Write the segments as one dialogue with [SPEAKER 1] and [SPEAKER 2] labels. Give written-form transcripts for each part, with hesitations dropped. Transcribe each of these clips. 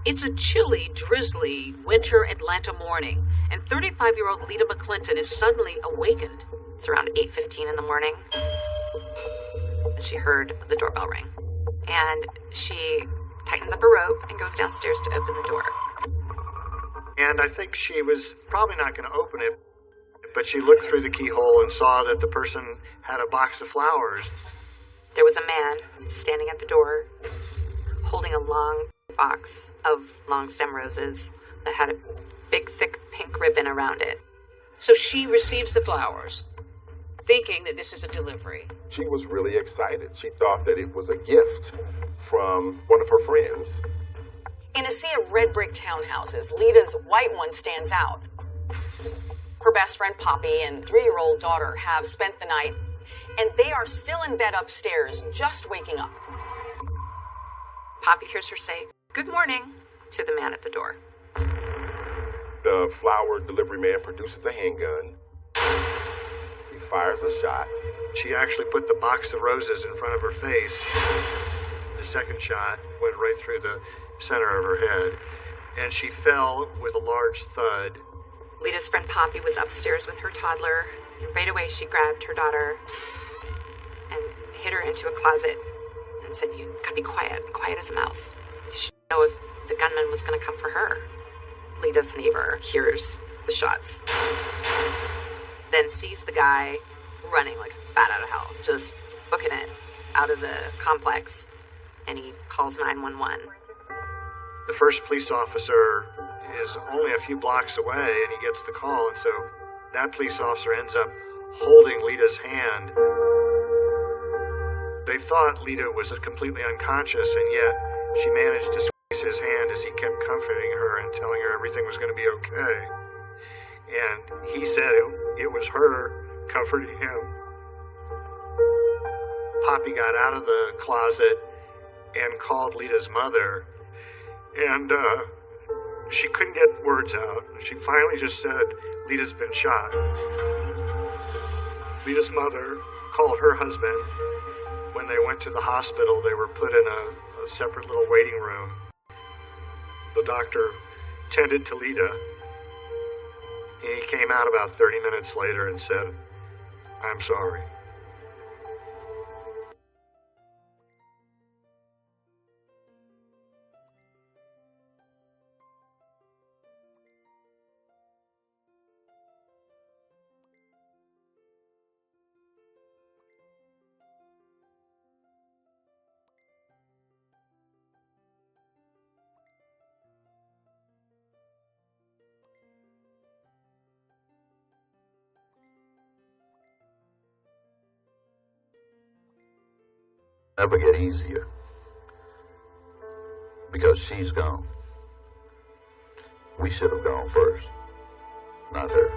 [SPEAKER 1] It's a chilly, drizzly winter Atlanta morning, and 35-year-old Lita McClinton is suddenly awakened.
[SPEAKER 2] It's around 8:15 in the morning, and she heard the doorbell ring. And she tightens up her rope and goes downstairs to open the door.
[SPEAKER 3] And I think she was probably not going to open it, but she looked through the keyhole and saw that the person had a box of flowers.
[SPEAKER 2] There was a man standing at the door, holding a long box of long stem roses that had a big, thick pink ribbon around it.
[SPEAKER 1] So she receives the flowers, thinking that this is a delivery.
[SPEAKER 4] She was really excited. She thought that it was a gift from one of her friends.
[SPEAKER 5] In a sea of red brick townhouses, Lita's white one stands out. Her best friend Poppy and 3-year-old daughter have spent the night, and they are still in bed upstairs, just waking up.
[SPEAKER 2] Poppy hears her say, "Good morning," to the man at the door.
[SPEAKER 4] The flower delivery man produces a handgun. He fires a shot.
[SPEAKER 3] She actually put the box of roses in front of her face. The second shot went right through the center of her head, and she fell with a large thud.
[SPEAKER 2] Lita's friend Poppy was upstairs with her toddler. Right away, she grabbed her daughter and hid her into a closet and said, "You gotta be quiet as a mouse." She didn't know if the gunman was gonna come for her. Lita's neighbor hears the shots, then sees the guy running like a bat out of hell, just booking it out of the complex, and he calls 911.
[SPEAKER 3] The first police officer is only a few blocks away, and he gets the call, and so that police officer ends up holding Lita's hand. They thought Lita was completely unconscious, and yet she managed to squeeze his hand as he kept comforting her and telling her everything was going to be okay. And he said it was her comforting him. Poppy got out of the closet and called Lita's mother, and she couldn't get words out. She finally just said, "Lita's been shot." Lita's mother called her husband. When they went to the hospital, they were put in a separate little waiting room. The doctor tended to Lita, and he came out about 30 minutes later and said, "I'm sorry."
[SPEAKER 6] Never get easier because she's gone. We should have gone first, not her.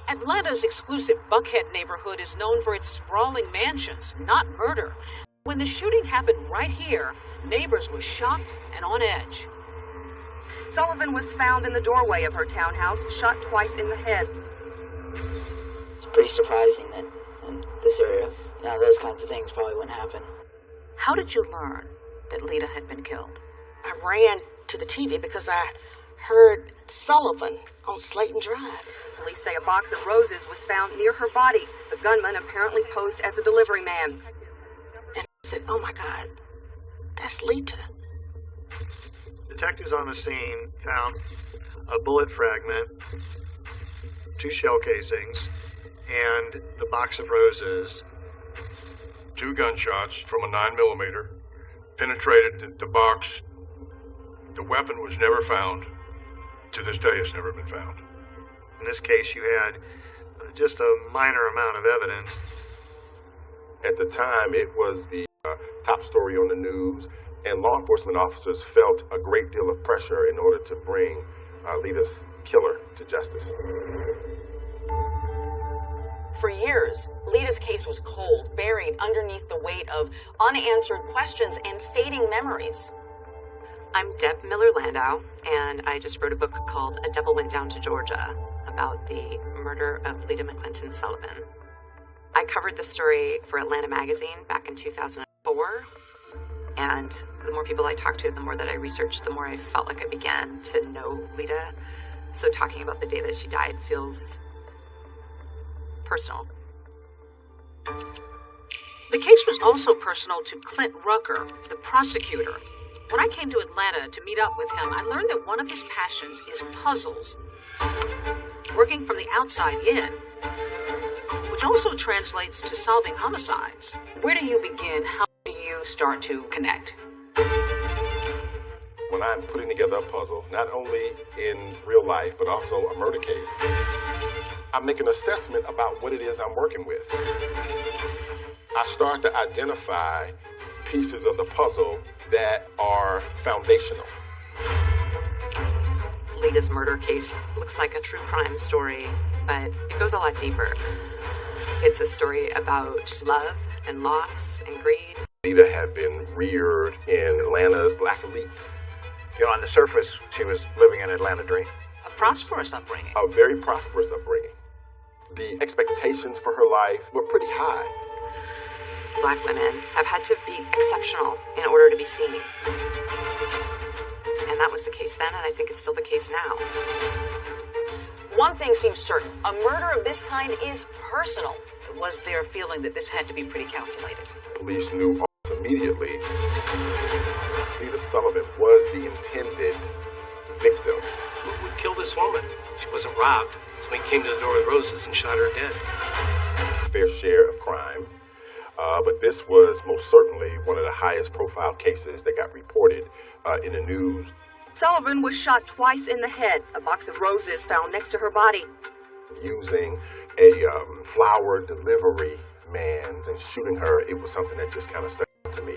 [SPEAKER 1] Atlanta's exclusive Buckhead neighborhood is known for its sprawling mansions, not murder. When the shooting happened right here, neighbors were shocked and on edge.
[SPEAKER 7] Sullivan was found in the doorway of her townhouse, shot twice in the head.
[SPEAKER 8] It's pretty surprising that in this area, those kinds of things probably wouldn't happen.
[SPEAKER 1] How did you learn that Lita had been killed?
[SPEAKER 9] I ran to the TV because I heard Sullivan on Slayton Drive.
[SPEAKER 7] Police say a box of roses was found near her body. The gunman apparently posed as a delivery man.
[SPEAKER 9] And I said, "Oh my God, that's Lita."
[SPEAKER 3] Detectives on the scene found a bullet fragment, 2 shell casings, and the box of roses.
[SPEAKER 10] 2 gunshots from a 9mm penetrated the box. The weapon was never found. To this day, it's never been found.
[SPEAKER 3] In this case, you had just a minor amount of evidence.
[SPEAKER 4] At the time, it was the top story on the news, and law enforcement officers felt a great deal of pressure in order to bring Lita's killer to justice.
[SPEAKER 5] For years, Lita's case was cold, buried underneath the weight of unanswered questions and fading memories.
[SPEAKER 2] I'm Deb Miller-Landau, and I just wrote a book called A Devil Went Down to Georgia about the murder of Lita McClinton Sullivan. I covered the story for Atlanta Magazine back in 2004, And the more people I talked to, the more that I researched, the more I felt like I began to know Lita. So talking about the day that she died feels personal.
[SPEAKER 1] The case was also personal to Clint Rucker, the prosecutor. When I came to Atlanta to meet up with him, I learned that one of his passions is puzzles. Working from the outside in, which also translates to solving homicides. Where do you begin? How do you start to connect?
[SPEAKER 4] When I'm putting together a puzzle, not only in real life, but also a murder case, I make an assessment about what it is I'm working with. I start to identify pieces of the puzzle that are foundational.
[SPEAKER 2] Lita's murder case looks like a true crime story, but it goes a lot deeper. It's a story about love and loss and greed.
[SPEAKER 4] Lita had been reared in Atlanta's Black elite.
[SPEAKER 11] You know, on the surface, she was living an Atlanta dream.
[SPEAKER 1] A prosperous upbringing.
[SPEAKER 4] A very prosperous upbringing. The expectations for her life were pretty high.
[SPEAKER 2] Black women have had to be exceptional in order to be seen. And that was the case then, and I think it's still the case now.
[SPEAKER 5] One thing seems certain. A murder of this kind is personal.
[SPEAKER 1] Was there a feeling that this had to be pretty calculated?
[SPEAKER 4] Police knew almost immediately Lita Sullivan was the intended victim.
[SPEAKER 12] Who would kill this woman? She wasn't robbed. Somebody came to the door with roses and shot her dead.
[SPEAKER 4] Fair share of crime. But this was most certainly one of the highest profile cases that got reported in the news.
[SPEAKER 7] Sullivan was shot twice in the head. A box of roses found next to her body.
[SPEAKER 4] Using a flower delivery man and shooting her, it was something that just kind of stuck out to me.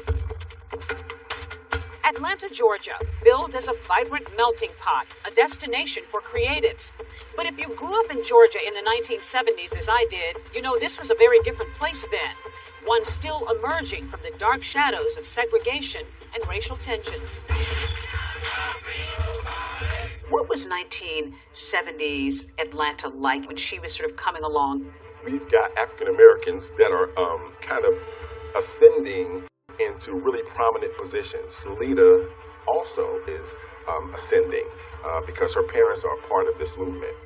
[SPEAKER 1] Atlanta, Georgia, billed as a vibrant melting pot, a destination for creatives. But if you grew up in Georgia in the 1970s, as I did, you know this was a very different place then. One still emerging from the dark shadows of segregation and racial tensions. What was 1970s Atlanta like when she was sort of coming along?
[SPEAKER 4] We've got African Americans that are kind of ascending into really prominent positions. Lita also is ascending because her parents are part of this movement.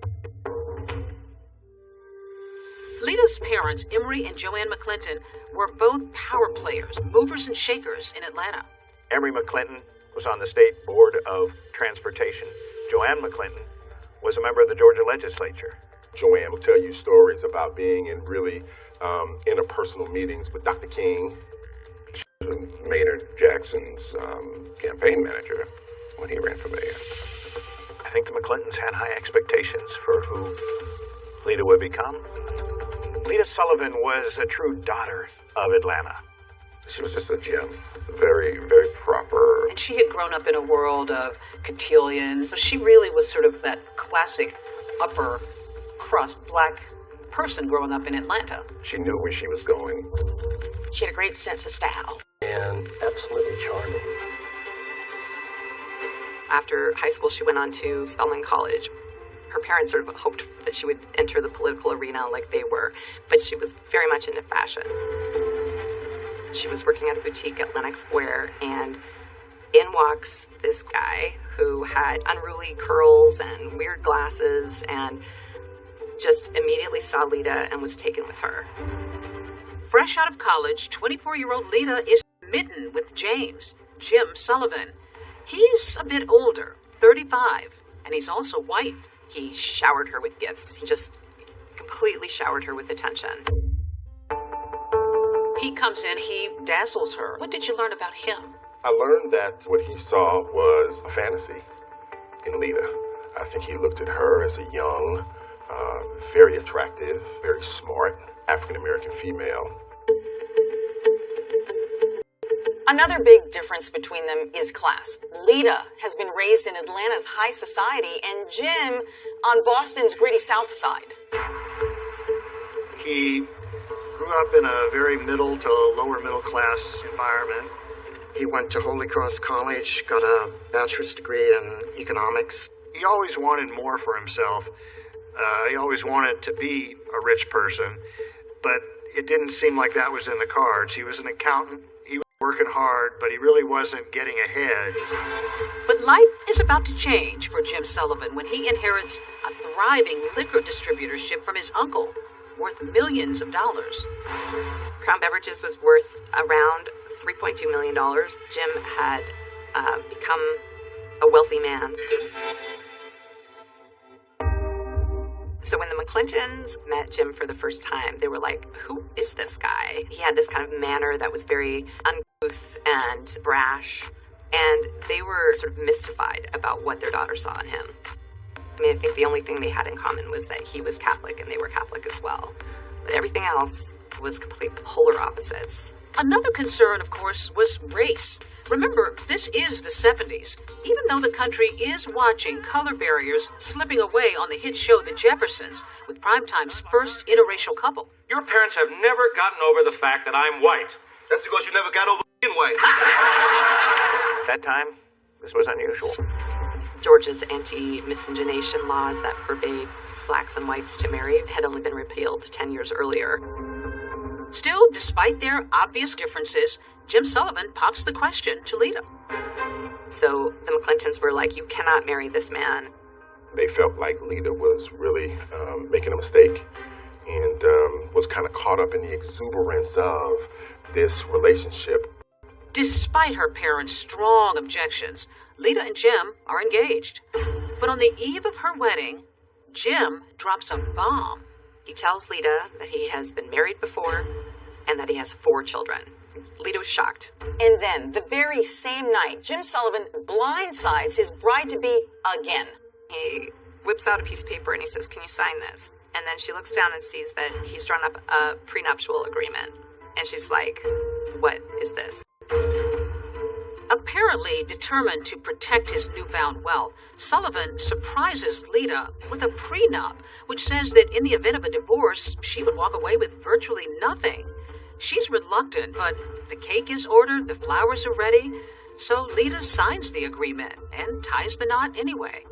[SPEAKER 1] Lita's parents, Emory and Joanne McClinton, were both power players, movers and shakers in Atlanta.
[SPEAKER 11] Emory McClinton was on the State Board of Transportation. Joanne McClinton was a member of the Georgia legislature.
[SPEAKER 4] Joanne will tell you stories about being in really interpersonal meetings with Dr. King.
[SPEAKER 6] She was Maynard Jackson's campaign manager when he ran for mayor.
[SPEAKER 11] I think the McClintons had high expectations for who Lita would become. Lita Sullivan was a true daughter of Atlanta.
[SPEAKER 6] She was just a gem. Very, very proper.
[SPEAKER 1] And she had grown up in a world of cotillions. So she really was sort of that classic upper crust black person growing up in Atlanta.
[SPEAKER 6] She knew where she was going.
[SPEAKER 9] She had a great sense of style.
[SPEAKER 12] And absolutely charming.
[SPEAKER 2] After high school, she went on to Spelman College. Her parents sort of hoped that she would enter the political arena like they were, but she was very much into fashion. She was working at a boutique at Lenox Square, and in walks this guy who had unruly curls and weird glasses and just immediately saw Lita and was taken with her.
[SPEAKER 1] Fresh out of college, 24-year-old Lita is smitten with James, Jim Sullivan. He's a bit older, 35, and he's also white.
[SPEAKER 2] He showered her with gifts. He just completely showered her with attention.
[SPEAKER 1] He comes in, he dazzles her. What did you learn about him?
[SPEAKER 4] I learned that what he saw was a fantasy in Lita. I think he looked at her as a young, very attractive, very smart African-American female.
[SPEAKER 5] Another big difference between them is class. Lita has been raised in Atlanta's high society and Jim on Boston's gritty South Side.
[SPEAKER 3] He grew up in a very middle to lower middle class environment.
[SPEAKER 13] He went to Holy Cross College, got a bachelor's degree in economics.
[SPEAKER 3] He always wanted more for himself. He always wanted to be a rich person, but it didn't seem like that was in the cards. He was an accountant. He was working hard, but he really wasn't getting ahead.
[SPEAKER 1] But life is about to change for Jim Sullivan when he inherits a thriving liquor distributorship from his uncle, worth millions of dollars.
[SPEAKER 2] Crown Beverages was worth around $3.2 million. Jim had become a wealthy man. So when the McClintons met Jim for the first time, they were like, who is this guy? He had this kind of manner that was very uncouth and brash, and they were sort of mystified about what their daughter saw in him. I mean, I think the only thing they had in common was that he was Catholic and they were Catholic as well. But everything else was complete polar opposites.
[SPEAKER 1] Another concern, of course, was race. Remember, this is the 70s. Even though the country is watching color barriers slipping away on the hit show The Jeffersons, with Primetime's first interracial couple.
[SPEAKER 12] Your parents have never gotten over the fact that I'm white.
[SPEAKER 14] That's because you never got over being white.
[SPEAKER 11] At that time, this was unusual.
[SPEAKER 2] Georgia's anti-miscegenation laws that forbade blacks and whites to marry had only been repealed 10 years earlier.
[SPEAKER 1] Still, despite their obvious differences, Jim Sullivan pops the question to Lita.
[SPEAKER 2] So the McClintons were like, you cannot marry this man.
[SPEAKER 4] They felt like Lita was really making a mistake and was kind of caught up in the exuberance of this relationship.
[SPEAKER 1] Despite her parents' strong objections, Lita and Jim are engaged. But on the eve of her wedding, Jim drops a bomb.
[SPEAKER 2] He tells Lita that he has been married before and that he has 4 children. Lita was shocked.
[SPEAKER 5] And then, the very same night, Jim Sullivan blindsides his bride-to-be again.
[SPEAKER 2] He whips out a piece of paper and he says, can you sign this? And then she looks down and sees that he's drawn up a prenuptial agreement. And she's like, what is this?
[SPEAKER 1] Apparently determined to protect his newfound wealth, Sullivan surprises Lita with a prenup, which says that in the event of a divorce, she would walk away with virtually nothing. She's reluctant, but the cake is ordered, the flowers are ready, so Lita signs the agreement and ties the knot anyway.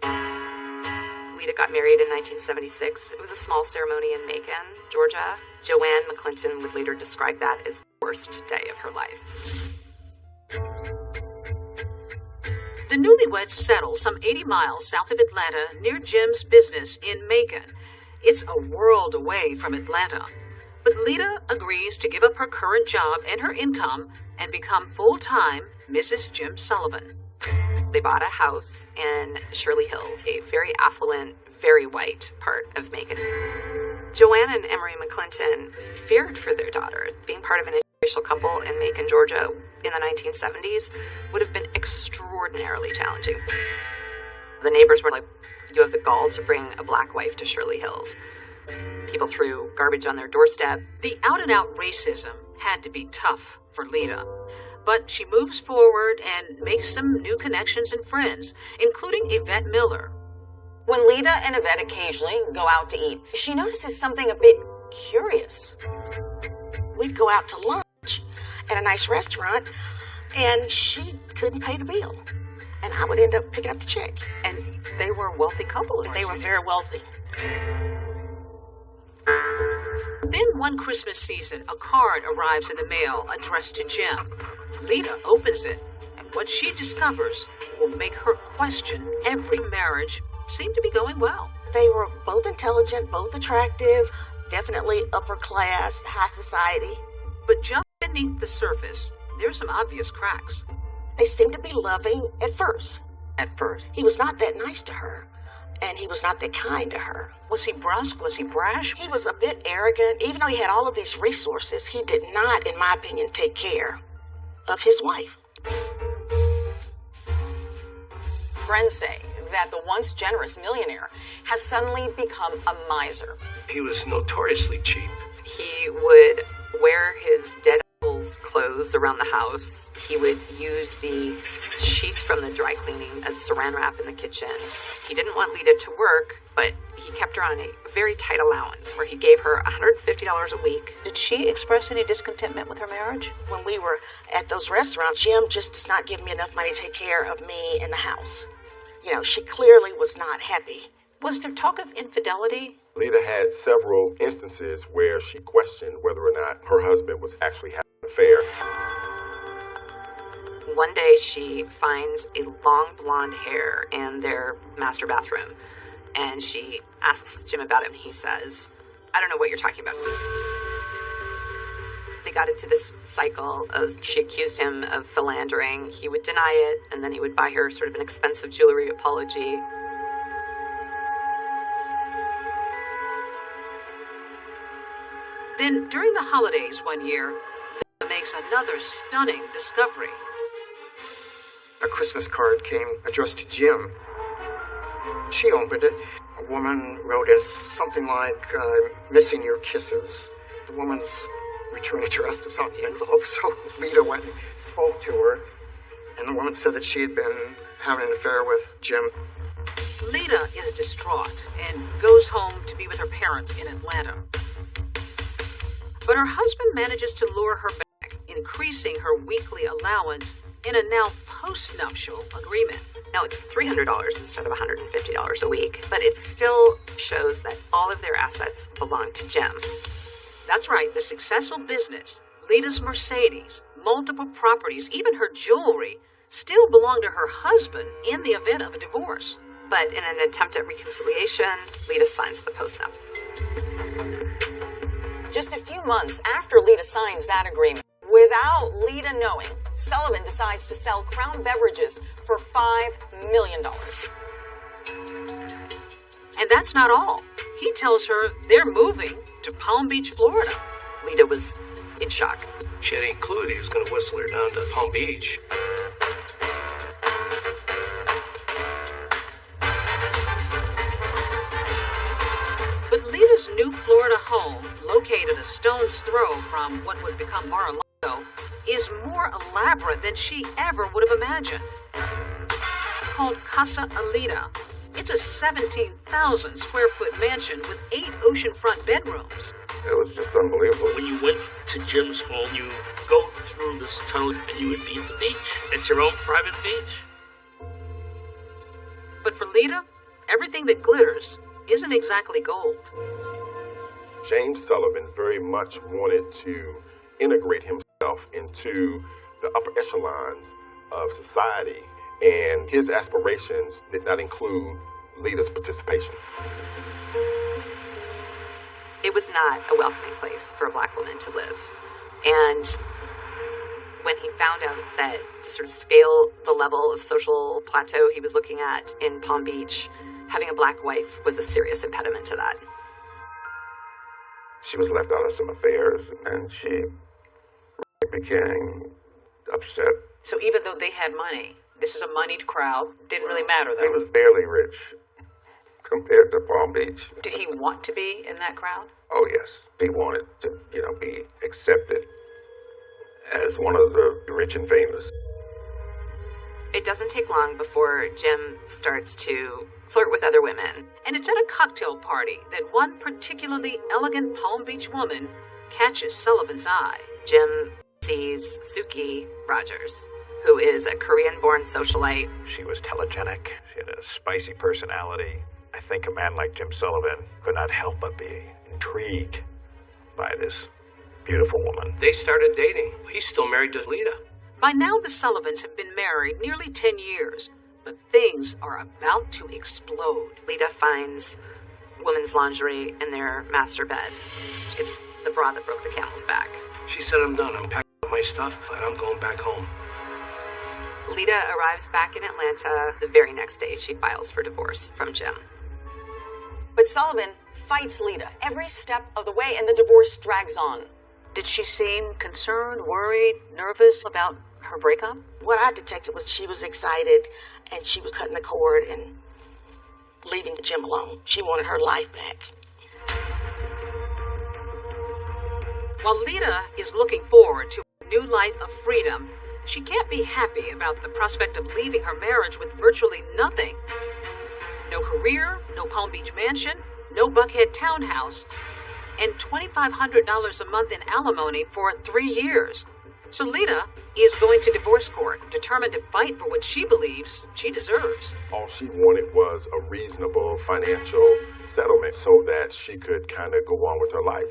[SPEAKER 2] Lita got married in 1976. It was a small ceremony in Macon, Georgia. Joanne McClinton would later describe that as the worst day of her life.
[SPEAKER 1] The newlyweds settle some 80 miles south of Atlanta near Jim's business in Macon. It's a world away from Atlanta. But Lita agrees to give up her current job and her income and become full-time Mrs. Jim Sullivan.
[SPEAKER 2] They bought a house in Shirley Hills, a very affluent, very white part of Macon. Joanne and Emery McClinton feared for their daughter. Being part of an interracial couple in Macon, Georgia in the 1970s would have been extraordinarily challenging. The neighbors were like, you have the gall to bring a black wife to Shirley Hills. People threw garbage on their doorstep.
[SPEAKER 1] The out-and-out racism had to be tough for Lita. But she moves forward and makes some new connections and friends, including Yvette Miller.
[SPEAKER 5] When Lita and Yvette occasionally go out to eat, she notices something a bit curious.
[SPEAKER 9] We'd go out to lunch at a nice restaurant, and she couldn't pay the bill. And I would end up picking up the check.
[SPEAKER 1] And they were a wealthy couple.
[SPEAKER 9] They were very wealthy.
[SPEAKER 1] Then one Christmas season, a card arrives in the mail addressed to Jim. Lita opens it, and what she discovers will make her question every marriage seemed to be going well.
[SPEAKER 9] They were both intelligent, both attractive, definitely upper class, high society.
[SPEAKER 1] But just beneath the surface, there are some obvious cracks.
[SPEAKER 9] They seemed to be loving at first.
[SPEAKER 1] At first?
[SPEAKER 9] He was not that nice to her, and he was not that kind to her.
[SPEAKER 1] Was he brusque? Was he brash?
[SPEAKER 9] He was a bit arrogant. Even though he had all of these resources, he did not, in my opinion, take care of his wife.
[SPEAKER 5] Friends say that the once generous millionaire has suddenly become a miser.
[SPEAKER 12] He was notoriously cheap.
[SPEAKER 2] He would wear his dead uncle's clothes around the house. He would use the sheets from the dry cleaning as saran wrap in the kitchen. He didn't want Lita to work, but he kept her on a very tight allowance where he gave her $150 a week.
[SPEAKER 1] Did she express any discontentment with her marriage?
[SPEAKER 9] When we were at those restaurants, Jim just does not give me enough money to take care of me and the house. You know, she clearly was not happy.
[SPEAKER 1] Was there talk of infidelity?
[SPEAKER 4] Lita had several instances where she questioned whether or not her husband was actually having affair.
[SPEAKER 2] One day she finds a long blonde hair in their master bathroom, and she asks Jim about it, and he says, "I don't know what you're talking about." They got into this cycle of, she accused him of philandering. He would deny it, and then he would buy her sort of an expensive jewelry apology.
[SPEAKER 1] Then, during the holidays one year, Lita makes another stunning discovery.
[SPEAKER 13] A Christmas card came addressed to Jim. She opened it. A woman wrote in something like, "Missing your kisses." The woman's return address was on the envelope, so Lita went and spoke to her. And the woman said that she had been having an affair with Jim.
[SPEAKER 1] Lita is distraught and goes home to be with her parents in Atlanta. But her husband manages to lure her back, increasing her weekly allowance in a now post-nuptial agreement.
[SPEAKER 2] Now it's $300 instead of $150 a week, but it still shows that all of their assets belong to Jim.
[SPEAKER 1] That's right, the successful business, Lita's Mercedes, multiple properties, even her jewelry, still belong to her husband in the event of a divorce.
[SPEAKER 2] But in an attempt at reconciliation, Lita signs the postnup.
[SPEAKER 5] Just a few months after Lita signs that agreement, without Lita knowing, Sullivan decides to sell Crown Beverages for $5 million.
[SPEAKER 1] And that's not all. He tells her they're moving to Palm Beach, Florida.
[SPEAKER 2] Lita was in shock.
[SPEAKER 12] She had included he was going to whistle her down to Palm Beach.
[SPEAKER 1] But Lita's new Florida home, located a stone's throw from what would become Mar-a-Lago, is more elaborate than she ever would have imagined. Called Casa Alita, it's a 17,000 square foot mansion with 8 oceanfront bedrooms.
[SPEAKER 6] It was just unbelievable.
[SPEAKER 15] When you went to Jim's home, you go through this tunnel and you would be at the beach. It's your own private beach.
[SPEAKER 1] But for Lita, everything that glitters isn't exactly gold.
[SPEAKER 4] James Sullivan very much wanted to integrate himself into the upper echelons of society, and his aspirations did not include Lita's participation.
[SPEAKER 2] It was not a welcoming place for a black woman to live. And when he found out that to sort of scale the level of social plateau he was looking at in Palm Beach, having a black wife was a serious impediment to that.
[SPEAKER 6] She was left out of some affairs, and she became upset.
[SPEAKER 1] So even though they had money, this is a moneyed crowd, didn't really matter though.
[SPEAKER 6] He was barely rich compared to Palm Beach.
[SPEAKER 1] Did he want to be in that crowd?
[SPEAKER 6] Oh, yes. He wanted to, be accepted as one of the rich and famous.
[SPEAKER 2] It doesn't take long before Jim starts to flirt with other women.
[SPEAKER 1] And it's at a cocktail party that one particularly elegant Palm Beach woman catches Sullivan's eye.
[SPEAKER 2] Jim sees Suki Rogers, who is a Korean-born socialite.
[SPEAKER 11] She was telegenic. She had a spicy personality. I think a man like Jim Sullivan could not help but be intrigued by this beautiful woman.
[SPEAKER 12] They started dating. He's still married to Lita.
[SPEAKER 1] By now, the Sullivans have been married nearly 10 years, but things are about to explode.
[SPEAKER 2] Lita finds women's lingerie in their master bed. It's the bra that broke the camel's back.
[SPEAKER 12] She said, "I'm done. I'm packing up my stuff, and I'm going back home."
[SPEAKER 2] Lita arrives back in Atlanta. The very next day, she files for divorce from Jim.
[SPEAKER 5] But Sullivan fights Lita every step of the way, and the divorce drags on.
[SPEAKER 1] Did she seem concerned, worried, nervous about her breakup?
[SPEAKER 9] What I detected was she was excited, and she was cutting the cord and leaving Jim alone. She wanted her life back.
[SPEAKER 1] While Lita is looking forward to a new life of freedom, she can't be happy about the prospect of leaving her marriage with virtually nothing. No career, no Palm Beach mansion, no Buckhead townhouse, and $2,500 a month in alimony for 3 years. So Lita is going to divorce court, determined to fight for what she believes she deserves.
[SPEAKER 4] All she wanted was a reasonable financial settlement so that she could kind of go on with her life.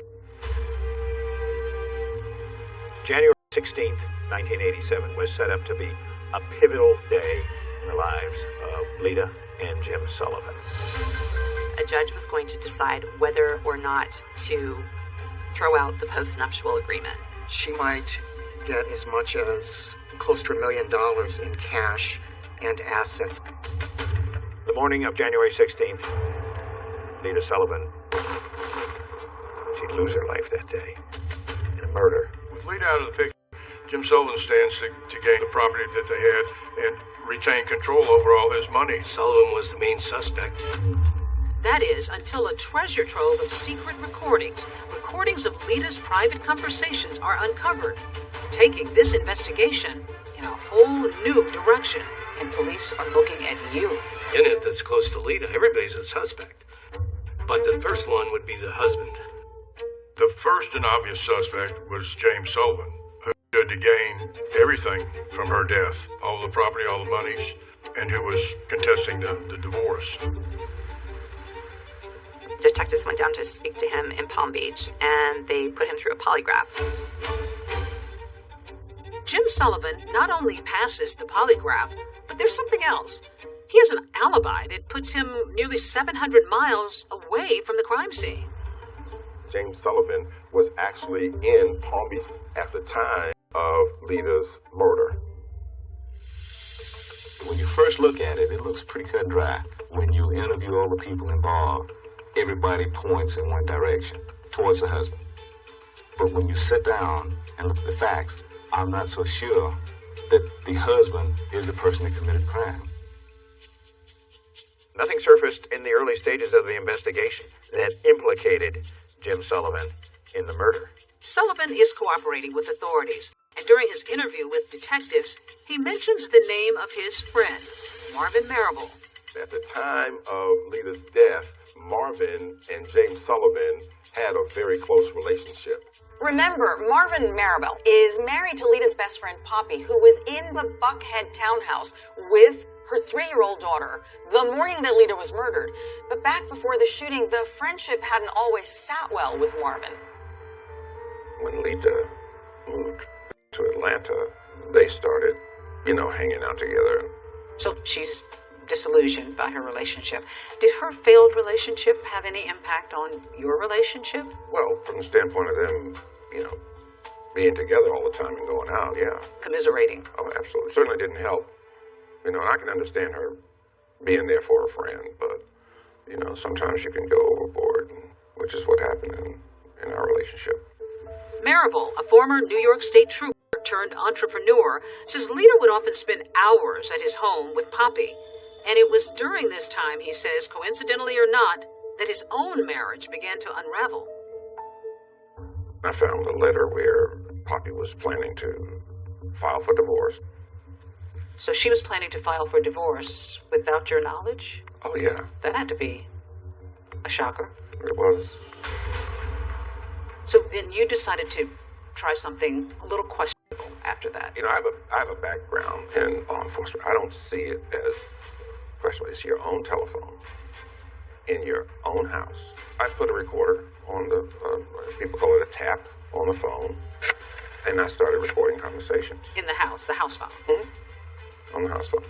[SPEAKER 11] January 16th, 1987 was set up to be a pivotal day in the lives of Lita and Jim Sullivan.
[SPEAKER 2] A judge was going to decide whether or not to throw out the post-nuptial agreement.
[SPEAKER 13] She might get as much as close to $1 million in cash and assets.
[SPEAKER 11] The morning of January 16th, Lita Sullivan, she'd lose her life that day in a murder.
[SPEAKER 10] With Lita out of the picture, Jim Sullivan stands to gain the property that they had and retain control over all his money.
[SPEAKER 12] Sullivan was the main suspect.
[SPEAKER 1] That is, until a treasure trove of secret recordings of Lita's private conversations are uncovered, taking this investigation in a whole new direction. And police are looking at you.
[SPEAKER 12] In it, that's close to Lita. Everybody's a suspect. But the first one would be the husband.
[SPEAKER 10] The first and obvious suspect was James Sullivan, who stood to gain everything from her death, all the property, all the monies, and who was contesting the divorce.
[SPEAKER 2] Detectives went down to speak to him in Palm Beach, and they put him through a polygraph.
[SPEAKER 1] Jim Sullivan not only passes the polygraph, but there's something else. He has an alibi that puts him nearly 700 miles away from the crime scene.
[SPEAKER 4] James Sullivan was actually in Palm Beach at the time of Lita's murder.
[SPEAKER 16] When you first look at it, it looks pretty cut and dry. When you interview all the people involved, everybody points in one direction, towards the husband. But when you sit down and look at the facts, I'm not so sure that the husband is the person that committed the crime.
[SPEAKER 11] Nothing surfaced in the early stages of the investigation that implicated Jim Sullivan in the murder.
[SPEAKER 1] Sullivan is cooperating with authorities, and during his interview with detectives, he mentions the name of his friend, Marvin Marable.
[SPEAKER 4] At the time of Lita's death, Marvin and James Sullivan had a very close relationship.
[SPEAKER 5] Remember, Marvin Marable is married to Lita's best friend, Poppy, who was in the Buckhead townhouse with her 3-year-old daughter the morning that Lita was murdered. But back before the shooting, the friendship hadn't always sat well with Marvin.
[SPEAKER 6] When Lita moved to Atlanta, they started, hanging out together.
[SPEAKER 1] So she's disillusioned by her relationship. Did her failed relationship have any impact on your relationship?
[SPEAKER 6] Well, from the standpoint of them, being together all the time and going out, yeah.
[SPEAKER 1] Commiserating.
[SPEAKER 6] Oh, absolutely. Certainly didn't help. I can understand her being there for a friend, but, sometimes you can go overboard, which is what happened in our relationship.
[SPEAKER 1] Marable, a former New York State trooper turned entrepreneur, says Lita would often spend hours at his home with Poppy. And it was during this time, he says, coincidentally or not, that his own marriage began to unravel.
[SPEAKER 6] I found a letter where Poppy was planning to file for divorce.
[SPEAKER 1] So she was planning to file for divorce without your knowledge?
[SPEAKER 6] Oh, yeah.
[SPEAKER 1] That had to be a shocker.
[SPEAKER 6] It was.
[SPEAKER 1] So then you decided to try something a little questionable after that.
[SPEAKER 6] I have a background in law enforcement. I don't see it as questionable. It's your own telephone in your own house. I put a recorder on the, people call it a tap, on the phone, and I started recording conversations.
[SPEAKER 1] In the house phone?
[SPEAKER 6] Mm-hmm. On the house phone.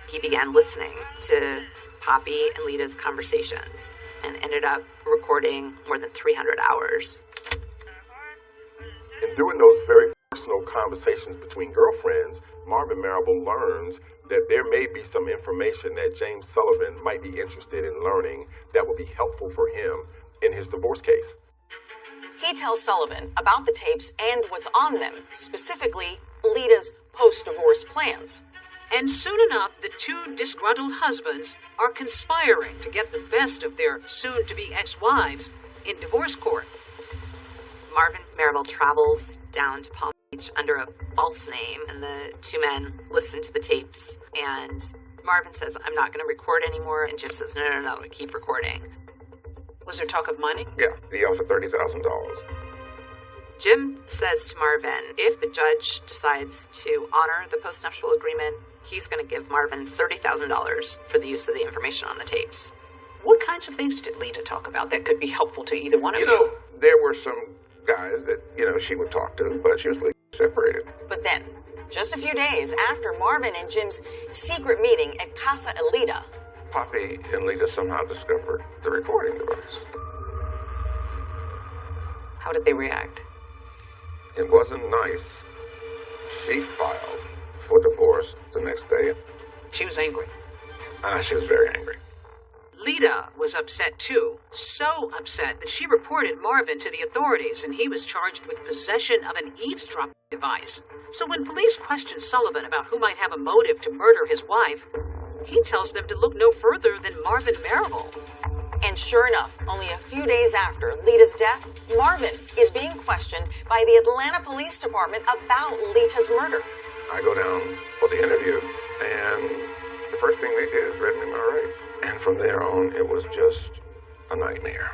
[SPEAKER 2] He began listening to Poppy and Lita's conversations and ended up recording more than 300 hours.
[SPEAKER 4] And during those very personal conversations between girlfriends, Marvin Marable learns that there may be some information that James Sullivan might be interested in learning that would be helpful for him in his divorce case.
[SPEAKER 5] He tells Sullivan about the tapes and what's on them, specifically Lita's post-divorce plans.
[SPEAKER 1] And soon enough, the two disgruntled husbands are conspiring to get the best of their soon-to-be ex-wives in divorce court.
[SPEAKER 2] Marvin Marable travels down to Palm Beach under a false name, and the two men listen to the tapes, and Marvin says, I'm not going to record anymore, and Jim says, no, keep recording.
[SPEAKER 1] Was there talk of money?
[SPEAKER 6] Yeah, he offered $30,000.
[SPEAKER 2] Jim says to Marvin, if the judge decides to honor the postnuptial agreement, he's going to give Marvin $30,000 for the use of the information on the tapes.
[SPEAKER 1] What kinds of things did Lita talk about that could be helpful to either one of you?
[SPEAKER 6] There were some guys that, she would talk to, but she was separated.
[SPEAKER 5] But then, just a few days after Marvin and Jim's secret meeting at Casa Elita,
[SPEAKER 6] Poppy and Lita somehow discovered the recording device.
[SPEAKER 1] How did they react?
[SPEAKER 6] It wasn't nice. She filed for divorce the next day.
[SPEAKER 1] She was angry.
[SPEAKER 6] She was very angry.
[SPEAKER 1] Lita was upset too. So upset that she reported Marvin to the authorities, and he was charged with possession of an eavesdropping device. So when police questioned Sullivan about who might have a motive to murder his wife, he tells them to look no further than Marvin Marable.
[SPEAKER 5] And sure enough, only a few days after Lita's death, Marvin is being questioned by the Atlanta Police Department about Lita's murder.
[SPEAKER 6] I go down for the interview, and the first thing they did is read me my rights. And from there on, it was just a nightmare.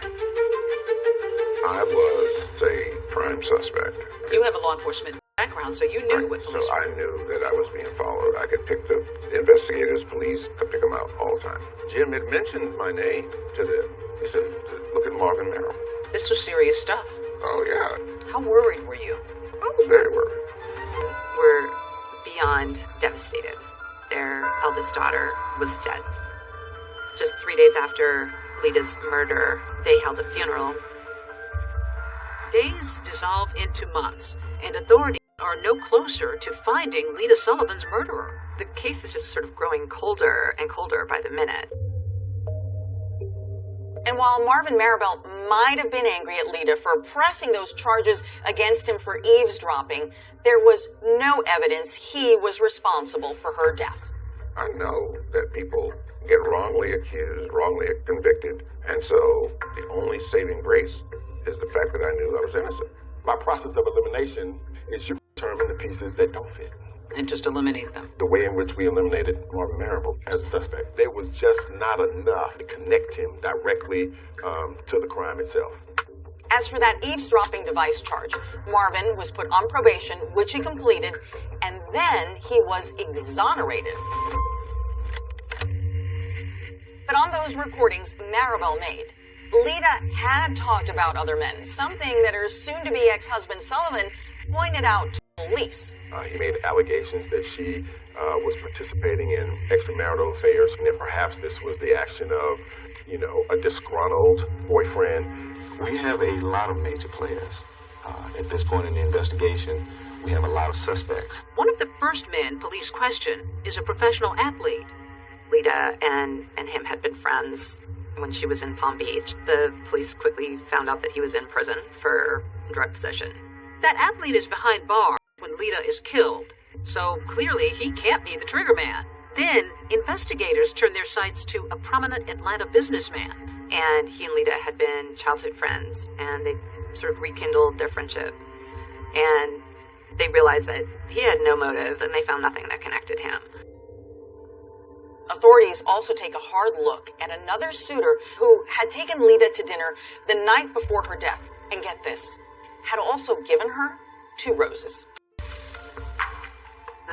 [SPEAKER 6] I was a prime suspect.
[SPEAKER 1] You have a law enforcement background, so you knew what police
[SPEAKER 6] So I knew that I was being followed. I could pick the investigators, police, could pick them out all the time. Jim had mentioned my name to them. He said, look at Marvin Merrill.
[SPEAKER 1] This was serious stuff.
[SPEAKER 6] Oh, yeah.
[SPEAKER 1] How worried were you?
[SPEAKER 6] I was very worried.
[SPEAKER 2] We're beyond devastated. Their eldest daughter was dead. Just 3 days after Lita's murder, they held a funeral.
[SPEAKER 1] Days dissolve into months, and authorities are no closer to finding Lita Sullivan's murderer.
[SPEAKER 2] The case is just sort of growing colder and colder by the minute.
[SPEAKER 5] And while Marvin Marable might have been angry at Lita for pressing those charges against him for eavesdropping, there was no evidence he was responsible for her death.
[SPEAKER 6] I know that people get wrongly accused, wrongly convicted, and so the only saving grace is the fact that I knew I was innocent.
[SPEAKER 4] My process of elimination is you determine the pieces that don't fit.
[SPEAKER 1] And just eliminate them.
[SPEAKER 4] The way in which we eliminated Marvin Marable as a suspect, there was just not enough to connect him directly to the crime itself.
[SPEAKER 5] As for that eavesdropping device charge, Marvin was put on probation, which he completed, and then he was exonerated. But on those recordings Marable made, Lita had talked about other men, something that her soon-to-be ex-husband Sullivan pointed out to police.
[SPEAKER 4] He made allegations that she was participating in extramarital affairs, and that perhaps this was the action of, a disgruntled boyfriend.
[SPEAKER 16] We have a lot of major players. At this point in the investigation, we have a lot of suspects.
[SPEAKER 1] One of the first men police question is a professional athlete.
[SPEAKER 2] Lita and him had been friends when she was in Palm Beach. The police quickly found out that he was in prison for drug possession.
[SPEAKER 1] That athlete is behind bars when Lita is killed, so clearly he can't be the trigger man. Then, investigators turn their sights to a prominent Atlanta businessman.
[SPEAKER 2] And he and Lita had been childhood friends, and they sort of rekindled their friendship. And they realized that he had no motive, and they found nothing that connected him.
[SPEAKER 5] Authorities also take a hard look at another suitor who had taken Lita to dinner the night before her death. And get this, had also given her 2 roses.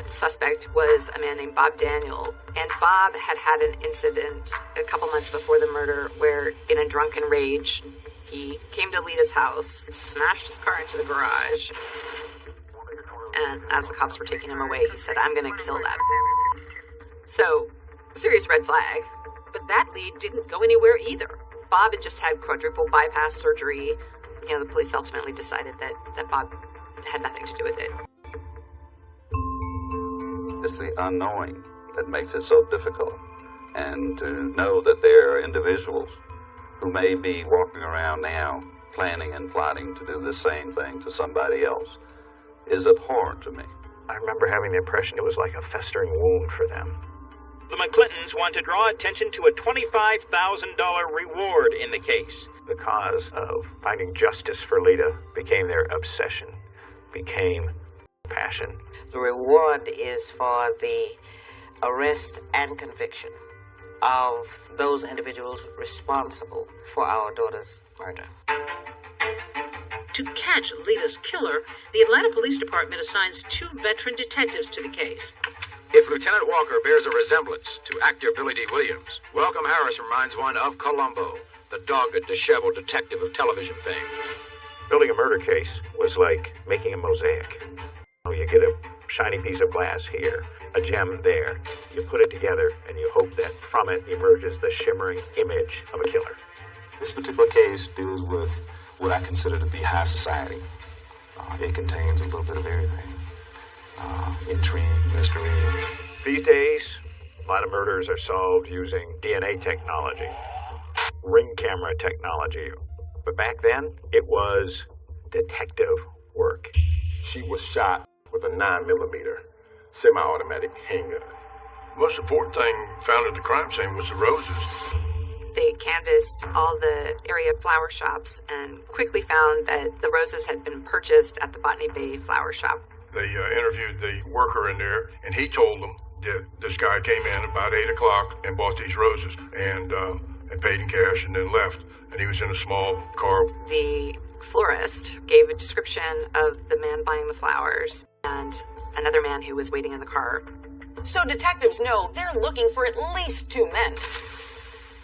[SPEAKER 2] The suspect was a man named Bob Daniel, and Bob had had an incident a couple months before the murder where, in a drunken rage, he came to Lita's house, smashed his car into the garage, and as the cops were taking him away, he said, "I'm gonna kill that." So, serious red flag.
[SPEAKER 1] But that lead didn't go anywhere either.
[SPEAKER 2] Bob had just had quadruple bypass surgery. The police ultimately decided that Bob had nothing to do with it.
[SPEAKER 17] It's the unknowing that makes it so difficult. And to know that there are individuals who may be walking around now planning and plotting to do the same thing to somebody else is abhorrent to me.
[SPEAKER 11] I remember having the impression it was like a festering wound for them.
[SPEAKER 18] The McClintons want to draw attention to a $25,000 reward in the case.
[SPEAKER 11] The cause of finding justice for Lita became their obsession, became passion.
[SPEAKER 9] The reward is for the arrest and conviction of those individuals responsible for our daughter's murder.
[SPEAKER 1] To catch Lita's killer, the Atlanta Police Department assigns 2 veteran detectives to the case.
[SPEAKER 19] If Lieutenant Walker bears a resemblance to actor Billy D. Williams, Welcome Harris reminds one of Columbo, the dogged, disheveled detective of television fame.
[SPEAKER 11] Building a murder case was like making a mosaic. you get a shiny piece of glass here, a gem there. You put it together, and you hope that from it emerges the shimmering image of a killer.
[SPEAKER 16] This particular case deals with what I consider to be high society. It contains a little bit of everything. Intrigue, mystery.
[SPEAKER 11] These days, a lot of murders are solved using DNA technology, ring camera technology. But back then, it was detective work.
[SPEAKER 4] She was shot with a 9mm semi-automatic handgun.
[SPEAKER 10] The most important thing found at the crime scene was the roses.
[SPEAKER 2] They canvassed all the area flower shops and quickly found that the roses had been purchased at the Botany Bay flower shop.
[SPEAKER 10] They interviewed the worker in there, and he told them that this guy came in about 8 o'clock and bought these roses and paid in cash and then left. And he was in a small car.
[SPEAKER 2] The florist gave a description of the man buying the flowers and another man who was waiting in the car.
[SPEAKER 5] So detectives know they're looking for at least 2 men.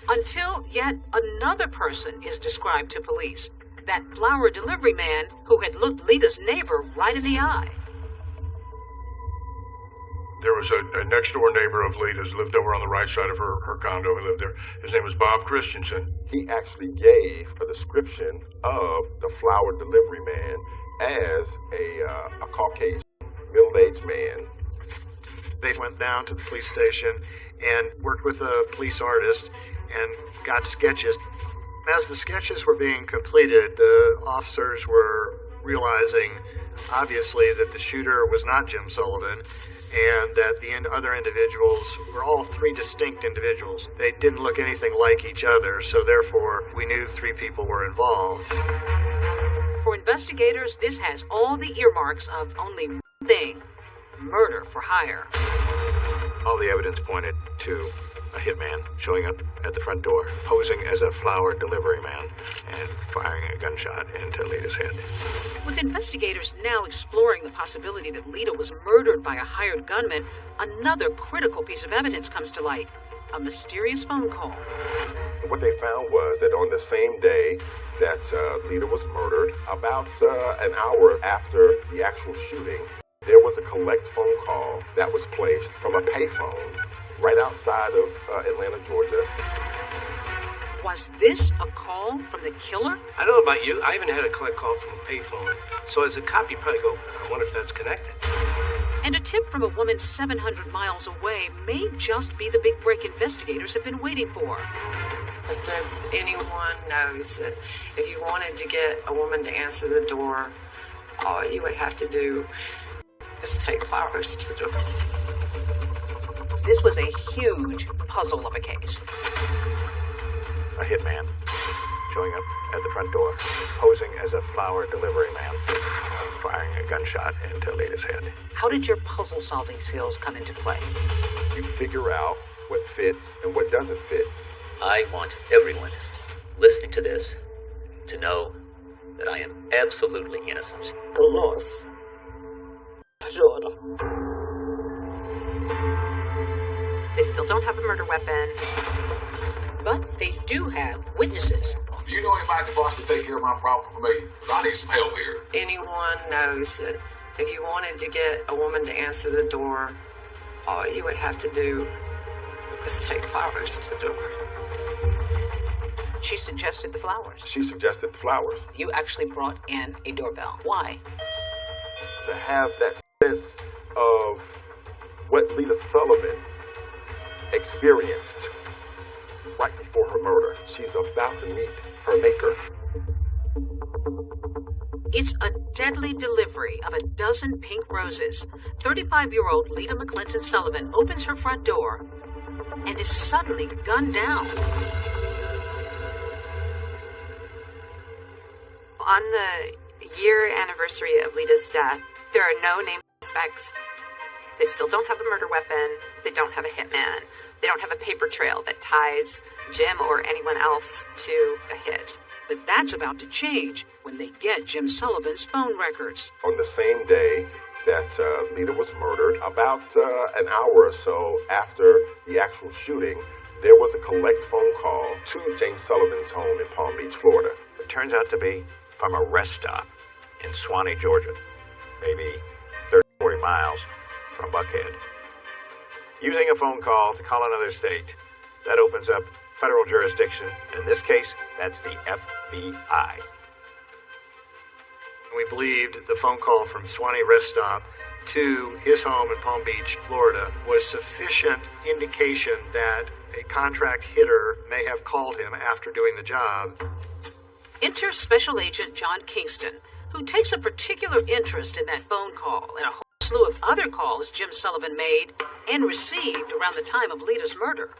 [SPEAKER 1] Until yet another person is described to police. That flower delivery man who had looked Lita's neighbor right in the eye.
[SPEAKER 10] There was a next-door neighbor of Lita's, lived over on the right side of her condo. He lived there. His name was Bob Christensen.
[SPEAKER 4] He actually gave a description of the flower delivery man as a Caucasian, middle-aged man.
[SPEAKER 3] They went down to the police station and worked with a police artist and got sketches. As the sketches were being completed, the officers were realizing, obviously, that the shooter was not Jim Sullivan, and that the other individuals were all 3 distinct individuals. They didn't look anything like each other, so therefore we knew 3 people were involved.
[SPEAKER 1] For investigators, this has all the earmarks of only one thing: murder for hire.
[SPEAKER 11] All the evidence pointed to a hitman showing up at the front door, posing as a flower delivery man, and firing a gunshot into Lita's head.
[SPEAKER 1] With investigators now exploring the possibility that Lita was murdered by a hired gunman, another critical piece of evidence comes to light: a mysterious phone call.
[SPEAKER 4] What they found was that on the same day that Lita was murdered, about an hour after the actual shooting, there was a collect phone call that was placed from a payphone right outside of Atlanta, Georgia.
[SPEAKER 1] Was this a call from the killer?
[SPEAKER 12] I don't know about you. I haven't had a collect call from a payphone. So as a cop, you probably go, I wonder if that's connected.
[SPEAKER 1] And a tip from a woman 700 miles away may just be the big break investigators have been waiting for.
[SPEAKER 20] I said, anyone knows that if you wanted to get a woman to answer the door, all you would have to do is take flowers to the door.
[SPEAKER 1] This was a huge puzzle of a case.
[SPEAKER 11] A hitman showing up at the front door, posing as a flower delivery man, firing a gunshot into Lita's head.
[SPEAKER 1] How did your puzzle-solving skills come into play?
[SPEAKER 4] You figure out what fits and what doesn't fit.
[SPEAKER 21] I want everyone listening to this to know that I am absolutely innocent.
[SPEAKER 9] The loss. Jordan.
[SPEAKER 2] They still don't have a murder weapon.
[SPEAKER 1] But they do have witnesses.
[SPEAKER 22] Do you know anybody in Boston to take care of my problem for me? I need some help here.
[SPEAKER 20] Anyone knows that if you wanted to get a woman to answer the door, all you would have to do is take flowers to the door.
[SPEAKER 1] She suggested the flowers.
[SPEAKER 4] She suggested the flowers.
[SPEAKER 1] You actually brought in a doorbell. Why?
[SPEAKER 4] To have that sense of what Lita Sullivan experienced right before her murder. She's about to meet her maker.
[SPEAKER 1] It's a deadly delivery of a dozen pink roses. 35-year-old Lita McClinton Sullivan opens her front door and is suddenly gunned down.
[SPEAKER 2] On the year anniversary of Lita's death, there are no named suspects. They still don't have a murder weapon. They don't have a hitman. They don't have a paper trail that ties Jim or anyone else to a hit.
[SPEAKER 1] But that's about to change when they get Jim Sullivan's phone records.
[SPEAKER 4] On the same day that Lita was murdered, about an hour or so after the actual shooting, there was a collect phone call to James Sullivan's home in Palm Beach, Florida.
[SPEAKER 11] It turns out to be from a rest stop in Swanee, Georgia, maybe 30, 40 miles from Buckhead. Using a phone call to call another state, that opens up federal jurisdiction. In this case, that's the FBI.
[SPEAKER 3] We believed the phone call from Swanee Rest Stop to his home in Palm Beach, Florida, was sufficient indication that a contract hitter may have called him after doing the job.
[SPEAKER 1] Enter Special Agent John Kingston, who takes a particular interest in that phone call and a whole slew of other calls Jim Sullivan made and received around the time of Lita's murder.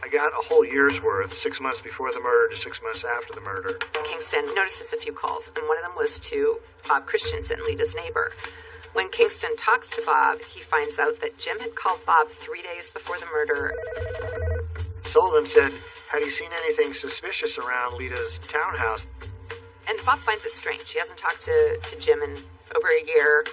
[SPEAKER 3] I got a whole year's worth, 6 months before the murder to 6 months after the murder.
[SPEAKER 2] Kingston notices a few calls, and one of them was to Bob Christensen, Lita's neighbor. When Kingston talks to Bob, he finds out that Jim had called Bob 3 days before the murder.
[SPEAKER 3] Sullivan said, had he seen anything suspicious around Lita's townhouse?
[SPEAKER 2] And Bob finds it strange. He hasn't talked to Jim in over a year.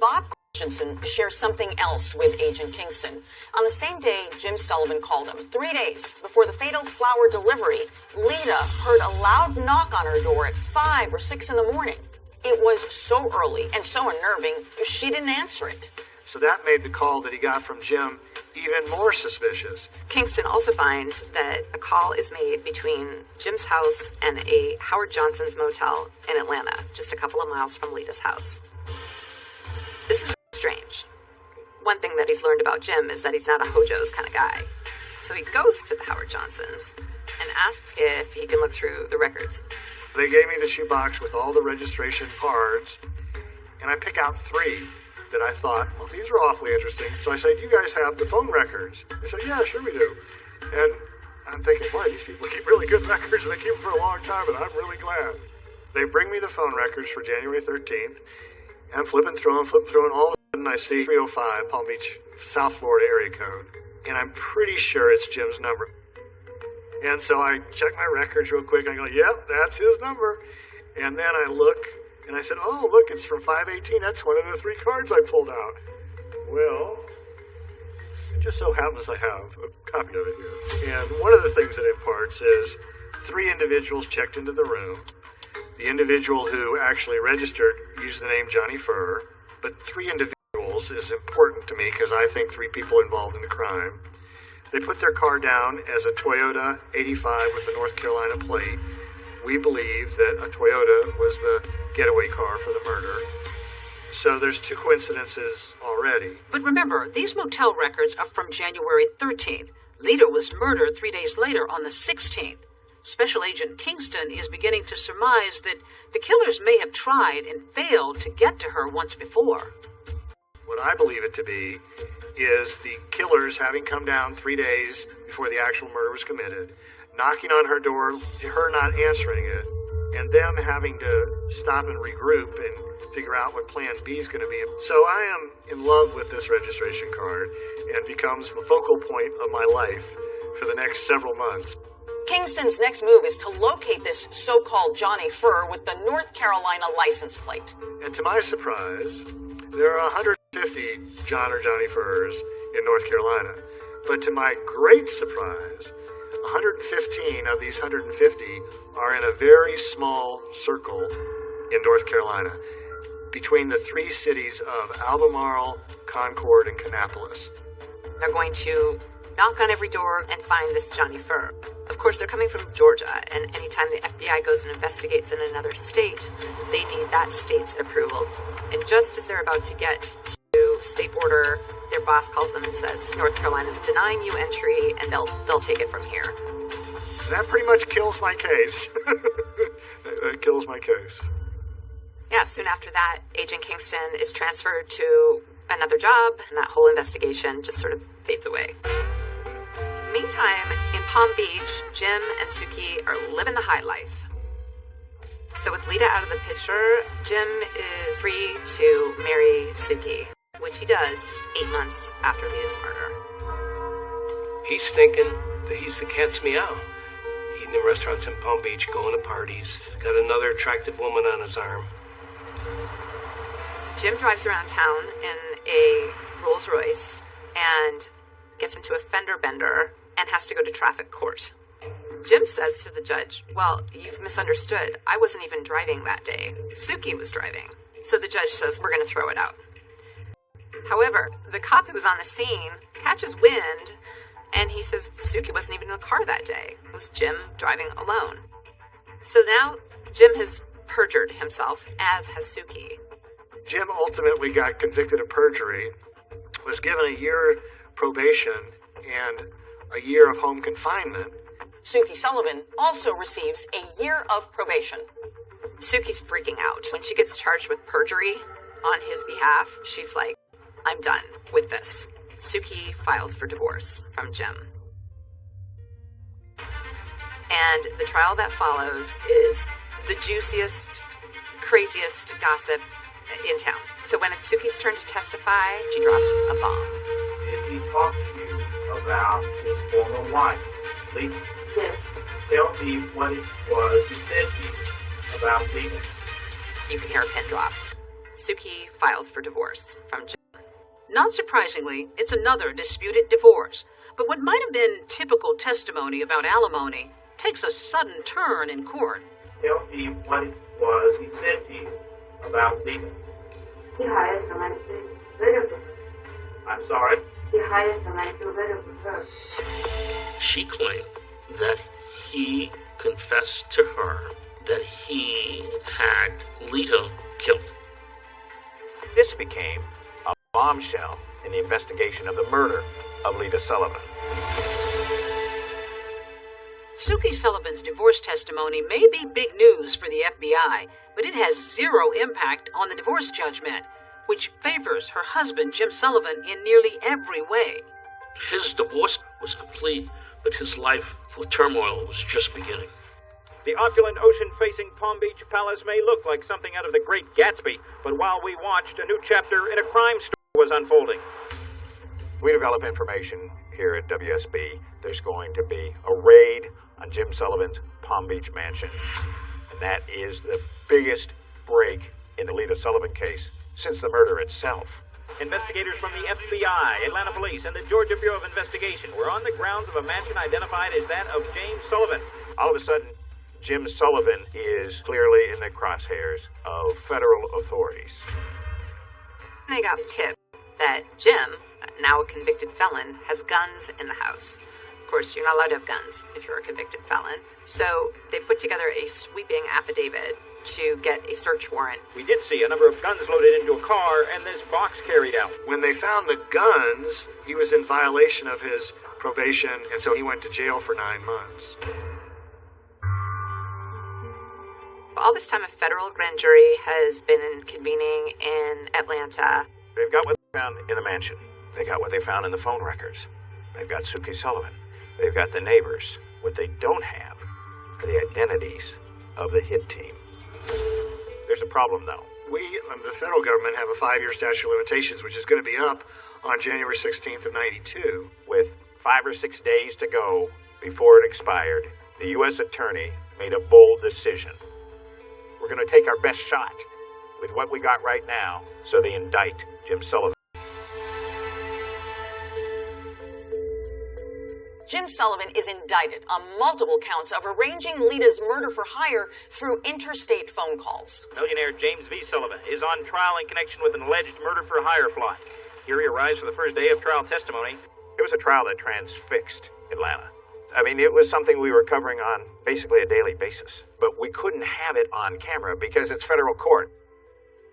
[SPEAKER 5] Bob Christensen shares something else with Agent Kingston. On the same day Jim Sullivan called him, 3 days before the fatal flower delivery, Lita heard a loud knock on her door at 5 or 6 in the morning. It was so early and so unnerving, she didn't answer it.
[SPEAKER 3] So that made the call that he got from Jim even more suspicious.
[SPEAKER 2] Kingston also finds that a call is made between Jim's house and a Howard Johnson's motel in Atlanta, just a couple of miles from Lita's house. This is strange. One thing that he's learned about Jim is that he's not a Hojo's kind of guy. So he goes to the Howard Johnsons and asks if he can look through the records.
[SPEAKER 3] They gave me the shoebox with all the registration cards, and I pick out 3 that I thought, well, these are awfully interesting. So I said, do you guys have the phone records? They said, yeah, sure we do. And I'm thinking, boy, these people keep really good records, and they keep them for a long time, and I'm really glad. They bring me the phone records for January 13th, and I'm flipping through them, and all of a sudden I see 305 Palm Beach, South Florida area code. And I'm pretty sure it's Jim's number. And so I check my records real quick, and I go, yep, that's his number. And then I look, and I said, oh, look, it's from 518. That's one of the 3 cards I pulled out. Well, it just so happens I have a copy of it here. And one of the things it imparts is 3 individuals checked into the room. The individual who actually registered used the name Johnny Furr, but 3 individuals is important to me because I think 3 people involved in the crime. They put their car down as a Toyota 85 with a North Carolina plate. We believe that a Toyota was the getaway car for the murder. So there's 2 coincidences already.
[SPEAKER 1] But remember, these motel records are from January 13th. Lita was murdered 3 days later on the 16th. Special Agent Kingston is beginning to surmise that the killers may have tried and failed to get to her once before.
[SPEAKER 3] What I believe it to be is the killers having come down 3 days before the actual murder was committed, knocking on her door, her not answering it, and them having to stop and regroup and figure out what plan B is going to be. So I am in love with this registration card and becomes the focal point of my life for the next several months.
[SPEAKER 5] Kingston's next move is to locate this so-called Johnny Furr with the North Carolina license plate.
[SPEAKER 3] And to my surprise, there are 150 John or Johnny Furrs in North Carolina. But to my great surprise, 115 of these 150 are in a very small circle in North Carolina, between the 3 cities of Albemarle, Concord, and Kannapolis.
[SPEAKER 2] They're going to knock on every door and find this Johnny Furr. Of course, they're coming from Georgia, and anytime the FBI goes and investigates in another state, they need that state's approval. And just as they're about to get to state border, their boss calls them and says, North Carolina's denying you entry, and they'll take it from here.
[SPEAKER 3] That pretty much kills my case. That kills my case.
[SPEAKER 2] Yeah, soon after that, Agent Kingston is transferred to another job, and that whole investigation just sort of fades away. Meantime, in Palm Beach, Jim and Suki are living the high life. So with Lita out of the picture, Jim is free to marry Suki, which he does 8 months after Lita's murder.
[SPEAKER 12] He's thinking that he's the cat's meow. Eating in restaurants in Palm Beach, going to parties. Got another attractive woman on his arm.
[SPEAKER 2] Jim drives around town in a Rolls Royce and gets into a fender bender and has to go to traffic court. Jim says to the judge, well, you've misunderstood. I wasn't even driving that day. Suki was driving. So the judge says, we're going to throw it out. However, the cop who was on the scene catches wind, and he says Suki wasn't even in the car that day. It was Jim driving alone. So now Jim has perjured himself, as has Suki.
[SPEAKER 3] Jim ultimately got convicted of perjury, was given a year probation and a year of home confinement.
[SPEAKER 5] Suki Sullivan also receives a year of probation.
[SPEAKER 2] Suki's freaking out. When she gets charged with perjury on his behalf, she's like, I'm done with this. Suki files for divorce from Jim. And the trial that follows is the juiciest, craziest gossip in town. So when it's Suki's turn to testify, she drops a bomb.
[SPEAKER 7] Did he talk to you about his former wife, Lisa?
[SPEAKER 20] Yes.
[SPEAKER 7] Tell me what it was he said to you about Lisa.
[SPEAKER 2] You can hear a pin drop. Suki files for divorce from Jim.
[SPEAKER 1] Not surprisingly, it's another disputed divorce. But what might have been typical testimony about alimony takes a sudden turn in court.
[SPEAKER 7] Tell me what it was he said to you about Lisa.
[SPEAKER 20] He hired someone to rid of her.
[SPEAKER 7] I'm sorry?
[SPEAKER 20] He hired someone to rid of her.
[SPEAKER 15] She claimed that he confessed to her that he had Lita killed.
[SPEAKER 11] This became a bombshell in the investigation of the murder of Lita Sullivan.
[SPEAKER 1] Suki Sullivan's divorce testimony may be big news for the FBI, but it has zero impact on the divorce judgment, which favors her husband, Jim Sullivan, in nearly every way.
[SPEAKER 15] His divorce was complete, but his life full of turmoil was just beginning.
[SPEAKER 18] The opulent ocean-facing Palm Beach Palace may look like something out of The Great Gatsby, but while we watched, a new chapter in a crime story was unfolding.
[SPEAKER 11] We develop information here at WSB. There's going to be a raid on Jim Sullivan's Palm Beach mansion. And that is the biggest break in the Lita Sullivan case since the murder itself.
[SPEAKER 18] Investigators from the FBI, Atlanta Police, and the Georgia Bureau of Investigation were on the grounds of a mansion identified as that of James Sullivan.
[SPEAKER 11] All of a sudden, Jim Sullivan is clearly in the crosshairs of federal authorities.
[SPEAKER 2] They got a tip that Jim, now a convicted felon, has guns in the house. Of course, you're not allowed to have guns if you're a convicted felon. So they put together a sweeping affidavit to get a search warrant.
[SPEAKER 18] We did see a number of guns loaded into a car and this box carried out.
[SPEAKER 3] When they found the guns, he was in violation of his probation, and so he went to jail for 9 months.
[SPEAKER 2] All this time, a federal grand jury has been convening in Atlanta.
[SPEAKER 11] They've got what they found in the mansion. They got what they found in the phone records. They've got Suki Sullivan. They've got the neighbors. What they don't have are the identities of the hit team. There's a problem, though.
[SPEAKER 3] We, the federal government, have a 5-year statute of limitations, which is going to be up on January 16th of 92.
[SPEAKER 11] With 5 or 6 days to go before it expired, the U.S. attorney made a bold decision. We're going to take our best shot with what we got right now, so they indict Jim Sullivan.
[SPEAKER 5] Jim Sullivan is indicted on multiple counts of arranging Lita's murder for hire through interstate phone calls.
[SPEAKER 18] Millionaire James V. Sullivan is on trial in connection with an alleged murder for hire plot. Here he arrives for the first day of trial testimony.
[SPEAKER 11] It was a trial that transfixed Atlanta. I mean, it was something we were covering on basically a daily basis. But we couldn't have it on camera because it's federal court.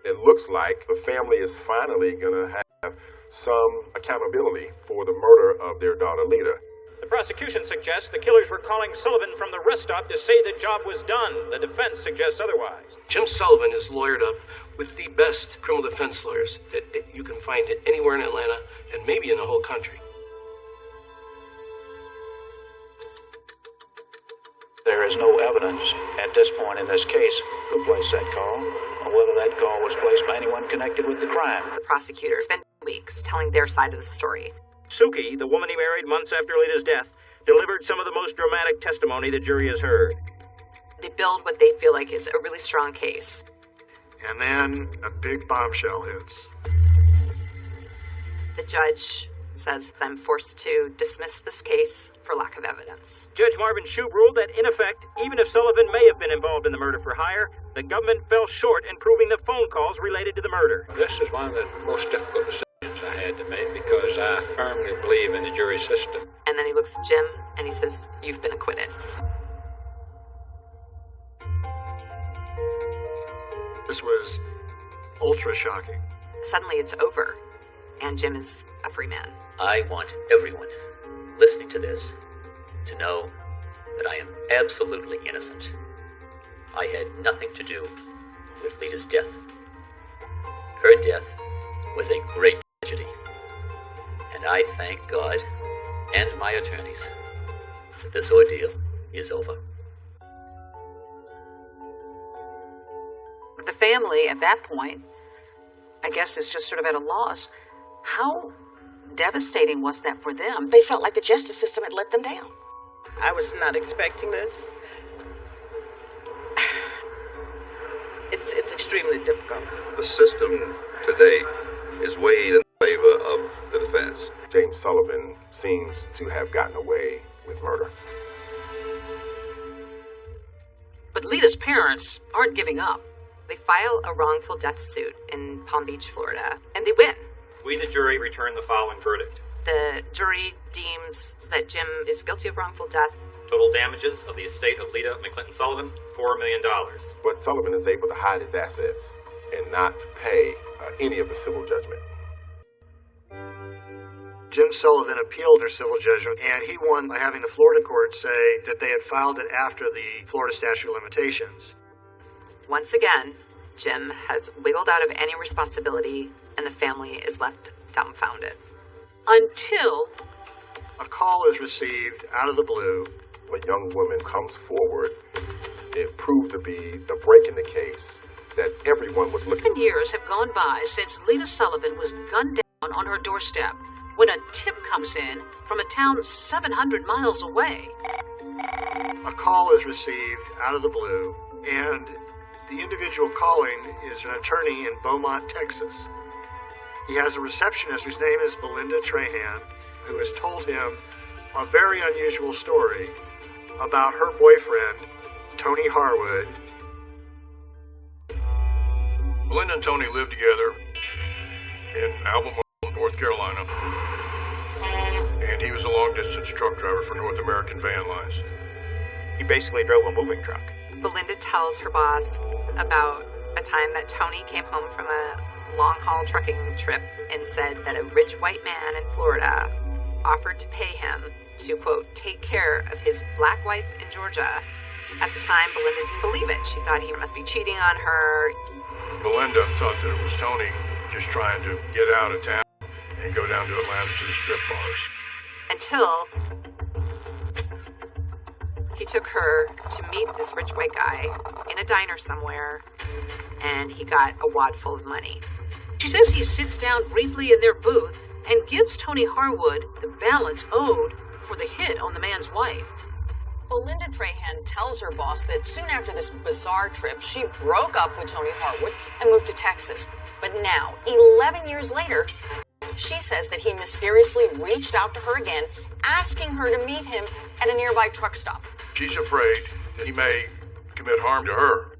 [SPEAKER 4] It looks like the family is finally going to have some accountability for the murder of their daughter, Lita.
[SPEAKER 18] The prosecution suggests the killers were calling Sullivan from the rest stop to say the job was done. The defense suggests otherwise.
[SPEAKER 12] Jim Sullivan is lawyered up with the best criminal defense lawyers that you can find anywhere in Atlanta and maybe in the whole country.
[SPEAKER 8] There is no evidence at this point in this case who placed that call, or whether that call was placed by anyone connected with the crime.
[SPEAKER 2] The prosecutor spent weeks telling their side of the story.
[SPEAKER 18] Suki, the woman he married months after Lita's death, delivered some of the most dramatic testimony the jury has heard.
[SPEAKER 2] They build what they feel like is a really strong case.
[SPEAKER 3] And then a big bombshell hits.
[SPEAKER 2] The judge says I'm forced to dismiss this case for lack of evidence.
[SPEAKER 18] Judge Marvin Shube ruled that, in effect, even if Sullivan may have been involved in the murder for hire, the government fell short in proving the phone calls related to the murder.
[SPEAKER 22] This is one of the most difficult decisions
[SPEAKER 11] that to me because I firmly believe in the jury system.
[SPEAKER 2] And then he looks at Jim and he says, "You've been acquitted."
[SPEAKER 3] This was ultra shocking.
[SPEAKER 2] Suddenly it's over, and Jim is a free man.
[SPEAKER 21] I want everyone listening to this to know that I am absolutely innocent. I had nothing to do with Lita's death. Her death was a great tragedy, and I thank God and my attorneys that this ordeal is over.
[SPEAKER 1] The family at that point, I guess, is just sort of at a loss. How devastating was that for them?
[SPEAKER 5] They felt like the justice system had let them down.
[SPEAKER 9] I was not expecting this. It's extremely difficult.
[SPEAKER 17] The system today is weighed in favor of the defense.
[SPEAKER 4] James Sullivan seems to have gotten away with murder.
[SPEAKER 1] But Lita's parents aren't giving up.
[SPEAKER 2] They file a wrongful death suit in Palm Beach, Florida, and they win.
[SPEAKER 18] We, the jury, return the following verdict.
[SPEAKER 2] The jury deems that Jim is guilty of wrongful death.
[SPEAKER 18] Total damages of the estate of Lita McClinton Sullivan, $4 million.
[SPEAKER 4] But Sullivan is able to hide his assets and not pay any of the civil judgment.
[SPEAKER 3] Jim Sullivan appealed their civil judgment, and he won by having the Florida court say that they had filed it after the Florida statute of limitations.
[SPEAKER 2] Once again, Jim has wiggled out of any responsibility, and the family is left dumbfounded.
[SPEAKER 1] Until
[SPEAKER 3] a call is received out of the blue.
[SPEAKER 4] A young woman comes forward. It proved to be the break in the case that everyone was looking.
[SPEAKER 1] 10 years have gone by since Lita Sullivan was gunned down on her doorstep when a tip comes in from a town 700 miles away.
[SPEAKER 3] A call is received out of the blue, and the individual calling is an attorney in Beaumont, Texas. He has a receptionist whose name is Belinda Trahan, who has told him a very unusual story about her boyfriend, Tony Harwood.
[SPEAKER 10] Belinda and Tony lived together in Albemarle, North Carolina, and he was a long-distance truck driver for North American Van Lines.
[SPEAKER 18] He basically drove a moving truck.
[SPEAKER 2] Belinda tells her boss about a time that Tony came home from a long-haul trucking trip and said that a rich white man in Florida offered to pay him to, quote, take care of his black wife in Georgia. At the time, Belinda didn't believe it. She thought he must be cheating on her. Belinda
[SPEAKER 10] thought that it was Tony just trying to get out of town and go down to Atlanta to the strip bars.
[SPEAKER 2] Until he took her to meet this rich white guy in a diner somewhere, and he got a wad full of money.
[SPEAKER 1] She says he sits down briefly in their booth and gives Tony Harwood the balance owed for the hit on the man's wife.
[SPEAKER 5] Belinda Trahan tells her boss that soon after this bizarre trip, she broke up with Tony Harwood and moved to Texas. But now, 11 years later, she says that he mysteriously reached out to her again, asking her to meet him at a nearby truck stop.
[SPEAKER 10] She's afraid that he may commit harm to her.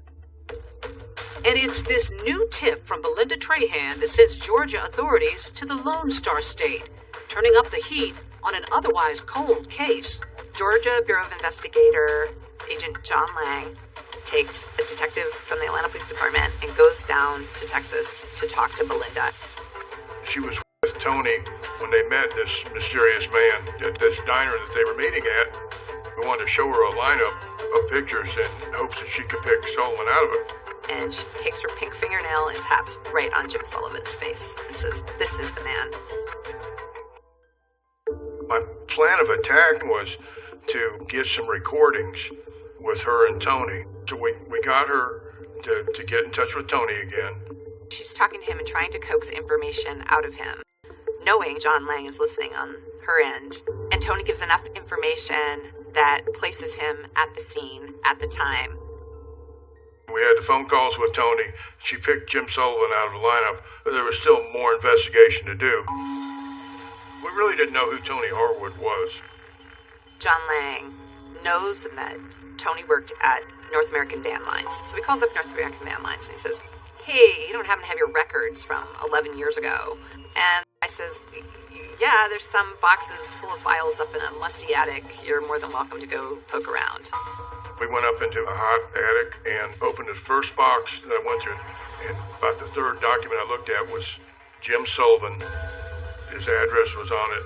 [SPEAKER 1] And it's this new tip from Belinda Trahan that sends Georgia authorities to the Lone Star State, turning up the heat on an otherwise cold case.
[SPEAKER 2] Georgia Bureau of Investigator Agent John Lang takes a detective from the Atlanta Police Department and goes down to Texas to talk to Belinda.
[SPEAKER 10] She was with Tony when they met this mysterious man at this diner that they were meeting at, who wanted to show her a lineup of pictures in hopes that she could pick Sullivan out of it.
[SPEAKER 2] And she takes her pink fingernail and taps right on Jim Sullivan's face and says, "This is the man."
[SPEAKER 10] My plan of attack was to get some recordings with her and Tony. So we got her to get in touch with Tony again.
[SPEAKER 2] She's talking to him and trying to coax information out of him, knowing John Lang is listening on her end. And Tony gives enough information that places him at the scene at the time.
[SPEAKER 10] We had the phone calls with Tony. She picked Jim Sullivan out of the lineup, but there was still more investigation to do. We really didn't know who Tony Harwood was.
[SPEAKER 2] John Lang knows that Tony worked at North American Van Lines. So he calls up North American Van Lines and he says, "Hey, you don't happen to have your records from 11 years ago?" And I says, yeah, there's some boxes full of files up in a musty attic. You're more than welcome to go poke around.
[SPEAKER 10] We went up into a hot attic and opened the first box that I went through. And about the third document I looked at was Jim Sullivan. His address was on it,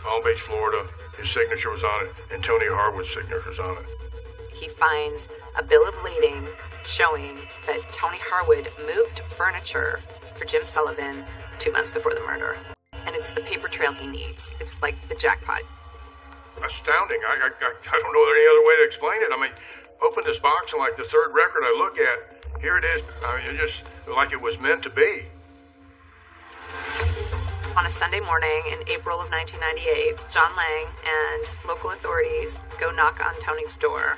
[SPEAKER 10] Palm Beach, Florida. His signature was on it, and Tony Harwood's signature was on it.
[SPEAKER 2] He finds a bill of lading showing that Tony Harwood moved furniture for Jim Sullivan 2 months before the murder. And it's the paper trail he needs. It's like the jackpot.
[SPEAKER 10] Astounding. I don't know any other way to explain it. I mean, open this box and like the third record I look at, here it is. I mean, it just like it was meant to be.
[SPEAKER 2] On a Sunday morning in April of 1998, John Lang and local authorities go knock on Tony's door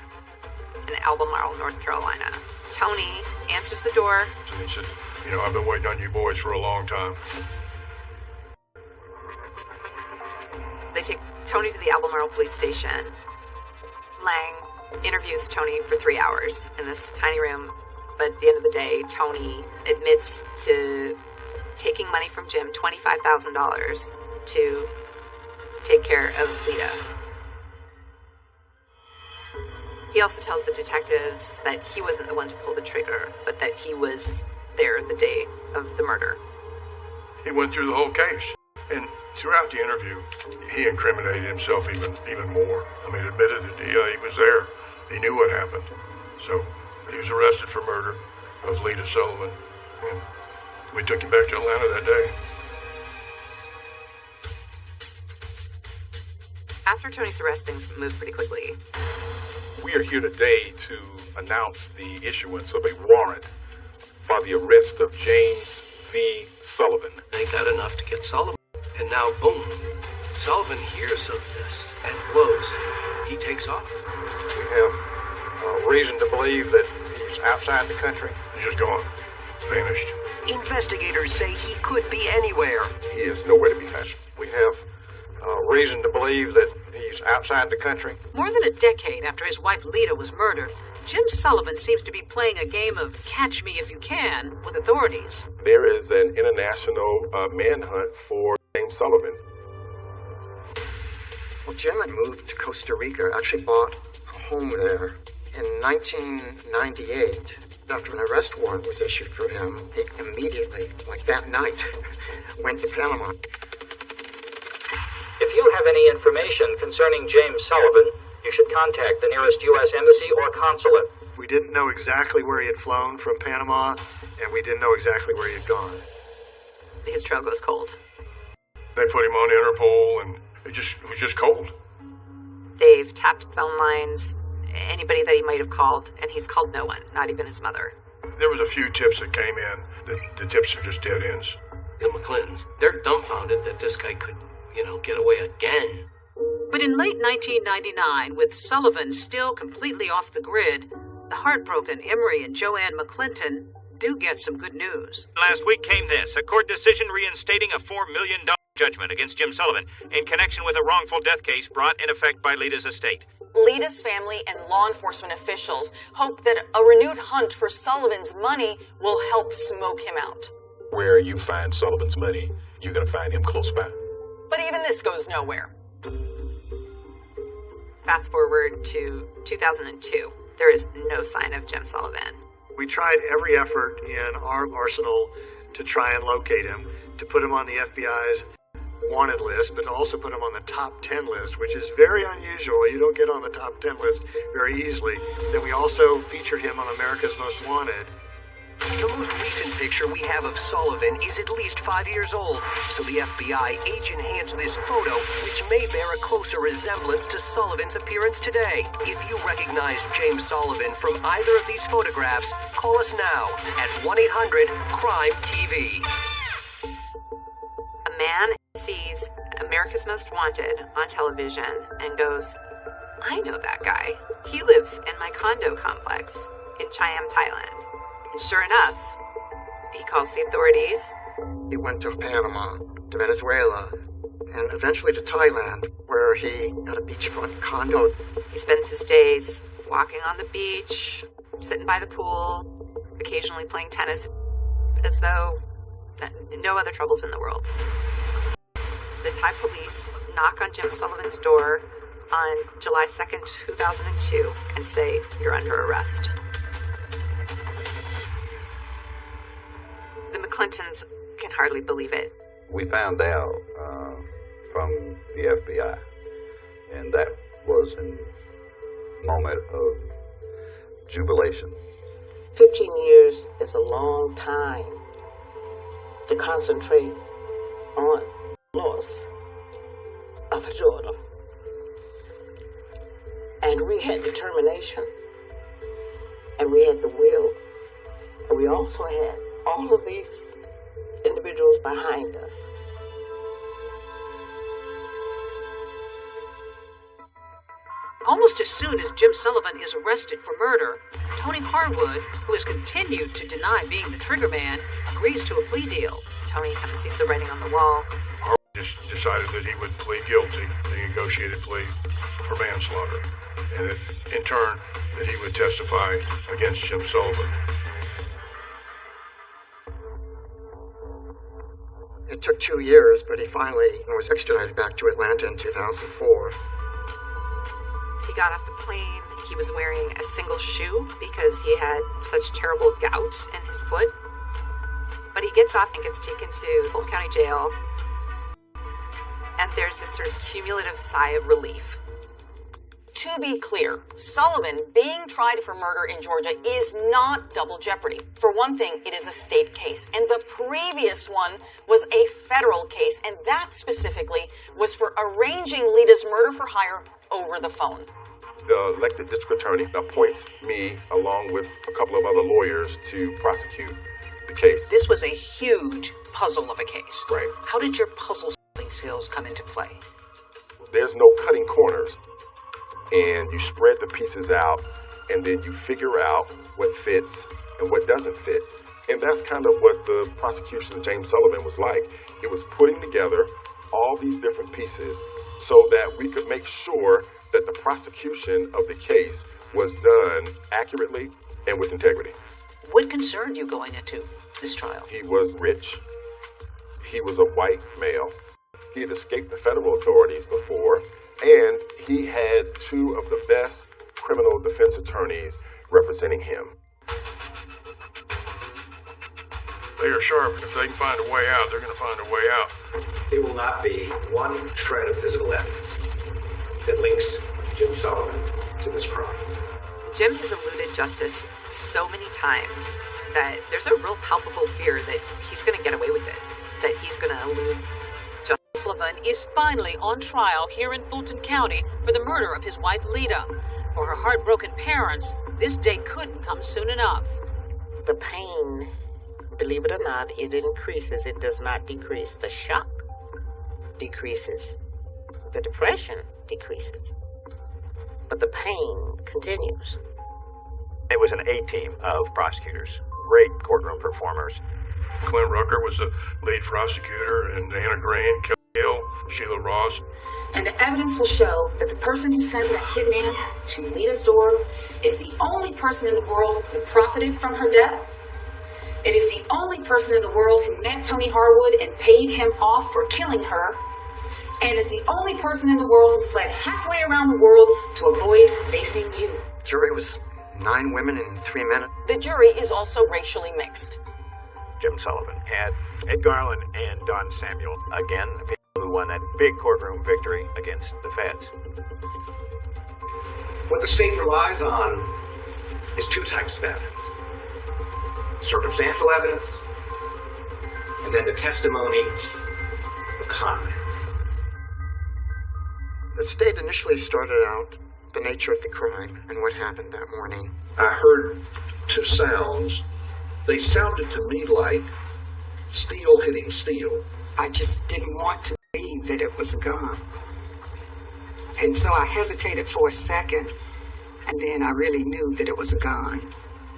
[SPEAKER 2] in Albemarle, North Carolina. Tony answers the door.
[SPEAKER 10] And he said, I've been waiting on you boys for a long time.
[SPEAKER 2] They take Tony to the Albemarle police station. Lang interviews Tony for 3 hours in this tiny room, but at the end of the day, Tony admits to taking money from Jim, $25,000, to take care of Lita. He also tells the detectives that he wasn't the one to pull the trigger, but that he was there the day of the murder.
[SPEAKER 10] He went through the whole case, and throughout the interview, he incriminated himself even more. I mean, admitted that he was there. He knew what happened. So he was arrested for murder of Lita Sullivan. And we took him back to Atlanta that day.
[SPEAKER 2] After Tony's arrest, things moved pretty quickly.
[SPEAKER 11] We are here today to announce the issuance of a warrant for the arrest of James V. Sullivan.
[SPEAKER 12] They got enough to get Sullivan. And now, boom, Sullivan hears of this and blows. He takes off.
[SPEAKER 11] We have reason to believe that he's outside the country.
[SPEAKER 10] He's just gone. Vanished.
[SPEAKER 13] Investigators say he could be anywhere.
[SPEAKER 11] He is nowhere to be found. We have reason to believe that he's outside the country.
[SPEAKER 1] More than a decade after his wife Lita was murdered, Jim Sullivan seems to be playing a game of catch me if you can with authorities.
[SPEAKER 4] There is an international manhunt for James Sullivan.
[SPEAKER 14] Well, Jim had moved to Costa Rica, actually bought a home there. In 1998, after an arrest warrant was issued for him, he immediately, like that night, went to Panama.
[SPEAKER 18] If you have any information concerning James Sullivan, you should contact the nearest U.S. embassy or consulate.
[SPEAKER 3] We didn't know exactly where he had flown from Panama, and we didn't know exactly where he had gone.
[SPEAKER 2] His trail goes cold.
[SPEAKER 10] They put him on Interpol, and it was just cold.
[SPEAKER 2] They've tapped phone lines, anybody that he might have called, and he's called no one, not even his mother.
[SPEAKER 10] There was a few tips that came in. The tips are just dead ends.
[SPEAKER 12] The McClintons, they're dumbfounded that this guy could, get away again.
[SPEAKER 1] But in late 1999, with Sullivan still completely off the grid, the heartbroken Emery and Joanne McClinton do get some good news.
[SPEAKER 18] Last week came this, a court decision reinstating a $4 million judgment against Jim Sullivan in connection with a wrongful death case brought in effect by Lita's estate.
[SPEAKER 5] Lita's family and law enforcement officials hope that a renewed hunt for Sullivan's money will help smoke him out.
[SPEAKER 11] Where you find Sullivan's money, you're going to find him close by.
[SPEAKER 5] But even this goes nowhere.
[SPEAKER 2] Fast forward to 2002. There is no sign of Jim Sullivan.
[SPEAKER 3] We tried every effort in our arsenal to try and locate him, to put him on the FBI's wanted list, but to also put him on the top 10 list, which is very unusual. You don't get on the top 10 list very easily. Then we also featured him on America's Most Wanted.
[SPEAKER 13] The most recent picture we have of Sullivan is at least 5 years old, so the FBI agent hands this photo, which may bear a closer resemblance to Sullivan's appearance today. If you recognize James Sullivan from either of these photographs, call us now at 1-800-CRIME-TV.
[SPEAKER 2] A man sees America's Most Wanted on television and goes, I know that guy. He lives in my condo complex in Chiam, Thailand. And sure enough, he calls the authorities.
[SPEAKER 14] He went to Panama, to Venezuela, and eventually to Thailand, where he got a beachfront condo.
[SPEAKER 2] He spends his days walking on the beach, sitting by the pool, occasionally playing tennis, as though no other troubles in the world. Thai police knock on Jim Sullivan's door on July 2nd, 2002, and say, "You're under arrest." The McClintons can hardly believe it.
[SPEAKER 17] We found out from the FBI, and that was a moment of jubilation.
[SPEAKER 9] 15 years is a long time to concentrate on loss of a daughter. And we had determination, and we had the will, and we also had all of these individuals behind us.
[SPEAKER 1] Almost as soon as Jim Sullivan is arrested for murder, Tony Harwood, who has continued to deny being the trigger man, agrees to a plea deal.
[SPEAKER 2] Tony kind of sees the writing on the wall.
[SPEAKER 10] Harwood just decided that he would plead guilty, the negotiated plea for manslaughter, and that, in turn, that he would testify against Jim Sullivan.
[SPEAKER 14] It took 2 years, but he finally was extradited back to Atlanta in 2004.
[SPEAKER 2] He got off the plane. He was wearing a single shoe because he had such terrible gout in his foot. But he gets off and gets taken to Fulton County Jail. And there's this sort of cumulative sigh of relief.
[SPEAKER 5] To be clear, Sullivan being tried for murder in Georgia is not double jeopardy. For one thing, it is a state case, and the previous one was a federal case, and that specifically was for arranging Lita's murder for hire over the phone.
[SPEAKER 4] The elected district attorney appoints me, along with a couple of other lawyers, to prosecute the case.
[SPEAKER 1] This was a huge puzzle of a case.
[SPEAKER 4] Right.
[SPEAKER 1] How did your puzzle-solving skills come into play?
[SPEAKER 4] There's no cutting corners, and you spread the pieces out, and then you figure out what fits and what doesn't fit. And that's kind of what the prosecution of James Sullivan was like. It was putting together all these different pieces so that we could make sure that the prosecution of the case was done accurately and with integrity.
[SPEAKER 1] What concerned you going into this trial?
[SPEAKER 4] He was rich. He was a white male. He had escaped the federal authorities before, and he had two of the best criminal defense attorneys representing him.
[SPEAKER 10] They are sharp, and if they can find a way out, they're going to find a way out.
[SPEAKER 6] There will not be one shred of physical evidence that links Jim Sullivan to this crime.
[SPEAKER 2] Jim has eluded justice so many times that there's a real palpable fear that he's going to get away with it, that he's going to elude justice.
[SPEAKER 1] Sullivan is finally on trial here in Fulton County for the murder of his wife Lita. For her heartbroken parents, this day couldn't come soon enough.
[SPEAKER 9] The pain, believe it or not, it increases. It does not decrease. The shock decreases. The depression decreases. But the pain continues.
[SPEAKER 11] It was an A-team of prosecutors, great courtroom performers.
[SPEAKER 10] Clint Rucker was the lead prosecutor, and Anna Green, Kelly Hill, Sheila Ross.
[SPEAKER 19] And the evidence will show that the person who sent that hitman to Lita's door is the only person in the world who profited from her death. It is the only person in the world who met Tony Harwood and paid him off for killing her. And is the only person in the world who fled halfway around the world to avoid facing you.
[SPEAKER 14] Jury was 9 women and 3 men.
[SPEAKER 5] The jury is also racially mixed.
[SPEAKER 11] Jim Sullivan had Ed Garland and Don Samuel, again, the people who won that big courtroom victory against the feds.
[SPEAKER 6] What the state relies on is 2 types of evidence. Circumstantial evidence, and then the testimony of con men.
[SPEAKER 14] The state initially started out the nature of the crime and what happened that morning.
[SPEAKER 6] I heard 2 sounds. They sounded to me like steel hitting steel.
[SPEAKER 23] I just didn't want to believe that it was a gun. And so I hesitated for a second, and then I really knew that it was a gun.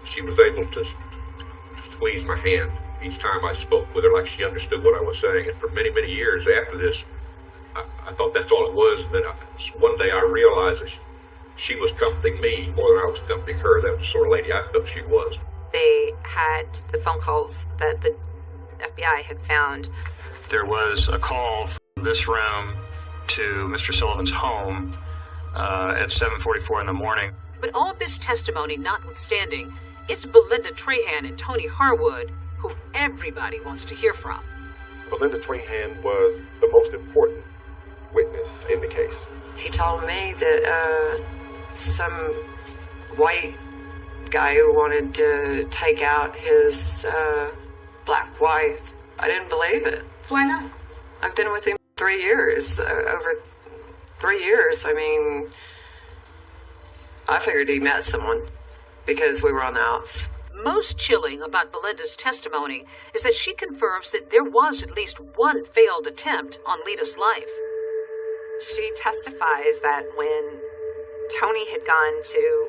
[SPEAKER 6] She was able to squeeze my hand each time I spoke with her, like she understood what I was saying. And for many, many years after this, I thought that's all it was. And then one day I realized that she was comforting me more than I was comforting her. That was the sort of lady I felt she was.
[SPEAKER 2] They had the phone calls that the FBI had found
[SPEAKER 8] There was a call from this room to Mr. Sullivan's home at 7:44 in the morning.
[SPEAKER 1] But all of this testimony notwithstanding, it's Belinda Trahan and Tony Harwood who everybody wants to hear from.
[SPEAKER 4] Belinda Trahan was the most important witness in the case.
[SPEAKER 7] He told me that some white guy who wanted to take out his black wife. I didn't believe it.
[SPEAKER 19] Why not?
[SPEAKER 7] I've been with him 3 years, over 3 years. I mean, I figured he met someone because we were on the outs.
[SPEAKER 1] Most chilling about Belinda's testimony is that she confirms that there was at least one failed attempt on Lita's life.
[SPEAKER 2] She testifies that when Tony had gone to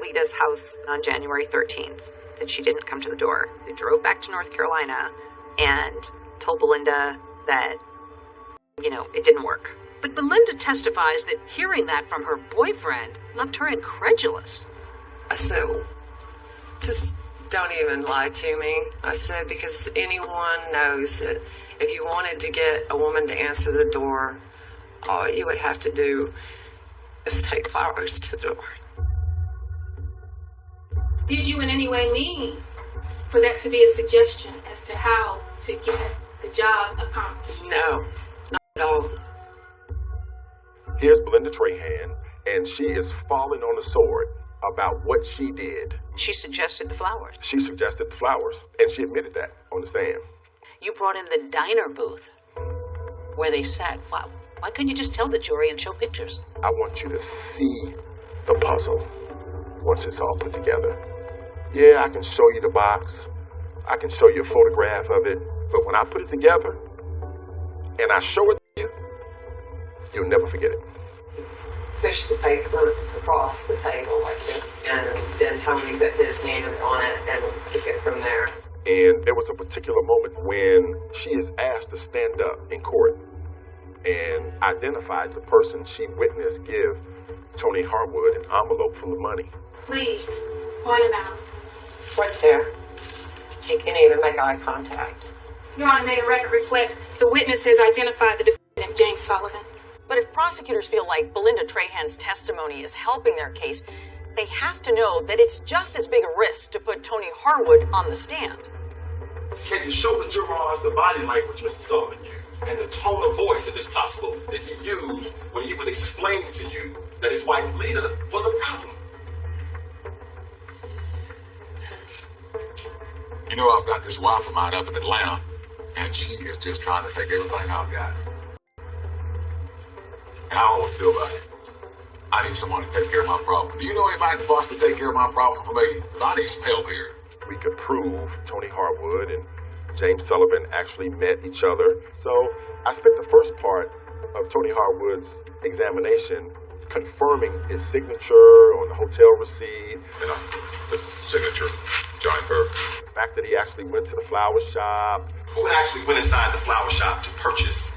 [SPEAKER 2] Lita's house on January 13th, that she didn't come to the door. They drove back to North Carolina and told Belinda that, it didn't work.
[SPEAKER 1] But Belinda testifies that hearing that from her boyfriend left her incredulous.
[SPEAKER 7] I said, just don't even lie to me. I said, because anyone knows that if you wanted to get a woman to answer the door, all you would have to do is take flowers to the door.
[SPEAKER 19] Did you in any way mean for that to be a suggestion as to how to get the job accomplished?
[SPEAKER 7] No, not at all.
[SPEAKER 4] Here's Belinda Trahan, and she is falling on the sword about what she did.
[SPEAKER 1] She suggested the flowers.
[SPEAKER 4] She suggested the flowers, and she admitted that on the stand.
[SPEAKER 1] You brought in the diner booth where they sat. Why couldn't you just tell the jury and show pictures?
[SPEAKER 4] I want you to see the puzzle once it's all put together. Yeah, I can show you the box. I can show you a photograph of it. But when I put it together and I show it to you, you'll never forget it.
[SPEAKER 7] Push the paper across the table like this, and then Tony put his name on it and took it from there.
[SPEAKER 4] And there was a particular moment when she is asked to stand up in court and identify the person she witnessed give Tony Harwood an envelope full of money.
[SPEAKER 19] Please, point it out.
[SPEAKER 7] It's right there. He can't even make eye contact.
[SPEAKER 19] Your Honor, may the record reflect the witness has identified the defendant, James Sullivan.
[SPEAKER 5] But if prosecutors feel like Belinda Trahan's testimony is helping their case, they have to know that it's just as big a risk to put Tony Harwood on the stand.
[SPEAKER 22] Can you show the jurors the body language Mr. Sullivan used and the tone of voice, if it's possible, that he used when he was explaining to you that his wife Lita was a problem? You know, I've got this wife of mine up in Atlanta, and she is just trying to take everything I've got. And I don't know what to do about it. I need someone to take care of my problem. Do you know anybody that wants to take care of my problem for me? Because I need some help here.
[SPEAKER 4] We could prove Tony Harwood and James Sullivan actually met each other. So I spent the first part of Tony Harwood's examination confirming his signature on the hotel receipt.
[SPEAKER 6] And the signature, Johnny Fur.
[SPEAKER 4] The fact that he actually went to the flower shop.
[SPEAKER 22] Who actually went inside the flower shop to purchase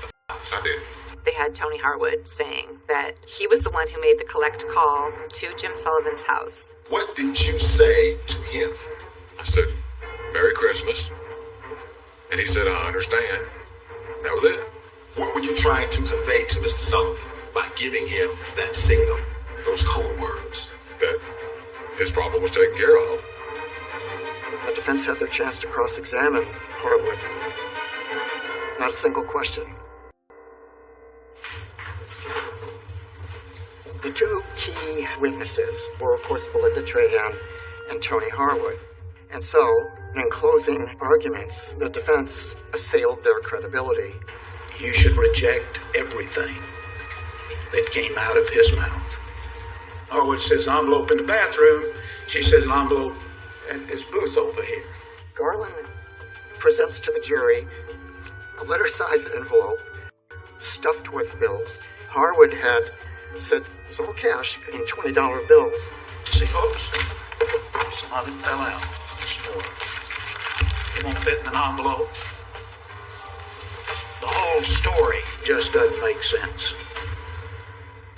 [SPEAKER 22] the flowers?
[SPEAKER 6] I did.
[SPEAKER 2] They had Tony Harwood saying that he was the one who made the collect call to Jim Sullivan's house.
[SPEAKER 22] What did you say to him?
[SPEAKER 10] I said, Merry Christmas. And he said, I understand. That was it.
[SPEAKER 22] What were you trying to convey to Mr. Sullivan by giving him that signal, those code words?
[SPEAKER 10] That his problem was taken care of.
[SPEAKER 14] The defense had their chance to cross-examine Harwood. Not a single question. The two key witnesses were, of course, Belinda Trahan and Tony Harwood. And so, in closing arguments, the defense assailed their credibility.
[SPEAKER 8] You should reject everything that came out of his mouth. Harwood says envelope in the bathroom. She says an envelope at his booth over here.
[SPEAKER 14] Garland presents to the jury a letter-sized envelope stuffed with bills. Harwood had said it was all cash in $20 bills.
[SPEAKER 8] See, folks, some of it fell out. Some more. It won't fit in an envelope. The whole story just doesn't make sense.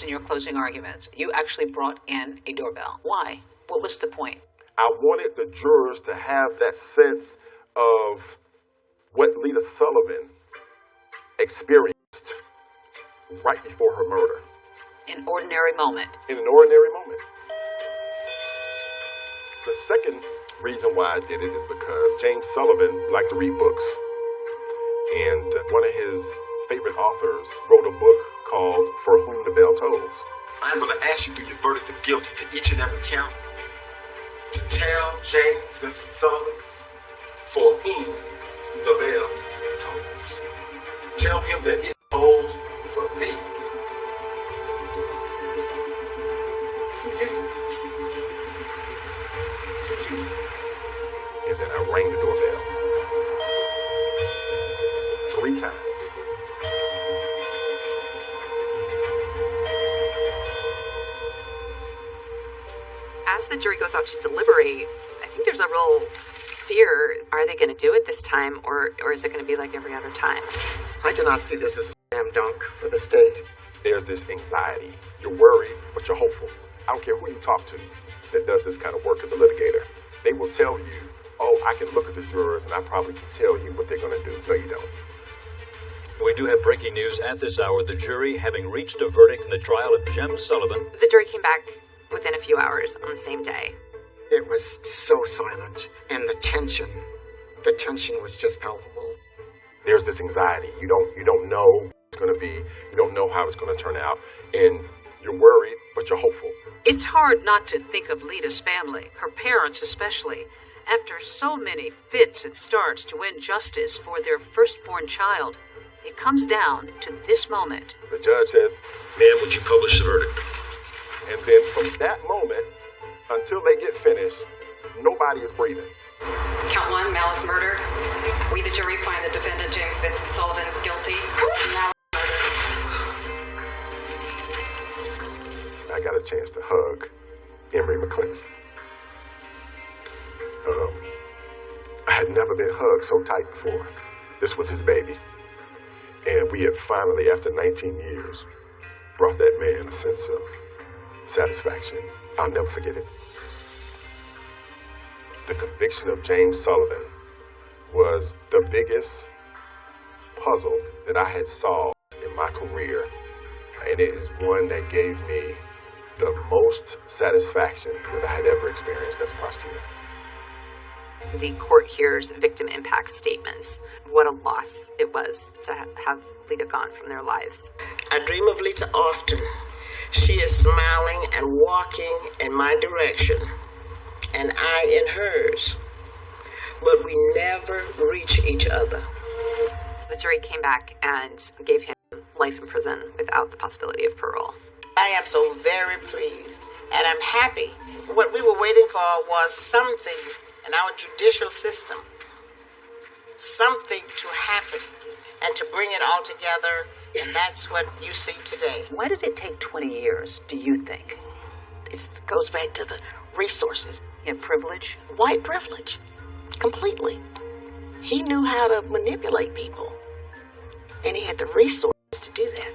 [SPEAKER 1] In your closing arguments, you actually brought in a doorbell. Why? What was the point?
[SPEAKER 4] I wanted the jurors to have that sense of what Lita Sullivan experienced right before her murder.
[SPEAKER 1] An ordinary moment.
[SPEAKER 4] In an ordinary moment. The second reason why I did it is because James Sullivan liked to read books. And one of his favorite authors wrote a book called For Whom the Bell Tolls.
[SPEAKER 22] I'm going to ask you to give your verdict of guilty to each and every count. To tell James Vincent Sullivan for whom the bell tolls. Tell him that it tolls for me. For you. For you.
[SPEAKER 4] And then I rang the doorbell 3 times.
[SPEAKER 2] As the jury goes out to deliberate, I think there's a real fear. Are they going to do it this time, or is it going to be like every other time?
[SPEAKER 14] I do not see this as a slam dunk for the state.
[SPEAKER 4] There's this anxiety. You're worried, but you're hopeful. I don't care who you talk to that does this kind of work as a litigator. They will tell you, oh, I can look at the jurors and I probably can tell you what they're going to do. No, you don't.
[SPEAKER 11] We do have breaking news at this hour. The jury, having reached a verdict in the trial of Jem Sullivan.
[SPEAKER 2] The jury came back within a few hours on the same day.
[SPEAKER 14] It was so silent, and the tension was just palpable.
[SPEAKER 4] There's this anxiety. You don't know what it's going to be. You don't know how it's going to turn out, and you're worried, but you're hopeful.
[SPEAKER 1] It's hard not to think of Lita's family, her parents especially, after so many fits and starts to win justice for their firstborn child. It comes down to this moment.
[SPEAKER 4] The judge says,
[SPEAKER 22] "Ma'am, would you publish the verdict?"
[SPEAKER 4] And then from that moment until they get finished, nobody is breathing.
[SPEAKER 15] Count 1, malice murder. We, the jury, find the defendant, James Vincent Sullivan, guilty. Malice
[SPEAKER 4] I got a chance to hug Emory McClinton. I had never been hugged so tight before. This was his baby. And we had finally, after 19 years, brought that man a sense of satisfaction. I'll never forget it. The conviction of James Sullivan was the biggest puzzle that I had solved in my career. And it is one that gave me the most satisfaction that I had ever experienced as a prosecutor.
[SPEAKER 2] The court hears victim impact statements. What a loss it was to have Lita gone from their lives.
[SPEAKER 16] I dream of Lita often. She is smiling and walking in my direction, and I in hers. But we never reach each other.
[SPEAKER 2] The jury came back and gave him life in prison without the possibility of parole.
[SPEAKER 16] I am so very pleased, and I'm happy. What we were waiting for was something in our judicial system, something to happen and to bring it all together, and that's what you see today.
[SPEAKER 1] Why did it take 20 years, do you think?
[SPEAKER 16] It goes back to the resources.
[SPEAKER 1] And privilege?
[SPEAKER 16] White privilege. Completely. He knew how to manipulate people, and he had the resources to do that.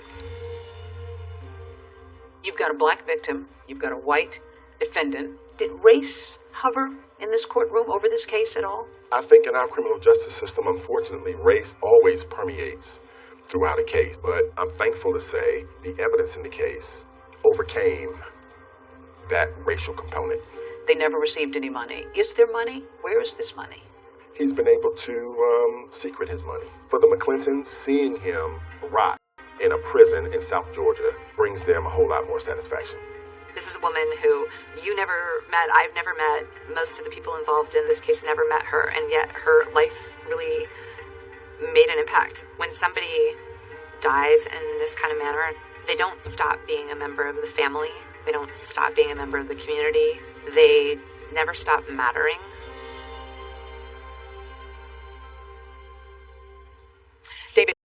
[SPEAKER 1] You've got a black victim, you've got a white defendant. Did race hover in this courtroom over this case at all?
[SPEAKER 4] I think in our criminal justice system, unfortunately, race always permeates throughout a case. But I'm thankful to say the evidence in the case overcame that racial component.
[SPEAKER 1] They never received any money. Is there money? Where is this money?
[SPEAKER 4] He's been able to secret his money. For the McClintons, seeing him rot in a prison in South Georgia brings them a whole lot more satisfaction.
[SPEAKER 2] This is a woman who you never met, I've never met, most of the people involved in this case never met her, and yet her life really made an impact. When somebody dies in this kind of manner, they don't stop being a member of the family. They don't stop being a member of the community. They never stop mattering.
[SPEAKER 1] David.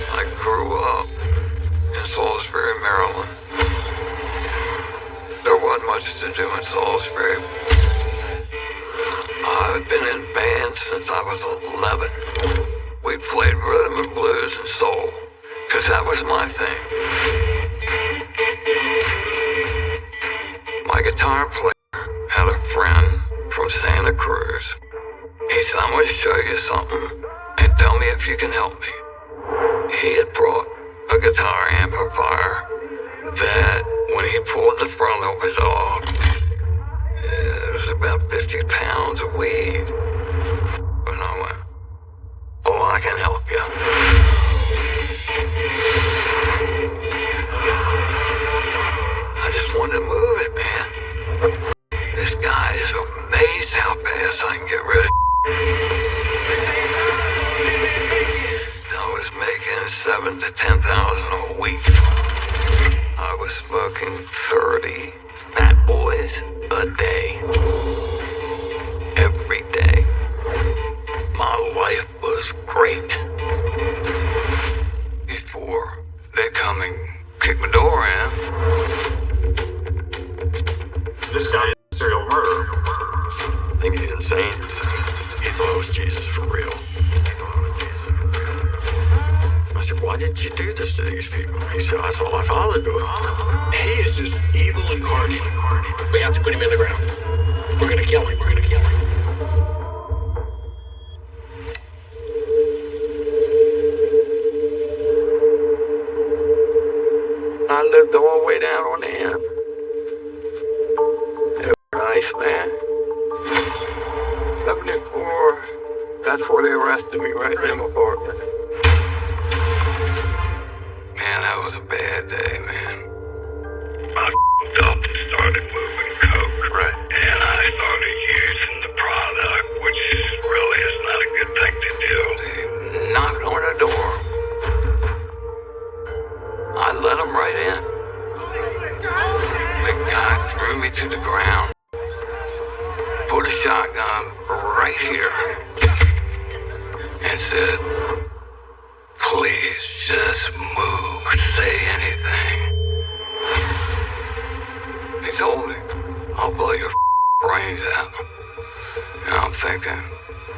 [SPEAKER 20] I grew up in Salisbury, Maryland. There wasn't much to do in Salisbury. I've been in bands since I was 11. We played rhythm and blues and soul, because that was my thing. from Santa Cruz. He said, I'm going to show you something and tell me if you can help me. He had brought a guitar amplifier that when he pulled the front of it off, it was about 50 pounds of weed. And I went, oh, I can help you. I just wanted to move it, man. This guy is amazed how fast I can get rid of it. I was making 7,000 to 10,000 a week. I was smoking 30 Fat Boys a day. Every day. My life was great. Before they come and kick my door in.
[SPEAKER 22] This guy is a serial murderer.
[SPEAKER 20] I think he's insane. He thought it was Jesus for real. I said, why did you do this to these people? He said, I saw my father do it.
[SPEAKER 8] He is just evil incarnate. We have to put him in the ground. We're gonna kill him. We're gonna kill him.
[SPEAKER 20] I lived all the way down on the end. They were nice, man. 74, that's where they arrested me, right in my apartment. Man, that was a bad day, man. I f***ed up and started moving coke, right? And I started using the product, which really is not a good thing to do. They knocked on the door. I let them right in. The guy threw me to the ground. Put a shotgun right here. And said, please just move, say anything. He told me, I'll blow your brains out. And I'm thinking,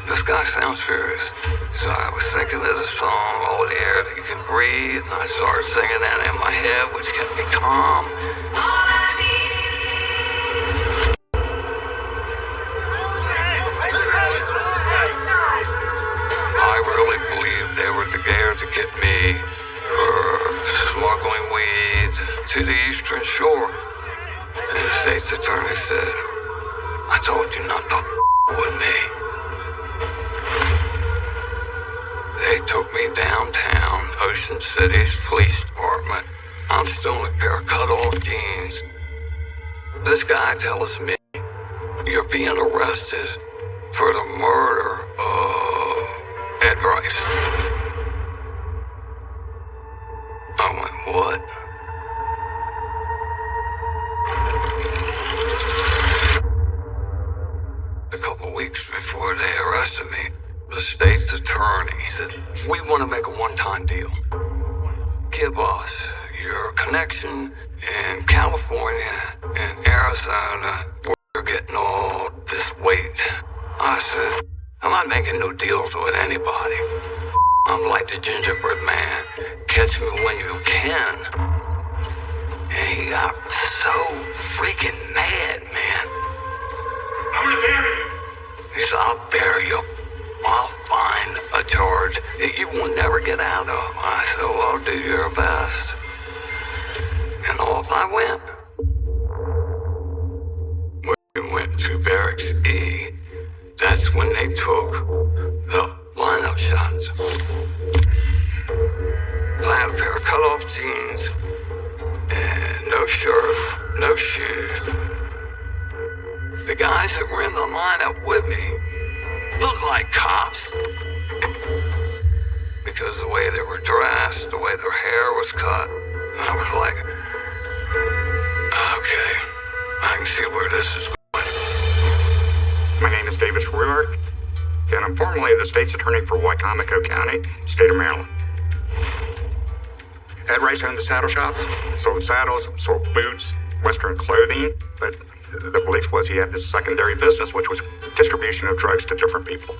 [SPEAKER 20] this guy sounds serious. So I was thinking of the song, All the Air That You Can Breathe, and I started singing that in my head, which kept me calm. I really believe they were there to get me for smuggling weed to the Eastern Shore. And the state's attorney said, I told you not to with me. They took me downtown, Ocean City's police department. I'm still in a pair of cut-off jeans. This guy tells me, you're being arrested for the murder of Ed Rice. I went, what? A couple weeks before they arrested me, the state's attorney said, we want to make a one-time deal. Give us your connection in California and Arizona where you're getting all this weight. I said, I'm not making no deals with anybody. I'm like the gingerbread man. Catch me when you can. And he got so freaking mad, man. I'm gonna bury you. He said, I'll bury you. I'll find a charge that you will never get out of. I said, well, I'll do your best. And off I went. When we went to Barracks E, that's when they took the lineup shots. I had a pair of cut-off jeans and no shirt, no shoes. The guys that were in the lineup with me looked like cops because the way they were dressed, the way their hair was cut. I was like, okay, I can see where this is going.
[SPEAKER 12] My name is Davis Ruark, and I'm formerly the state's attorney for Wycomico County, state of Maryland. Ed Rice owned the saddle shops, sold saddles, sold boots, Western clothing, but the belief was he had this secondary business, which was distribution of drugs to different people.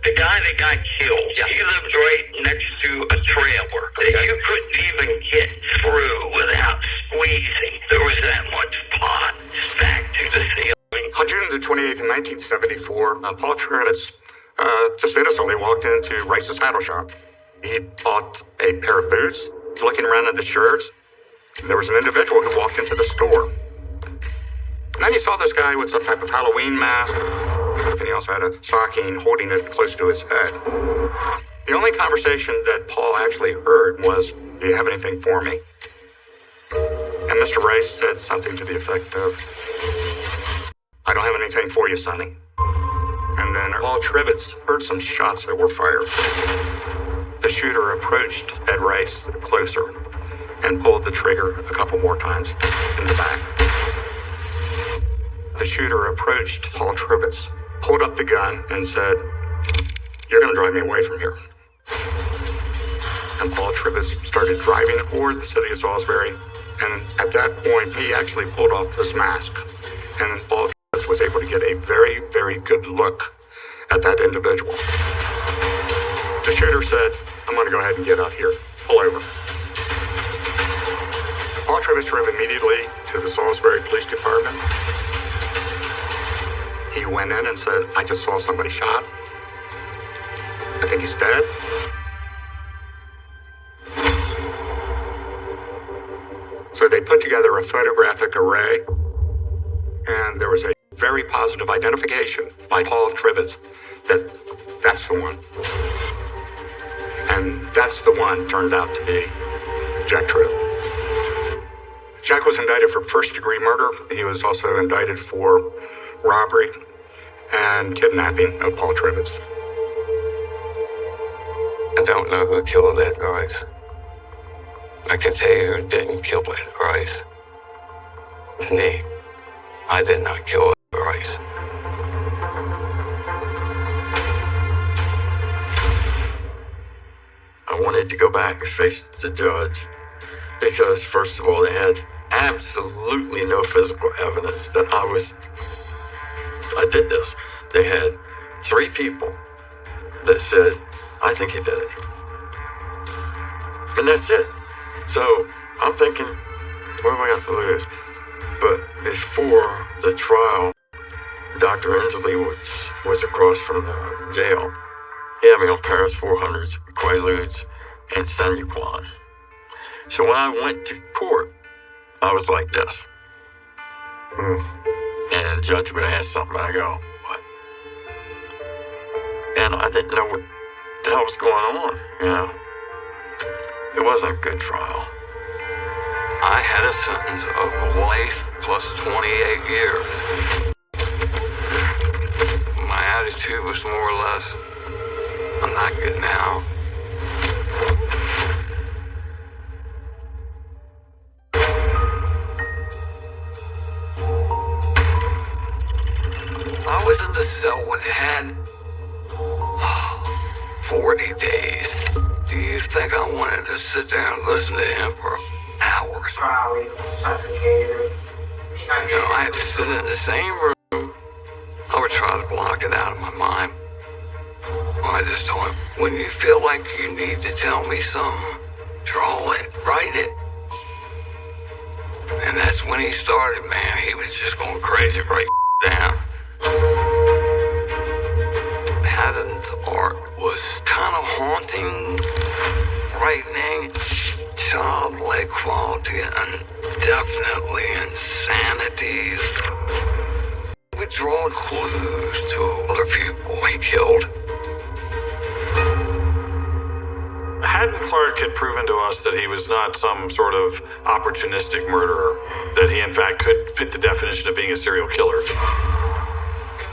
[SPEAKER 18] The guy that got killed, he lived right next to a trailer that you couldn't even get through without squeezing. There was that much pot stacked to the ceiling.
[SPEAKER 12] On June the 28th in 1974, Paul Trivets just innocently walked into Rice's saddle shop. He bought a pair of boots. Looking around at the shirts, there was an individual who walked into the store. And then he saw this guy with some type of Halloween mask, and he also had a stocking holding it close to his head. The only conversation that Paul actually heard was, "Do you have anything for me?" And Mr. Rice said something to the effect of, "I don't have anything for you, Sonny." And then Paul Trivets heard some shots that were fired. The shooter approached Ed Rice closer and pulled the trigger a couple more times in the back. The shooter approached Paul Trivets, pulled up the gun, and said, "You're going to drive me away from here." And Paul Trivets started driving toward the city of Salisbury. And at that point, he actually pulled off this mask. And Paul Trivets was able to get a very, very good look at that individual. The shooter said, "I'm going to go ahead and get out here. Pull over." Paul Trivets drove immediately to the Salisbury Police Department. He went in and said, "I just saw somebody shot. I think he's dead." So they put together a photographic array, and there was a very positive identification by Paul Trivets that that's the one. And that's the one turned out to be Jack Tripp. Jack was indicted for first-degree murder. He was also indicted for robbery and kidnapping of Paul Trivets.
[SPEAKER 20] I don't know who killed Ed Rice. I can tell you who didn't kill Ed Rice. Me. I did not kill Ed Rice.
[SPEAKER 3] I wanted to go back and face the judge because, first of all, they had absolutely no physical evidence that I did this. They had 3 people that said, "I think he did it." And that's it. So I'm thinking, what do I got to lose? But before the trial, Dr. Inslee was across from the jail. He had me on Paris 400s, Quaaludes, and Sanuquan. So when I went to court, I was like this. And the judge would ask something, and I go, "What?" And I didn't know what the hell was going on, you know. It wasn't a good trial.
[SPEAKER 20] I had a sentence of life plus 28 years. My attitude was more or less, I'm not getting out. I was in the cell with had 40 days. Do you think I wanted to sit there and listen to him for hours?
[SPEAKER 16] Probably suffocated.
[SPEAKER 20] No, I had to sit in the same room. I would try to block it out of my mind. I just told him, when you feel like you need to tell me something, draw it, write it. And that's when he started, man. He was just going crazy, right down. Haddon's art was kind of haunting, frightening, childlike quality, and definitely insanity. He would draw clues to other people he killed.
[SPEAKER 13] Haddon Clark had proven to us that he was not some sort of opportunistic murderer, that he in fact could fit the definition of being a serial killer.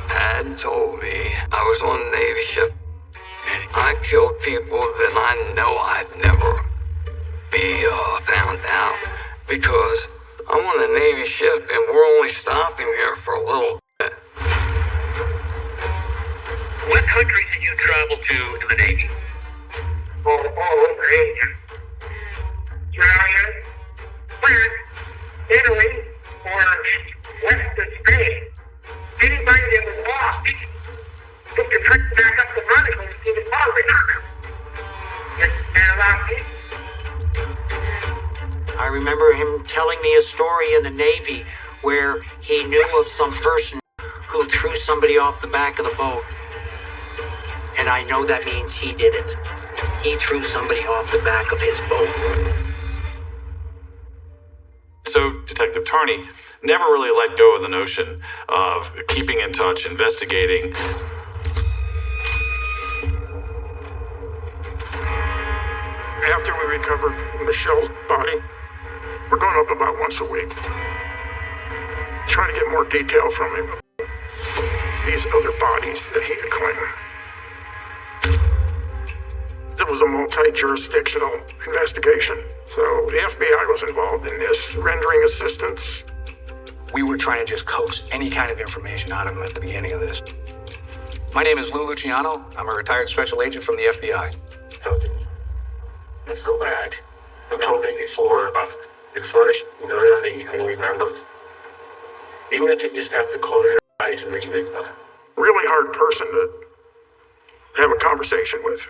[SPEAKER 20] Haddon told me I was on a Navy ship and I killed people that I know I'd never be found out because I'm on a Navy ship and we're only stopping here for a little bit.
[SPEAKER 18] What countries did you travel to in the Navy?
[SPEAKER 21] All over Asia. China, France, Italy, or Western Spain. Anybody that was lost, took the trip back up the running when you see the following.
[SPEAKER 24] I remember him telling me a story in the Navy where he knew of some person
[SPEAKER 14] threw somebody off the back of the boat. And I know that means he did it. He threw somebody off the back of his boat.
[SPEAKER 13] So Detective Tarney never really let go of the notion of keeping in touch, investigating.
[SPEAKER 10] After we recovered Michelle's body, we're going up about once a week. Try to get more detail from him. These other bodies that he had claimed. It was a multi-jurisdictional investigation, so the FBI was involved in this, rendering assistance.
[SPEAKER 8] We were trying to just coax any kind of information out of him at the beginning of this. My name is Lou Luciano. I'm a retired special agent from the FBI.
[SPEAKER 21] It's so bad. I told you before about the first murder that you can remember. Even if you just have to close your eyes and read it.
[SPEAKER 10] Really hard person to have a conversation with.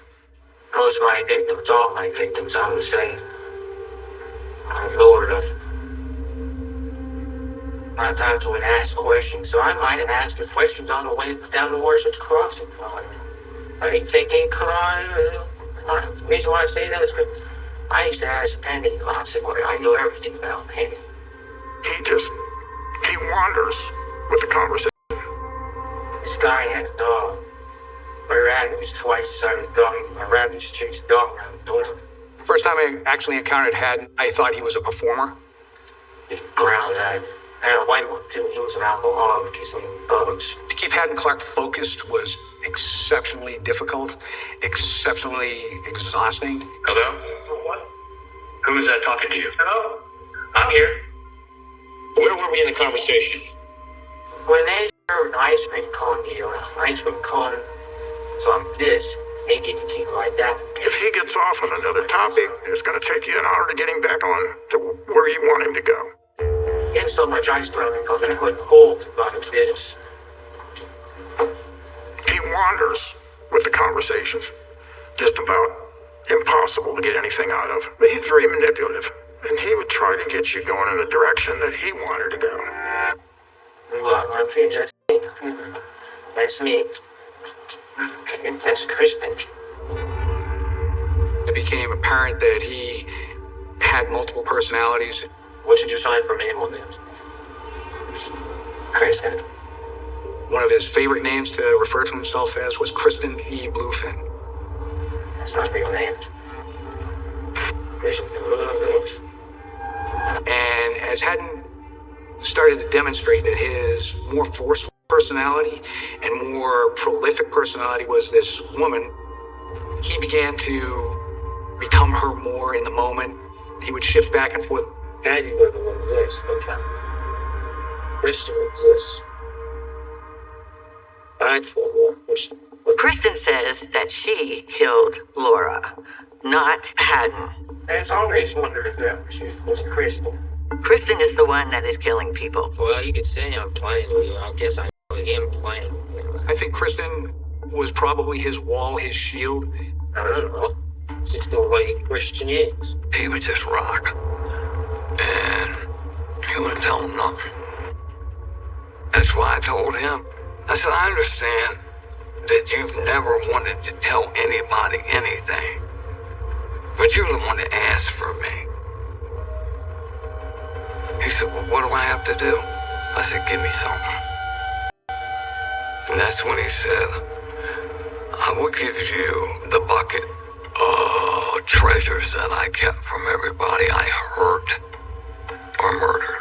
[SPEAKER 21] Most of my victims, all my victims, I'm the same. I'm Lord of. A lot of times I would ask questions, so I might have asked the questions on the way down the Warson's Crossing. I ain't taking crying. The reason why I say that is because I used to ask Penny lots of what I know everything about Penny.
[SPEAKER 10] He wanders with the conversation.
[SPEAKER 21] This guy had a dog. My rabbit was twice the size of the dog. My rabbit just chased the dog around the door.
[SPEAKER 8] First time I actually encountered Haddon, I thought he was a performer.
[SPEAKER 21] He growled at him. I had a white one too. He was an alcoholic. He's some bugs.
[SPEAKER 8] To keep Haddon Clark focused was exceptionally difficult, exceptionally exhausting.
[SPEAKER 18] Hello?
[SPEAKER 21] What?
[SPEAKER 18] Who is that talking to you?
[SPEAKER 21] Hello? I'm here.
[SPEAKER 18] Where were we in the conversation?
[SPEAKER 21] When they served an iceman calling you, an iceman calling, so I'm this, they get to keep like that.
[SPEAKER 10] If he gets off on another topic, it's going to take you an hour to get him back on to where you want him to go.
[SPEAKER 21] He had so much ice brother because I couldn't hold about his business.
[SPEAKER 10] He wanders with the conversations. Just about impossible to get anything out of. But he's very manipulative. And he would try to get you going in the direction that he wanted to go.
[SPEAKER 21] Look, I'm just that's me. That's Kristen.
[SPEAKER 8] It became apparent that he had multiple personalities.
[SPEAKER 21] What should you sign for name on this? Kristen.
[SPEAKER 8] One of his favorite names to refer to himself as was Kristen E. Bluefin.
[SPEAKER 21] That's not real name.
[SPEAKER 8] And as Haddon started to demonstrate that his more forceful personality and more prolific personality was this woman, he began to become her more in the moment. He would shift back and forth.
[SPEAKER 21] Daddy was the one who exists, okay? Kristen exists. I'd for one.
[SPEAKER 9] Kristen says that she killed Laura, not Haddon.
[SPEAKER 21] It's always wondered if that was Kristen.
[SPEAKER 9] Kristen is the one that is killing people.
[SPEAKER 21] Well, you could say I'm playing with you. I guess I am playing.
[SPEAKER 8] I think Kristen was probably his wall, his shield.
[SPEAKER 21] I don't know. It's just the way Christian is.
[SPEAKER 20] He would just rock. And he wouldn't tell him nothing. That's why I told him. I said, I understand that you've never wanted to tell anybody anything. But you're the one that asked for me. He said, well, what do I have to do? I said, give me something. And that's when he said, I will give you the bucket of treasures that I kept from everybody I hurt or murdered.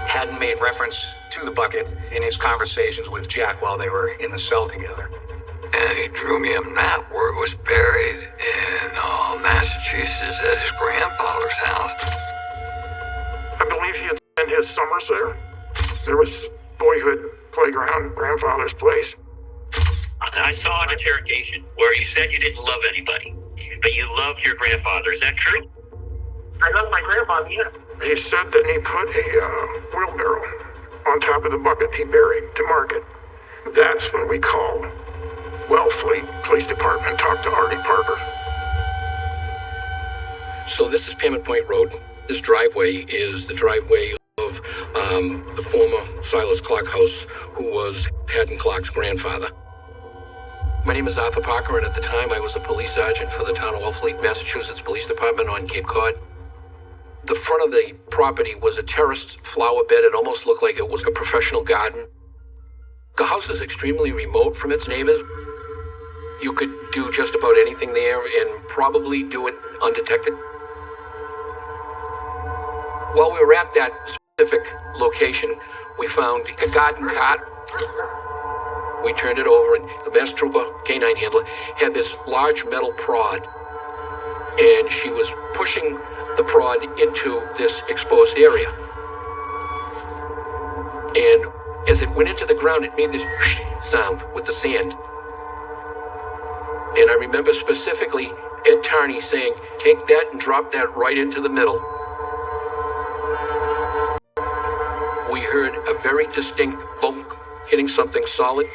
[SPEAKER 8] Haddon made reference to the bucket in his conversations with Jack while they were in the cell together.
[SPEAKER 20] And he drew me a map where it was buried in Massachusetts at his grandfather's house.
[SPEAKER 10] I believe he had spent his summers there. There was boyhood playground, grandfather's place.
[SPEAKER 18] I saw an interrogation where you said you didn't love anybody, but you loved your grandfather. Is that true?
[SPEAKER 21] I love my grandfather, yeah.
[SPEAKER 10] He said that he put a wheelbarrow on top of the bucket he buried to mark it. That's when we called Wellfleet Police Department and talked to Artie Parker.
[SPEAKER 17] So this is Payment Point Road. This driveway is the driveway of
[SPEAKER 7] the former Silas Clark house, who was Haddon Clark's grandfather. My name is Arthur Parker, and at the time I was a police sergeant for the town of Wellfleet, Massachusetts Police Department on Cape Cod. The front of the property was a terraced flower bed. It almost looked like it was a professional garden. The house is extremely remote from its neighbors. You could do just about anything there and probably do it undetected. While we were at that specific location, we found a garden cart. We turned it over, and the Mass Trooper canine handler had this large metal prod, and she was pushing the prod into this exposed area. And as it went into the ground, it made this sound with the sand. And I remember specifically Ed Tarney saying, "Take that and drop that right into the middle." We heard a very distinct bump hitting something solid.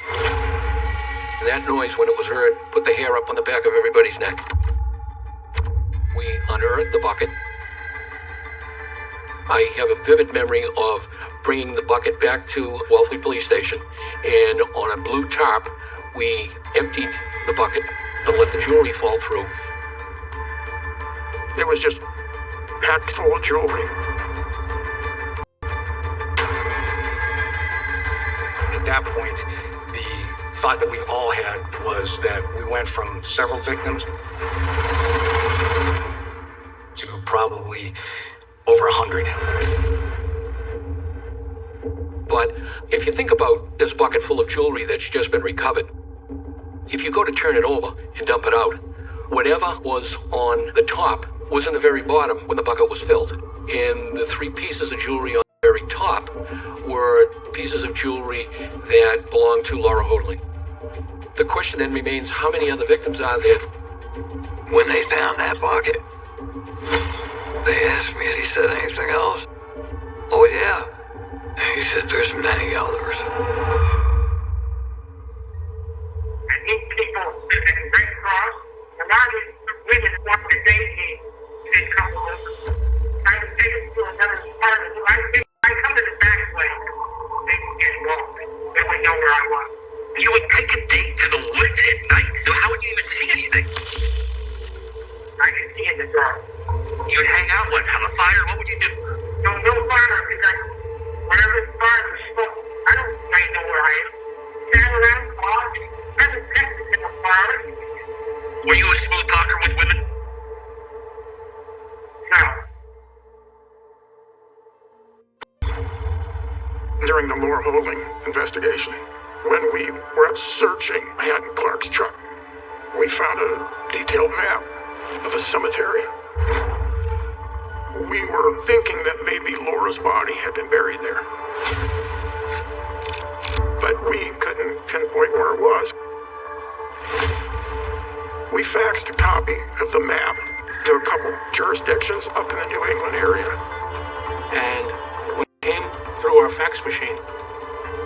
[SPEAKER 7] And that noise, when it was heard, put the hair up on the back of everybody's neck. We unearthed the bucket. I have a vivid memory of bringing the bucket back to Wellfleet Police Station, and on a blue tarp, we emptied the bucket and let the jewelry fall through. It was just packed full of jewelry.
[SPEAKER 8] At that point, the thought that we all had was that we went from several victims to probably over 100. But if you think about this bucket full of jewelry that's just been recovered, if you go to turn it over and dump it out, whatever was on the top was in the very bottom when the bucket was filled. And the 3 pieces of jewelry on the very top were pieces of jewelry that belonged to Laura Hodling. The question then remains, how many other victims are there?
[SPEAKER 20] When they found that bucket, they asked me if he said anything else. Oh yeah. He said there's many others.
[SPEAKER 21] I need people in Red Cross, a lot of women want to date me. They come over. I would take them to another part of the life. I come in the back way. They can get involved. They would know where I was.
[SPEAKER 18] You would take a date to the woods at night? So how would you even see anything?
[SPEAKER 21] I can see in the dark.
[SPEAKER 18] You would hang out, what, have a fire? What would you do?
[SPEAKER 21] No fire, because whenever the fire is smoke, I don't really know where I am. Stand around, talk. I haven't texted in the fire.
[SPEAKER 18] Were you a smooth talker with women?
[SPEAKER 21] No.
[SPEAKER 7] During the Laura Hodling investigation, when we were out searching Haddon Clark's truck, we found a detailed map of a cemetery. We were thinking that maybe Laura's body had been buried there, but we couldn't pinpoint where it was. We faxed a copy of the map to a couple jurisdictions up in the New England area, and when it came through our fax machine,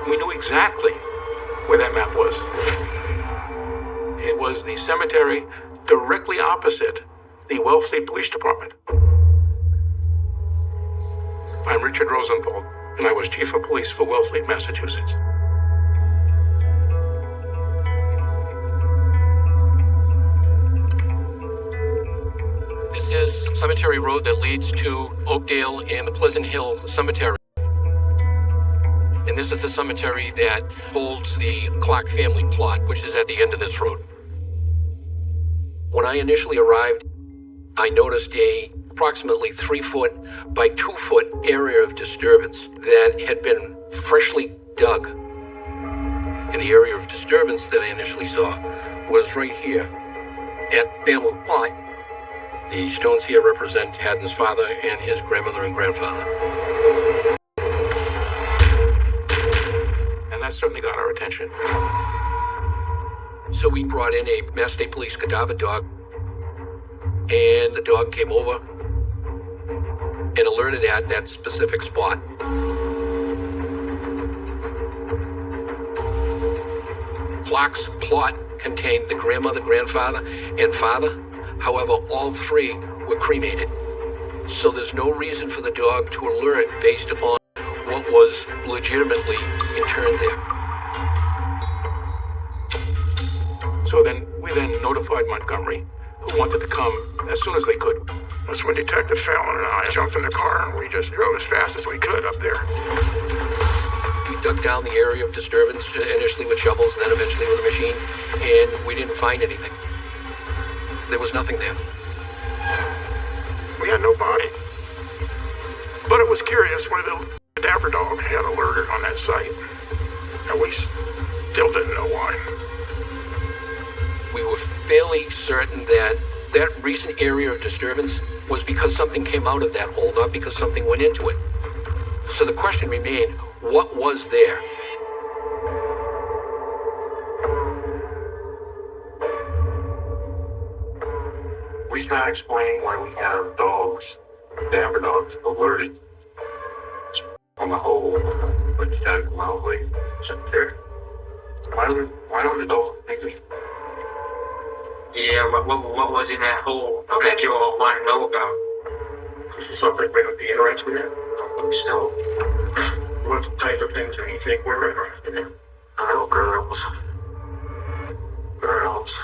[SPEAKER 7] we knew exactly where that map was. It was the cemetery directly opposite the Wellfleet Police Department. I'm Richard Rosenthal, and I was Chief of Police for Wellfleet, Massachusetts. This is Cemetery Road that leads to Oakdale and the Pleasant Hill Cemetery. And this is the cemetery that holds the Clark family plot, which is at the end of this road. When I initially arrived, I noticed a approximately 3-foot by 2-foot area of disturbance that had been freshly dug. And the area of disturbance that I initially saw was right here at family plot. The stones here represent Haddon's father and his grandmother and grandfather. And that certainly got our attention. So we brought in a Mass State Police cadaver dog, and the dog came over and alerted at that specific spot. Clark's plot contained the grandmother, grandfather, and father. However, all 3 were cremated. So there's no reason for the dog to alert based upon what was legitimately interned there.
[SPEAKER 17] So we then notified Montgomery, who wanted to come as soon as they could.
[SPEAKER 10] That's when Detective Fallon and I jumped in the car and we just drove as fast as we could up there.
[SPEAKER 7] We dug down the area of disturbance, initially with shovels and then eventually with a machine, and we didn't find anything. There was nothing there.
[SPEAKER 10] We had no body. But it was curious why the cadaver dog had alerted on that site. And we still didn't know why.
[SPEAKER 7] We were fairly certain that recent area of disturbance was because something came out of that hole, not because something went into it. So the question remained, what was there?
[SPEAKER 12] We started explaining why we have dogs, cadaver dogs, alerted on the hole, but you gotta come out like cemetery. Why don't the dogs think it?
[SPEAKER 19] Yeah, what was in that hole that you all want to know about?
[SPEAKER 12] Is it something we would be interested in? I don't think so. What type of things do you think we're interested in?
[SPEAKER 19] Oh, girls.
[SPEAKER 12] Girls.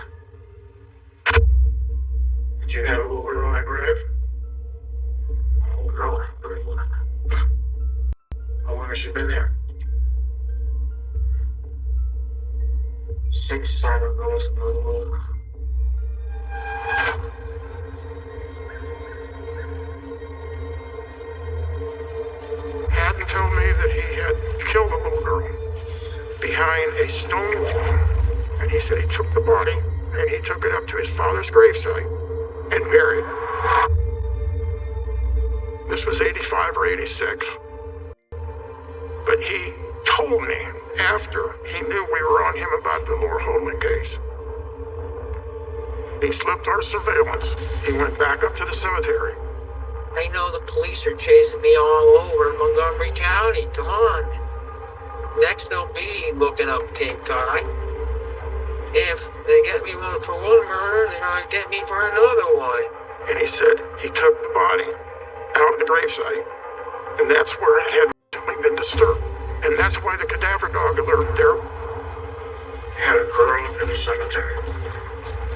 [SPEAKER 12] Did you have a little girl on that grave? A little girl. How long has she been there?
[SPEAKER 19] 6, 7 girls.
[SPEAKER 10] Haddon told me that he had killed a little girl behind a stone wall. And he said he took the body and he took it up to his father's gravesite and buried. This was 85 or 86. But he told me after he knew we were on him about the Laura Holding case. He slipped our surveillance. He went back up to the cemetery.
[SPEAKER 19] I know the police are chasing me all over Montgomery County, Don. Next they'll be looking up Cape Cod. If they get me for one murder, they're gonna get me for another one.
[SPEAKER 10] And he said he took the body out of the gravesite, and that's where it had recently been disturbed. And that's why the cadaver dog alert there
[SPEAKER 12] had a girl in the cemetery.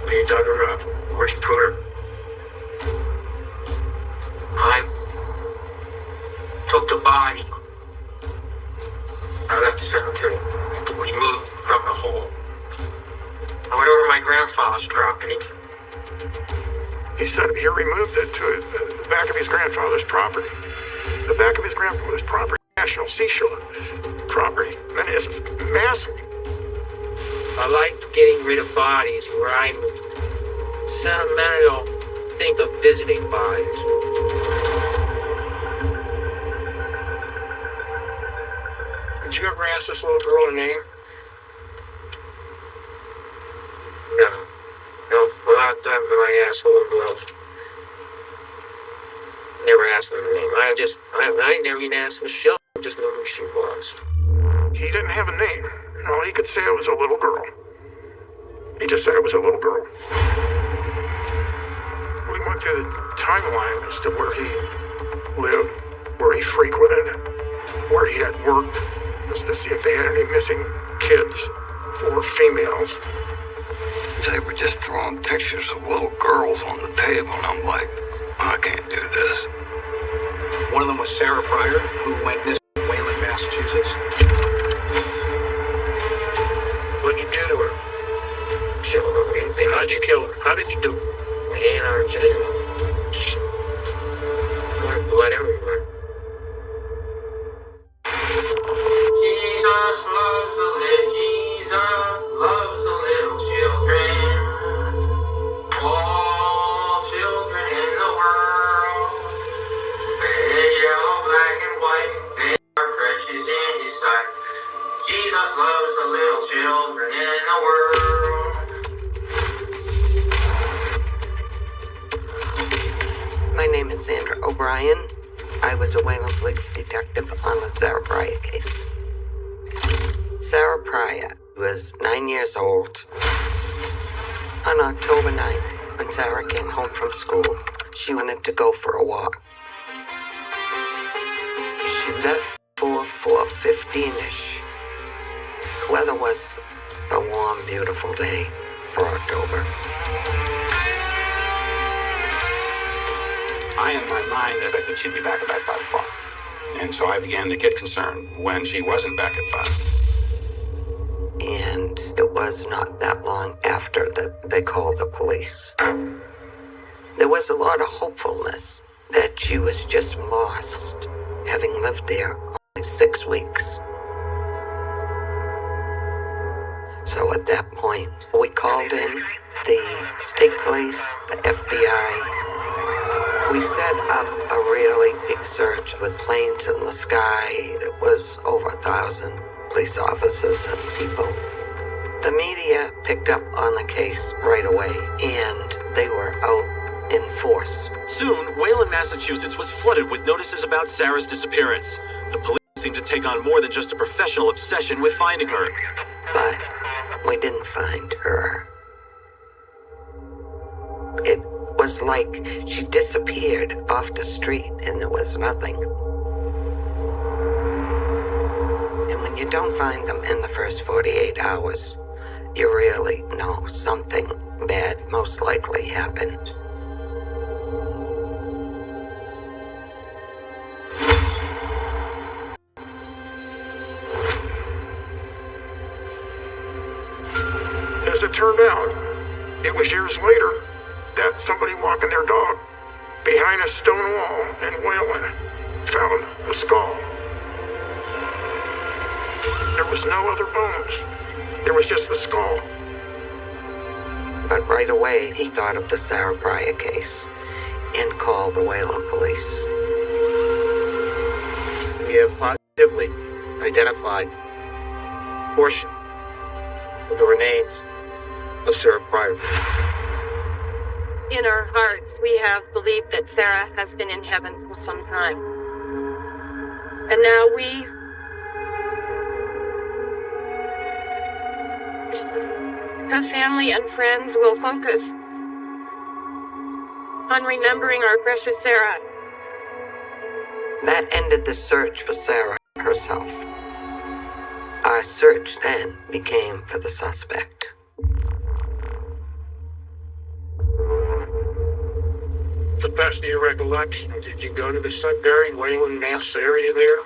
[SPEAKER 12] He dug her up. Where'd you put her?
[SPEAKER 19] I took the body out of the cemetery, removed from the hole. I went over to my grandfather's property.
[SPEAKER 10] He said he removed it to the back of his grandfather's property. The back of his grandfather's property, National Seashore property, and it's massive.
[SPEAKER 19] I like getting rid of bodies where I'm sentimental, think of visiting bodies. Did you ever ask this little girl her name? No, without that, when I asked the little girls. Never asked her her name. I never even asked Michelle, I just knew who she was.
[SPEAKER 10] He didn't have a name. All he could say it was a little girl. He just said it was a little girl. We went through the timeline as to where he lived, where he frequented, where he had worked, just to see if they had any missing kids or females.
[SPEAKER 20] They were just throwing pictures of little girls on the table, and I'm like, I can't do this.
[SPEAKER 8] One of them was Sarah Pryor, who went missing in Wayland, Massachusetts.
[SPEAKER 19] What'd you do to her? How'd you kill her? How did you do it? Blood everywhere. Jesus loves the little children. All children in the world. Red, yellow, black, and white. They are precious in his sight. Jesus loves the little children in the world.
[SPEAKER 9] My name is Sandra O'Brien. I was a Wayland police detective on the Sarah Pryor case. Sarah Pryor was 9 years old. On October 9th, when Sarah came home from school, she wanted to go for a walk. She left for 4:15-ish. The weather was a warm, beautiful day for October.
[SPEAKER 17] I, in my mind, expected she'd be back about 5 o'clock. And so I began to get concerned when she wasn't back at 5.
[SPEAKER 9] And it was not that long after that they called the police. There was a lot of hopefulness that she was just lost, having lived there only 6 weeks. So at that point, we called in the state police, the FBI. We set up a really big search with planes in the sky. It was over 1,000 police officers and people. The media picked up on the case right away, and they were out in force.
[SPEAKER 5] Soon, Wayland, Massachusetts was flooded with notices about Sarah's disappearance. The police seemed to take on more than just a professional obsession with finding her.
[SPEAKER 9] But we didn't find her. It was like she disappeared off the street and there was nothing. And when you don't find them in the first 48 hours, you really know something bad most likely happened.
[SPEAKER 10] As it turned out, it was years later that somebody walking their dog behind a stone wall in Wayland found a skull. There was no other bones. There was just the skull.
[SPEAKER 9] But right away, he thought of the Sarah Pryor case and called the Wayland police.
[SPEAKER 22] We have positively identified a portion of the remains of Sarah Pryor.
[SPEAKER 6] In our hearts, we have believed that Sarah has been in heaven for some time. And now her family and friends will focus on remembering our precious Sarah.
[SPEAKER 9] That ended the search for Sarah herself. Our search then became for the suspect.
[SPEAKER 17] To the best of your recollection, did you go to the Sudbury, Wayland, Mass area there?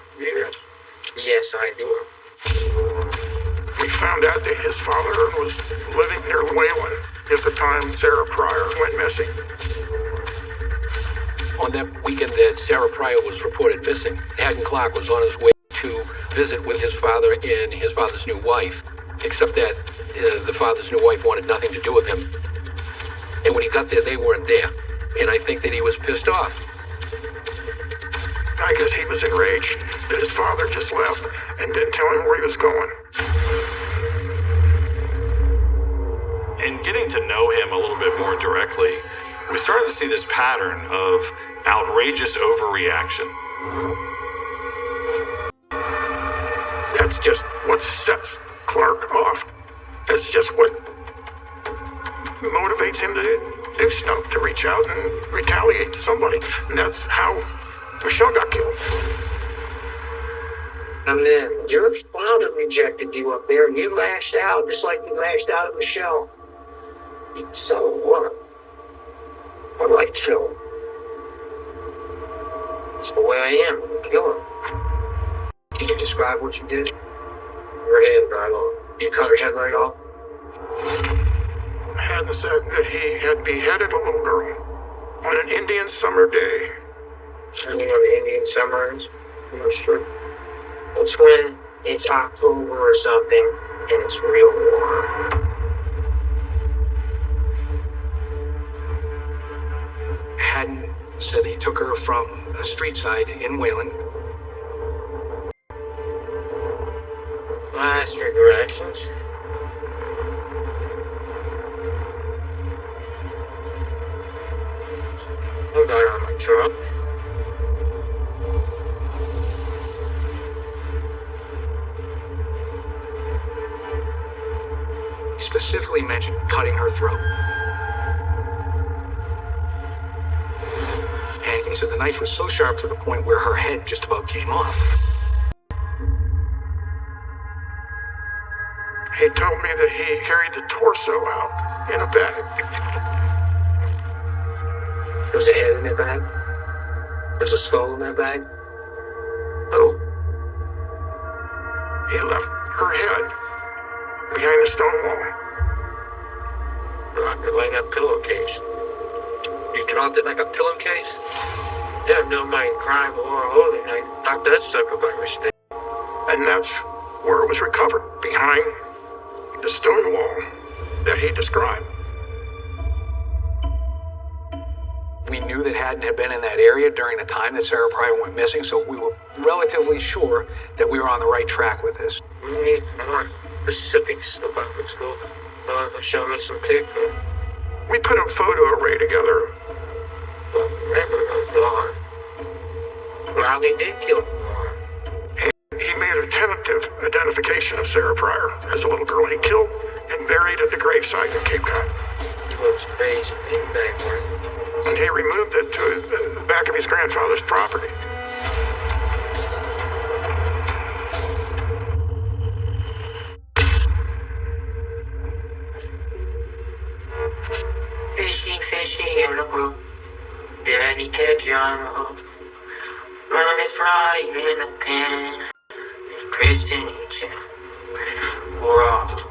[SPEAKER 17] Yes, I do.
[SPEAKER 10] We found out that his father was living near Wayland at the time Sarah Pryor went missing.
[SPEAKER 7] On that weekend that Sarah Pryor was reported missing, Haddon Clark was on his way to visit with his father and his father's new wife, except that the father's new wife wanted nothing to do with him. And when he got there, they weren't there. And I think that he was pissed off.
[SPEAKER 10] I guess he was enraged that his father just left and didn't tell him where he was going.
[SPEAKER 13] In getting to know him a little bit more directly, we started to see this pattern of outrageous overreaction.
[SPEAKER 10] That's just what sets Clark off. That's just what motivates him to do stuff, to reach out and retaliate to somebody. And that's how Michelle got killed.
[SPEAKER 17] And then your father rejected you up there, and you lashed out just like you lashed out at Michelle. So what? What do I kill? It's the way I am. Kill him. Did you describe what you did? Your head right off. You cut her head right off?
[SPEAKER 10] Haddon said that he had beheaded a little girl on an Indian summer day.
[SPEAKER 17] I mean, on the Indian summers? I'm not sure. It's when it's October or something, and it's real warm. Haddon said he took her from a street side in Wayland. Last your directions. I got on my truck. He specifically mentioned cutting her throat. And he said the knife was so sharp to the point where her head just about came off.
[SPEAKER 12] He told me that he carried the torso out in a bag.
[SPEAKER 17] There's a head in that bag? There's a skull in that bag? Oh.
[SPEAKER 12] He left her head behind the stone wall.
[SPEAKER 17] Dropped it like a pillowcase. You dropped it like a pillowcase? Yeah, no mind crime or holding. I thought that sucker by mistake.
[SPEAKER 12] And that's where it was recovered, behind the stone wall that he described.
[SPEAKER 8] We knew that Haddon had been in that area during the time that Sarah Pryor went missing, so we were relatively sure that we were on the right track with this.
[SPEAKER 17] We need more specifics about what's going on. Show me some pictures.
[SPEAKER 12] We put a photo array together.
[SPEAKER 17] But remember those dogs. Well, they did kill them.
[SPEAKER 12] He made a tentative identification of Sarah Pryor as a little girl he killed and buried at the gravesite in Cape Cod.
[SPEAKER 17] He was crazy, big backward.
[SPEAKER 12] And he removed it to the back of his grandfather's property.
[SPEAKER 17] Fishy in the brook. Daddy catch on the hook. Run is right in the pen. Christian each. We're off.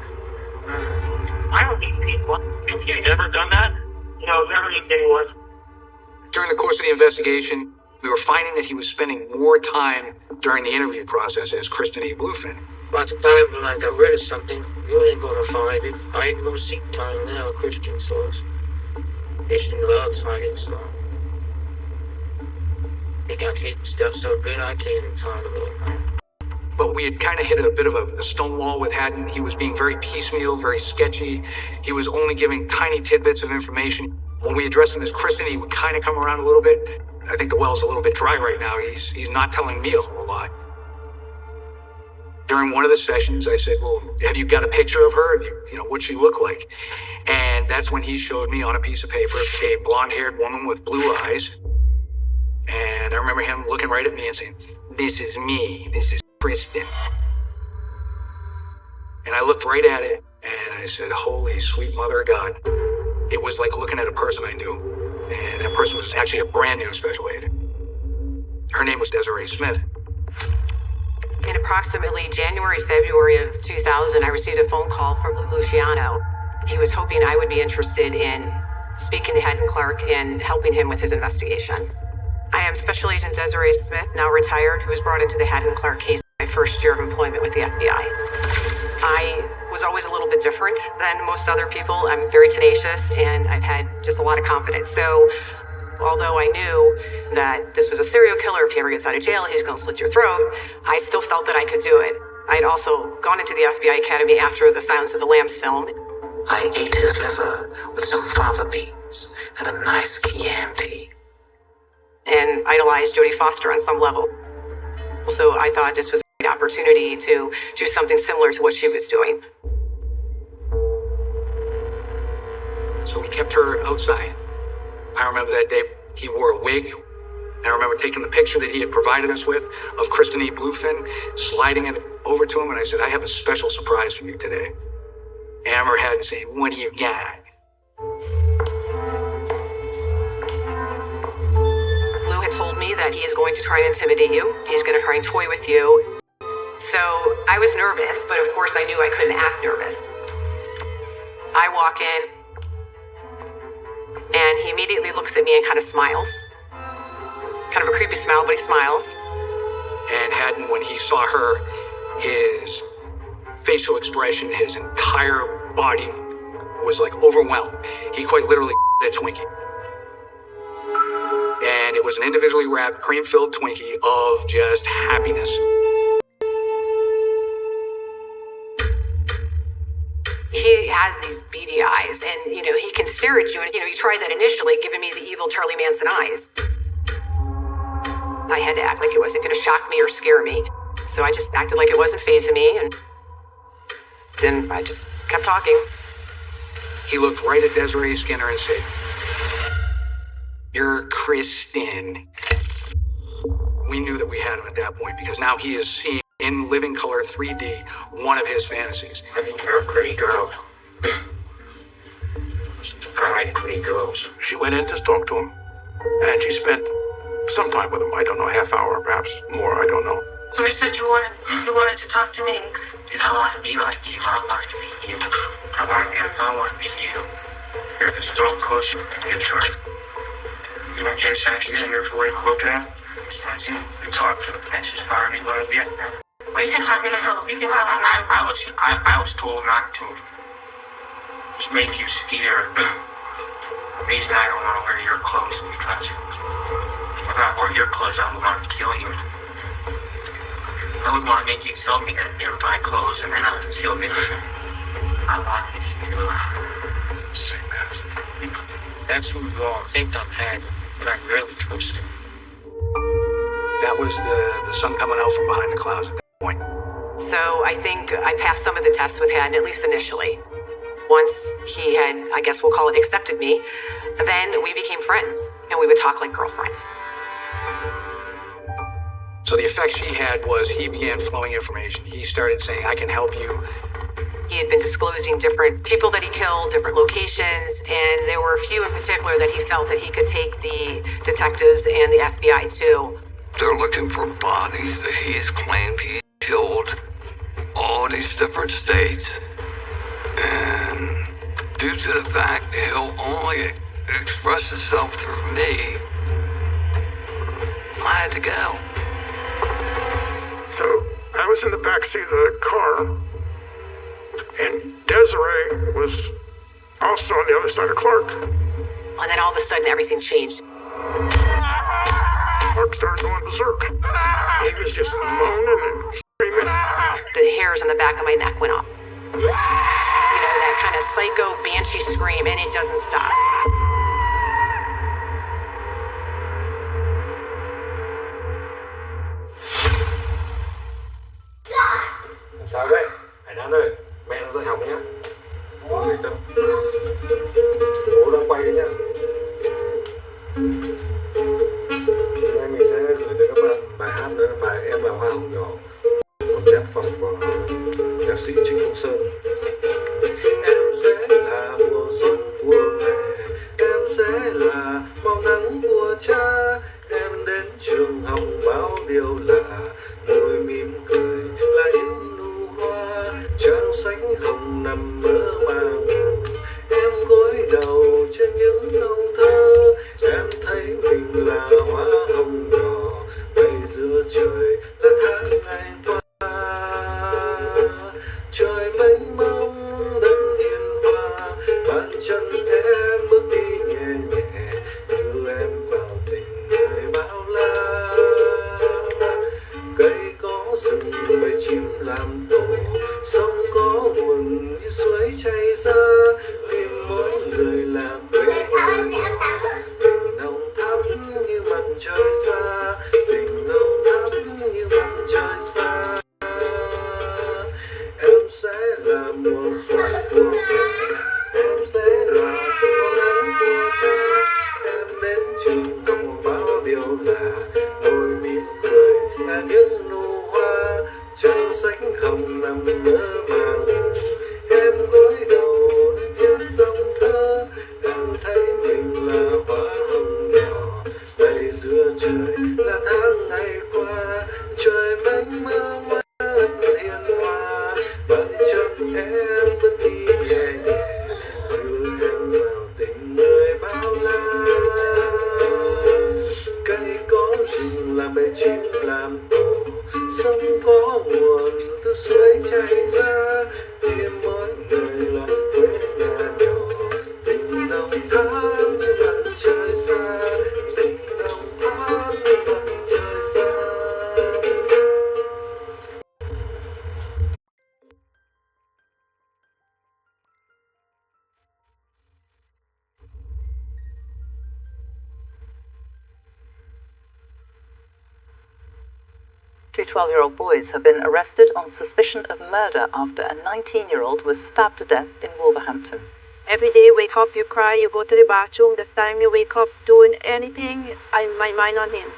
[SPEAKER 21] I don't need people. Have you never done that? No, everything was.
[SPEAKER 8] During the course of the investigation, we were finding that he was spending more time during the interview process as Kristen E. Bluefin.
[SPEAKER 17] By the time when I got rid of something, you ain't gonna find it. I ain't gonna seek time now, Christian source. Christian loves hiding stuff. They got hidden stuff so good I can't even talk about it.
[SPEAKER 8] But we had kind of hit a bit of a stone wall with Haddon. He was being very piecemeal, very sketchy. He was only giving tiny tidbits of information. When we addressed him as Kristen, he would kind of come around a little bit. I think the well's a little bit dry right now. He's not telling me a whole lot. During one of the sessions, I said, well, have you got a picture of her? You know, what'd she look like? And that's when he showed me on a piece of paper a blonde-haired woman with blue eyes. And I remember him looking right at me and saying, this is me. This is Kristen. And I looked right at it and I said, holy sweet mother of God. It was like looking at a person I knew. And that person was actually a brand new special agent. Her name was Desiree Smith.
[SPEAKER 1] In approximately February of 2000, I received a phone call from Lou Luciano. He was hoping I would be interested in speaking to Haddon Clark and helping him with his investigation. I am Special Agent Desiree Smith, now retired, who was brought into the Haddon Clark case my first year of employment with the FBI. I was always a little bit different than most other people. I'm very tenacious and I've had just a lot of confidence. So although I knew that this was a serial killer, if he ever gets out of jail, he's going to slit your throat, I still felt that I could do it. I'd also gone into the FBI Academy after the Silence of the Lambs film.
[SPEAKER 16] I ate his liver with some fava beans and a nice Chianti.
[SPEAKER 1] And idolized Jodie Foster on some level. So I thought this was a great opportunity to do something similar to what she was doing.
[SPEAKER 8] So we kept her outside. I remember that day he wore a wig. And I remember taking the picture that he had provided us with of Kristen E. Bluefin, sliding it over to him, and I said, I have a special surprise for you today. And I remember Haddon saying, what do you got?
[SPEAKER 1] Lou had told me that he is going to try and intimidate you. He's going to try and toy with you. So I was nervous, but of course I knew I couldn't act nervous. I walk in, and he immediately looks at me and kind of smiles. Kind of a creepy smile, but he smiles.
[SPEAKER 8] And Haddon, when he saw her, his facial expression, his entire body was like overwhelmed. He quite literally a Twinkie. And it was an individually wrapped, cream-filled Twinkie of just happiness.
[SPEAKER 1] He has these beady eyes, and, he can stare at you, and, he tried that initially, giving me the evil Charlie Manson eyes. I had to act like it wasn't going to shock me or scare me, so I just acted like it wasn't fazing me, and then I just kept talking.
[SPEAKER 8] He looked right at Desiree Skinner and said, you're Kristen. We knew that we had him at that point, because now he is seeing in living color 3D one of his fantasies.
[SPEAKER 17] I think you're a pretty girl. Pride pretty girls.
[SPEAKER 10] She went in to talk to him, and she spent some time with him. I don't know, half hour, perhaps more, I don't know.
[SPEAKER 17] So you said you wanted to talk to me. Did I want to be like you? I want to be you. I want to be you. You're the store coach. You're right. You know, just actually you're the way to look at it. You talk to the fences, fire me, let me. Well, you can talk me to help. You can I was told not to. Just make you scared. The reason I don't want to wear your clothes is because if I wear your clothes, I would want to kill you. I would want to make you tell me that you're my clothes and then I would kill me. I want you to say that. That's who you all think I'm having, but I'm really twisted.
[SPEAKER 8] That was the sun coming out from behind the clouds at that point.
[SPEAKER 2] So I think I passed some of the tests with Hen, at least initially. Once he had, I guess we'll call it, accepted me, then we became friends, and we would talk like girlfriends.
[SPEAKER 8] So the effect she had was he began flowing information. He started saying, I can help you.
[SPEAKER 2] He had been disclosing different people that he killed, different locations, and there were a few in particular that he felt that he could take the detectives and the FBI to.
[SPEAKER 20] They're looking for bodies that he's claimed he killed, all these different states, and due to the fact that he'll only express himself through me, I had to go.
[SPEAKER 10] So I was in the backseat of the car, and Desiree was also on the other side of Clark.
[SPEAKER 2] And then all of a sudden everything changed.
[SPEAKER 10] Clark started going berserk. He was just moaning and screaming.
[SPEAKER 2] The hairs on the back of my neck went up. You know, that kind of psycho banshee scream, and it doesn't stop.
[SPEAKER 22] Sao đấy? Hải Đan ơi, mẹ nó dạy học nhé. Bố yên tâm. Bố đang quay đấy nhá. Hôm nay mình sẽ gửi tới các bạn bài hát đó là bài Em là hoa hồng nhỏ. Còn nhạc phẩm của nhạc sĩ Trịnh Công Sơn. Em sẽ là mùa xuân của mẹ. Em sẽ là màu nắng của cha. Em đến trường học bao điều lạ. Môi mỉm cười là những nụ hoa. Trang sách hồng nằm mơ màng. Em gối đầu trên những câu thơ. Em thấy mình là hoa hồng nhỏ. Bay giữa trời là tháng ngày qua. Trời mênh mông đất hiền hòa. Bàn chân em bước đi nhẹ nhẹ. Đưa em vào tình người bao la. Cây có rừng bầy chim làm tổ. Sông có nguồn như suối chảy ra. Tìm mỗi người là quê hương nhỏ. Tình nồng thắm như mặt trời xa. Tình nồng thắm như mặt trời xa. Em sẽ là mùa xuân của mẹ. Em sẽ là màu nắng của cha. Em đến trường học bao điều lạ. Môi mỉm cười là những nụ hoa. Trang sách hồng nằm mơ màng. Em gối đầu lên những dòng thơ. Em thấy mình là hoa hồng nhỏ. Bay giữa trời là tháng ngày qua. Trời mênh mông đất hiền hòa. Bàn chân em bước đi nhẹ nhẹ. Đưa em vào tình người bao la. Cây có rừng làm bầy chim làm tổ. Sông có nguồn từ suối chảy ra. Tìm mỗi người là quê nhà nhỏ. Tình nồng thắm như mặt trời xa. Tình nồng thắm như mặt trời xa.
[SPEAKER 11] Two 12-year-old boys have been arrested on suspicion of murder after a 19-year-old was stabbed to death in Wolverhampton.
[SPEAKER 6] Every day you wake up, you cry, you go to the bathroom. The time you wake up doing anything, I have my mind on him.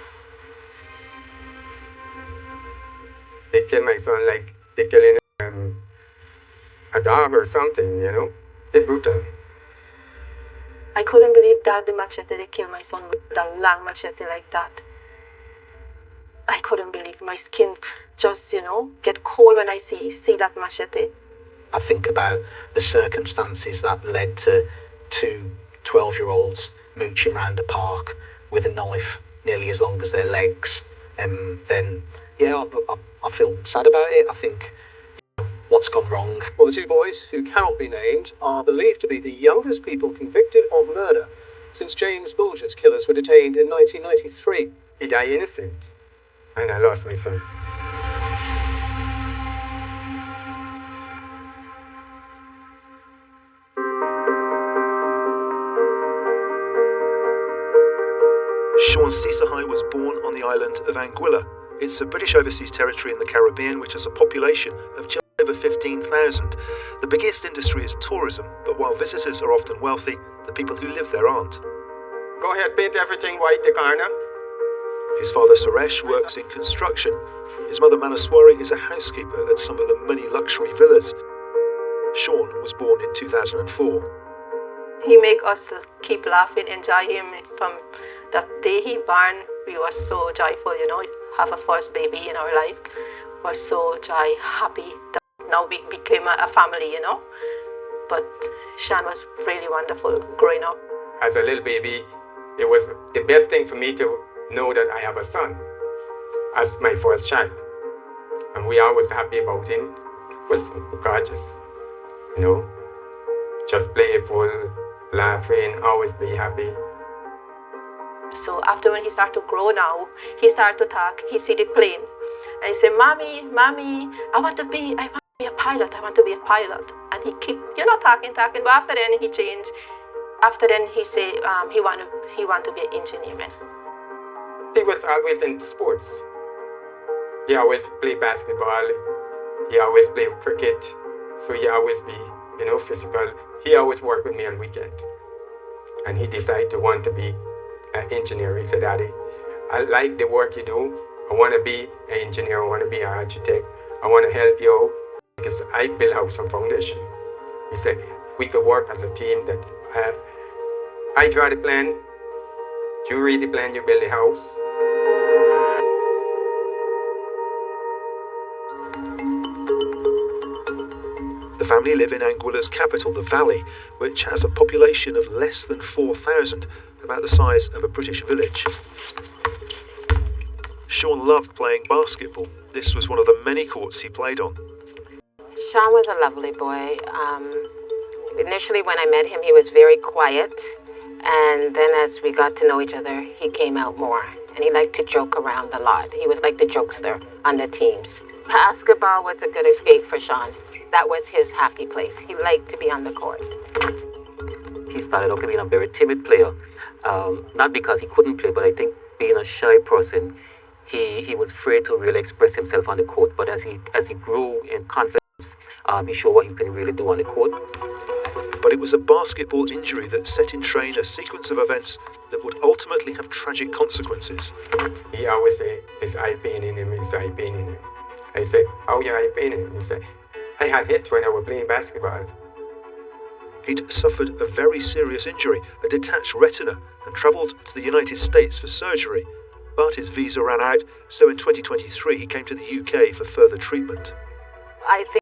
[SPEAKER 4] they kill my son like they killing a dog or something, you know? They're brutal.
[SPEAKER 15] I couldn't believe that the machete they killed my son with a long machete like that. I couldn't believe my skin just, get cold when I see that machete.
[SPEAKER 23] I think about the circumstances that led to two 12-year-olds mooching around the park with a knife nearly as long as their legs. Then, I feel sad about it. I think, what's gone wrong?
[SPEAKER 24] Well, the two boys, who cannot be named, are believed to be the youngest people convicted of murder since James Bulger's killers were detained in 1993.
[SPEAKER 4] He died innocent, and I lost my son.
[SPEAKER 25] Sean Cicehai was born on the island of Anguilla. It's a British overseas territory in the Caribbean which has a population of just over 15,000. The biggest industry is tourism, but while visitors are often wealthy, the people who live there aren't.
[SPEAKER 4] Go ahead, paint everything white, the corner.
[SPEAKER 25] His father Suresh works in construction. His mother Manaswari is a housekeeper at some of the many luxury villas. Sean was born in 2004.
[SPEAKER 15] He make us keep laughing, enjoy him. From that day he born, we were so joyful, have a first baby in our life. We're so happy that now we became a family, But Sean was really wonderful growing up.
[SPEAKER 4] As a little baby, it was the best thing for me to know that I have a son as my first child. And we always happy about him. It was gorgeous, just playful, laughing, always be happy.
[SPEAKER 15] So after when he started to grow now, he started to talk, he see the plane. And he said, Mommy, I want to be a pilot, And he keep, talking, but after then he changed. After then he say he want to be an engineer, man.
[SPEAKER 4] He was always in sports. He always play basketball. He always play cricket. So he always be, physical. He always work with me on weekend. And he decided to want to be an engineer. He said, Daddy, I like the work you do. I want to be an engineer. I want to be an architect. I want to help you out because I build house on foundation. He said, we could work as a team that I draw the plan, you read the plan, you build the house.
[SPEAKER 25] The family live in Anguilla's capital, the Valley, which has a population of less than 4,000, about the size of a British village. Sean loved playing basketball. This was one of the many courts he played on.
[SPEAKER 26] Sean was a lovely boy. Initially when I met him, he was very quiet. And then as we got to know each other, he came out more. And he liked to joke around a lot. He was like the jokester on the teams. Basketball was a good escape for Sean. That was his happy place. He liked to be on the court.
[SPEAKER 27] He started off being a very timid player. Not because he couldn't play, but I think being a shy person, he was afraid to really express himself on the court. But as he grew in confidence, he showed what he can really do on the court.
[SPEAKER 25] But it was a basketball injury that set in train a sequence of events that would ultimately have tragic consequences.
[SPEAKER 4] He always say, his eye pain in him, his eye pain in him. I said, how your eye pain in him? He said, I had hit when I was playing basketball.
[SPEAKER 25] He'd suffered a very serious injury, a detached retina, and travelled to the United States for surgery. But his visa ran out, so in 2023 he came to the UK for further treatment.
[SPEAKER 26] I think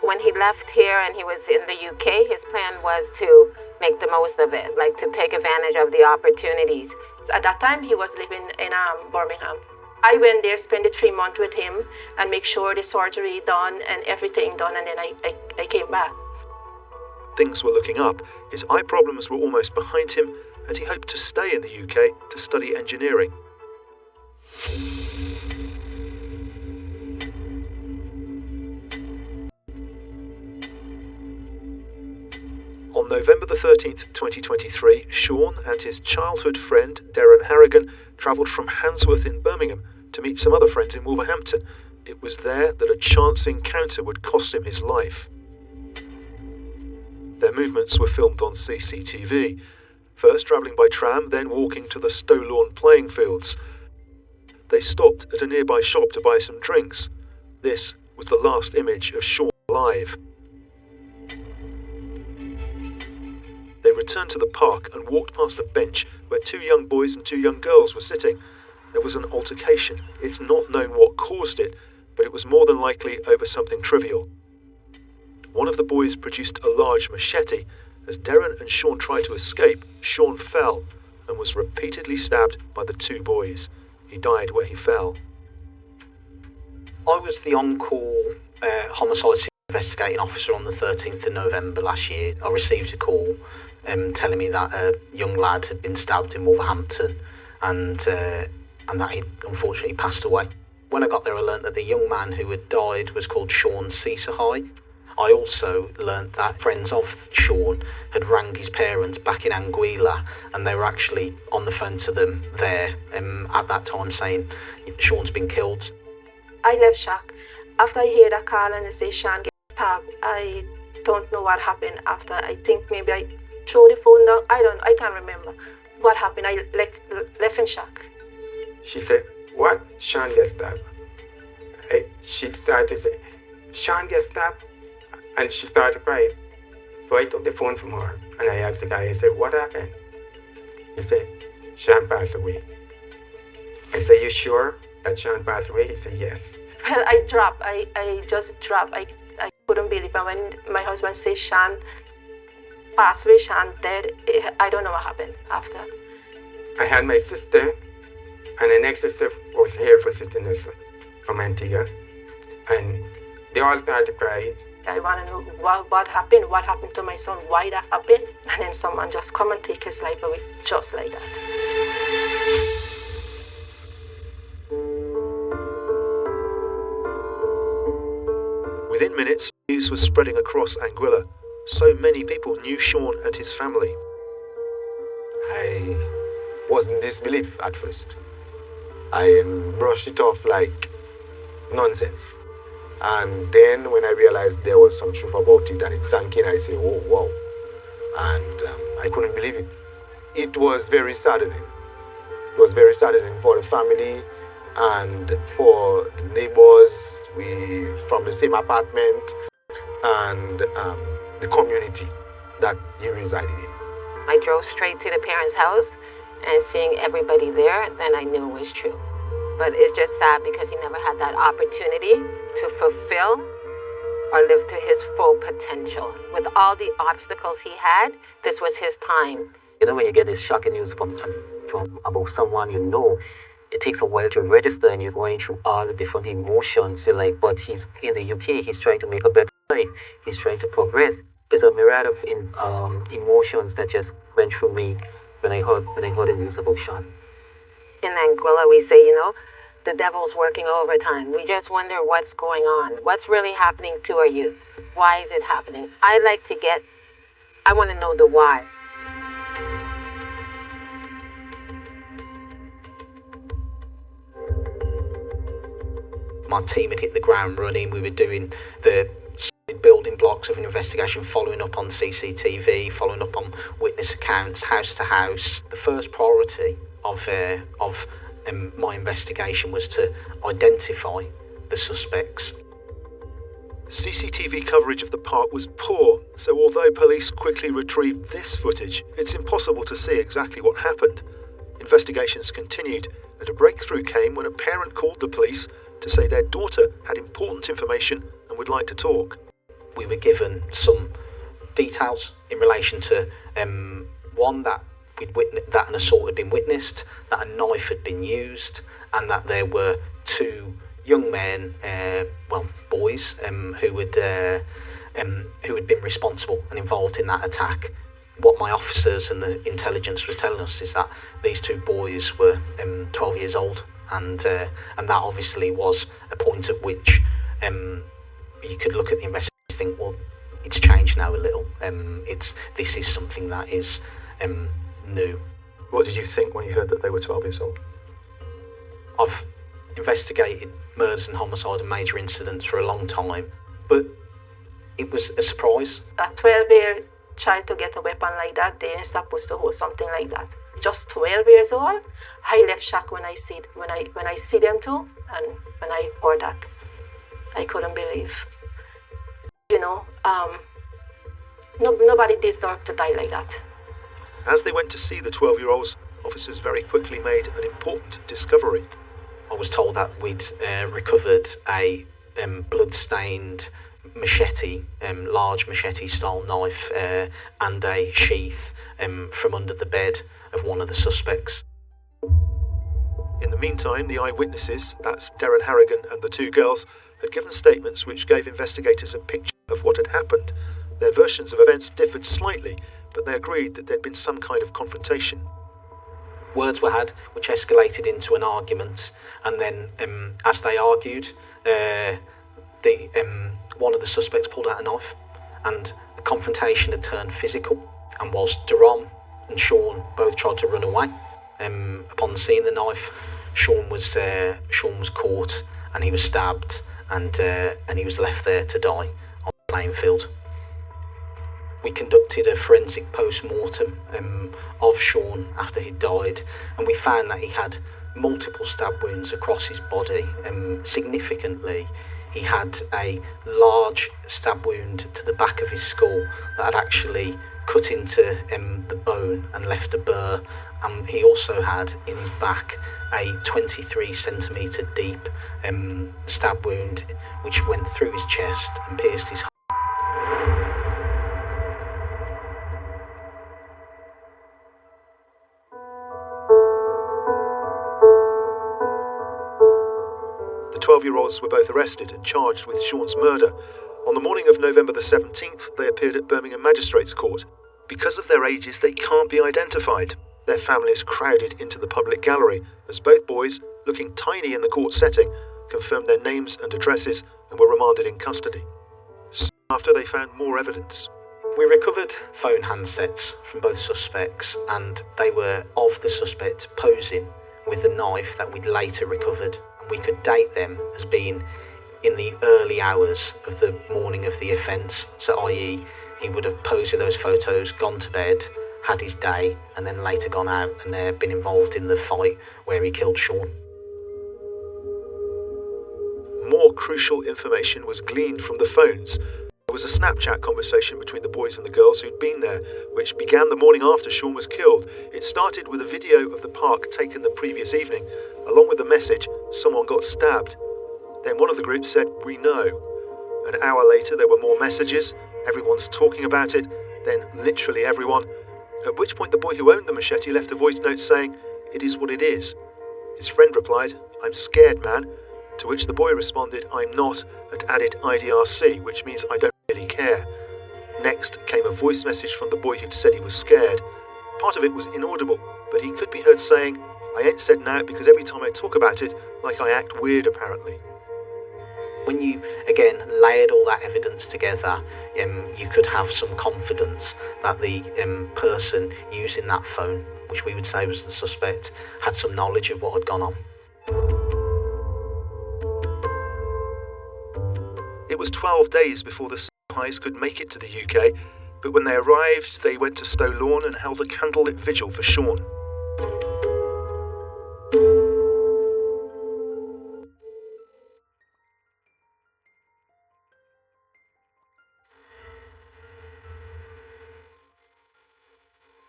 [SPEAKER 26] when he left here and he was in the UK, his plan was to make the most of it, like to take advantage of the opportunities.
[SPEAKER 15] At that time, he was living in Birmingham. I went there, spent the 3 months with him, and make sure the surgery done and everything done, and then I came back.
[SPEAKER 25] Things were looking up. His eye problems were almost behind him, and he hoped to stay in the UK to study engineering. On November the 13th, 2023, Sean and his childhood friend, Darren Harrigan, travelled from Handsworth in Birmingham to meet some other friends in Wolverhampton. It was there that a chance encounter would cost him his life. Their movements were filmed on CCTV, first travelling by tram, then walking to the Stowlawn playing fields. They stopped at a nearby shop to buy some drinks. This was the last image of Sean alive. They returned to the park and walked past a bench where 2 young boys and 2 young girls were sitting. There was an altercation. It's not known what caused it, but it was more than likely over something trivial. One of the boys produced a large machete. As Darren and Sean tried to escape, Sean fell and was repeatedly stabbed by the 2 boys. He died where he fell.
[SPEAKER 23] I was the on-call homicide investigating officer on the 13th of November last year. I received a call telling me that a young lad had been stabbed in Wolverhampton and that he'd unfortunately passed away. When I got there, I learnt that the young man who had died was called Sean Cesarhigh. I also learnt that friends of Sean had rang his parents back in Anguilla, and they were actually on the phone to them there at that time saying Sean's been killed.
[SPEAKER 15] I left shock. After I hear that call and they say Sean gets stabbed, I don't know what happened after. I think maybe I threw the phone down. I can't remember what happened. I left in shock.
[SPEAKER 4] She said, "What? Sean gets stabbed?" She started to say, "Sean gets stabbed?" And she started crying. So I took the phone from her and I asked the guy, I said, "What happened?" He said, "Sean passed away." I said, "You sure that Sean passed away?" He said, "Yes."
[SPEAKER 15] Well, I dropped. I just dropped. I couldn't believe it. When my husband said Sean passed away, Sean dead, I don't know what happened after.
[SPEAKER 4] I had my sister and the next sister was here for Sister Nessa from Antigua. And they all started to cry.
[SPEAKER 15] I want to know what happened to my son, why that happened. And then someone just come and take his life away, just like that.
[SPEAKER 25] Within minutes, news was spreading across Anguilla. So many people knew Sean and his family.
[SPEAKER 3] I was in disbelief at first. I brushed it off like nonsense. And then when I realized there was some truth about it and it sank in, I said, "Oh, wow." And I couldn't believe it. It was very saddening. It was very saddening for the family and for the neighbors, we from the same apartment, and the community that he resided in.
[SPEAKER 26] I drove straight to the parents' house, and seeing everybody there, then I knew it was true. But it's just sad because he never had that opportunity to fulfill or live to his full potential. With all the obstacles he had, this was his time.
[SPEAKER 27] You know, when you get this shocking news from about someone you know, it takes a while to register and you're going through all the different emotions. You're like, but he's in the UK, he's trying to make a better life, he's trying to progress. There's a myriad of emotions that just went through me when I heard the news about Sean.
[SPEAKER 26] In Anguilla, we say, the devil's working overtime. We just wonder what's going on. What's really happening to our youth? Why is it happening? I want to know the why.
[SPEAKER 23] My team had hit the ground running. We were doing the building blocks of an investigation, following up on CCTV, following up on witness accounts, house to house. The first priority of my investigation was to identify the suspects.
[SPEAKER 25] CCTV coverage of the park was poor, so although police quickly retrieved this footage, it's impossible to see exactly what happened. Investigations continued, and a breakthrough came when a parent called the police to say their daughter had important information and would like to talk.
[SPEAKER 23] We were given some details in relation to one, that that an assault had been witnessed, that a knife had been used, and that there were two young men, boys, who had been responsible and involved in that attack. What my officers and the intelligence was telling us is that these two boys were 12 years old, and that obviously was a point at which you could look at the investigation and think, well, it's changed now a little. This is something that is new.
[SPEAKER 25] What did you think when you heard that they were 12 years old?
[SPEAKER 23] I've investigated murders and homicide and major incidents for a long time, but it was a surprise.
[SPEAKER 15] A 12-year child to get a weapon like that, they ain't supposed to hold something like that. Just 12 years old, I left shocked when I see them too, and when I heard that. I couldn't believe. You know, nobody deserved to die like that.
[SPEAKER 25] As they went to see the 12-year-olds, officers very quickly made an important discovery.
[SPEAKER 23] I was told that we'd recovered a blood-stained machete, large machete-style knife, and a sheath from under the bed of one of the suspects.
[SPEAKER 25] In the meantime, the eyewitnesses, that's Darren Harrigan and the two girls, had given statements which gave investigators a picture of what had happened. Their versions of events differed slightly, but they agreed that there'd been some kind of confrontation.
[SPEAKER 23] Words were had, which escalated into an argument, and then, as they argued, one of the suspects pulled out a knife, and the confrontation had turned physical. And whilst Derom and Sean both tried to run away, upon seeing the knife, Sean was caught, and he was stabbed, and he was left there to die on the playing field. We conducted a forensic post-mortem of Sean after he died, and we found that he had multiple stab wounds across his body. Significantly, he had a large stab wound to the back of his skull that had actually cut into the bone and left a burr. And he also had in his back a 23 centimetre deep stab wound which went through his chest and pierced his heart.
[SPEAKER 25] The 12-year-olds were both arrested and charged with Sean's murder. On the morning of November the 17th, they appeared at Birmingham Magistrates Court. Because of their ages, they can't be identified. Their families crowded into the public gallery as both boys, looking tiny in the court setting, confirmed their names and addresses and were remanded in custody. Soon after, they found more evidence.
[SPEAKER 23] We recovered phone handsets from both suspects, and they were of the suspect posing with the knife that we'd later recovered. We could date them as being in the early hours of the morning of the offence, so i.e. he would have posed with those photos, gone to bed, had his day, and then later gone out and been involved in the fight where he killed Sean.
[SPEAKER 25] More crucial information was gleaned from the phones. There was a Snapchat conversation between the boys and the girls who'd been there, which began the morning after Sean was killed. It started with a video of the park taken the previous evening, along with the message, "Someone got stabbed." Then one of the groups said, "We know." An hour later there were more messages, everyone's talking about it, then literally everyone, at which point the boy who owned the machete left a voice note saying, "It is what it is." His friend replied, "I'm scared, man," to which the boy responded, "I'm not," and added IDRC, which means I don't really care. Next came a voice message from the boy who'd said he was scared. Part of it was inaudible, but he could be heard saying, "I ain't said now because every time I talk about it, like I act weird apparently."
[SPEAKER 23] When you, again, layered all that evidence together, you could have some confidence that the person using that phone, which we would say was the suspect, had some knowledge of what had gone on.
[SPEAKER 25] It was 12 days before the Pies could make it to the UK, but when they arrived, they went to Stow Lawn and held a candlelit vigil for Sean.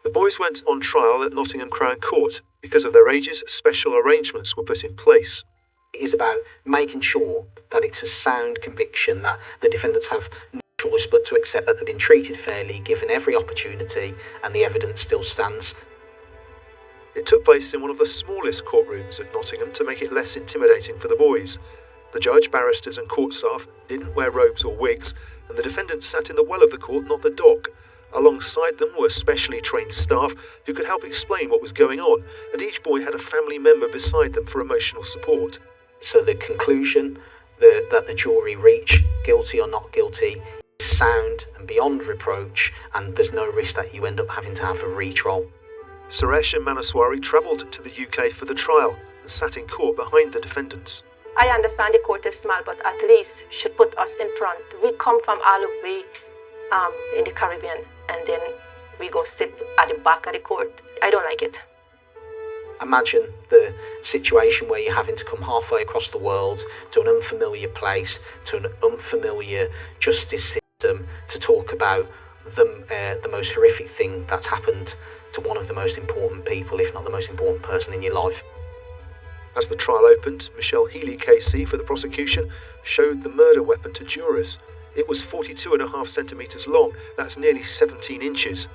[SPEAKER 25] The boys went on trial at Nottingham Crown Court. Because of their ages, special arrangements were put in place.
[SPEAKER 23] It is about making sure that it's a sound conviction, that the defendants have no choice but to accept that they've been treated fairly, given every opportunity, and the evidence still stands.
[SPEAKER 25] It took place in one of the smallest courtrooms at Nottingham to make it less intimidating for the boys. The judge, barristers and court staff didn't wear robes or wigs, and the defendants sat in the well of the court, not the dock. Alongside them were specially trained staff who could help explain what was going on, and each boy had a family member beside them for emotional support.
[SPEAKER 23] So the conclusion that the jury reach, guilty or not guilty, is sound and beyond reproach, and there's no risk that you end up having to have a retrial.
[SPEAKER 25] Suresh and Manaswari travelled to the UK for the trial and sat in court behind the defendants.
[SPEAKER 15] I understand the court is small, but at least should put us in front. We come from all the way in the Caribbean, and then we go sit at the back of the court. I don't like it.
[SPEAKER 23] imagine the situation where you're having to come halfway across the world to an unfamiliar place, to an unfamiliar justice system, to talk about the most horrific thing that's happened to one of the most important people, if not the most important person in your life.
[SPEAKER 25] As the trial opened, Michelle Healy KC for the prosecution showed the murder weapon to jurors. It was 42.5 centimetres long, that's nearly 17 inches.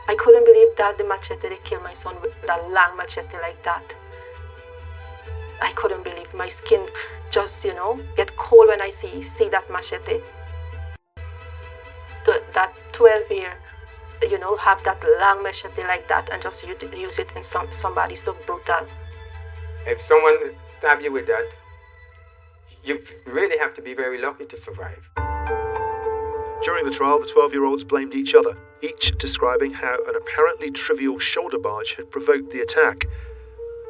[SPEAKER 15] I couldn't believe that the machete, they killed my son with that long machete like that. I couldn't believe. My skin just, get cold when I see that machete. That 12-year, have that long machete like that and just use it in somebody so brutal.
[SPEAKER 4] If someone stab you with that, you really have to be very lucky to survive.
[SPEAKER 25] During the trial, the 12-year-olds blamed each other, each describing how an apparently trivial shoulder barge had provoked the attack.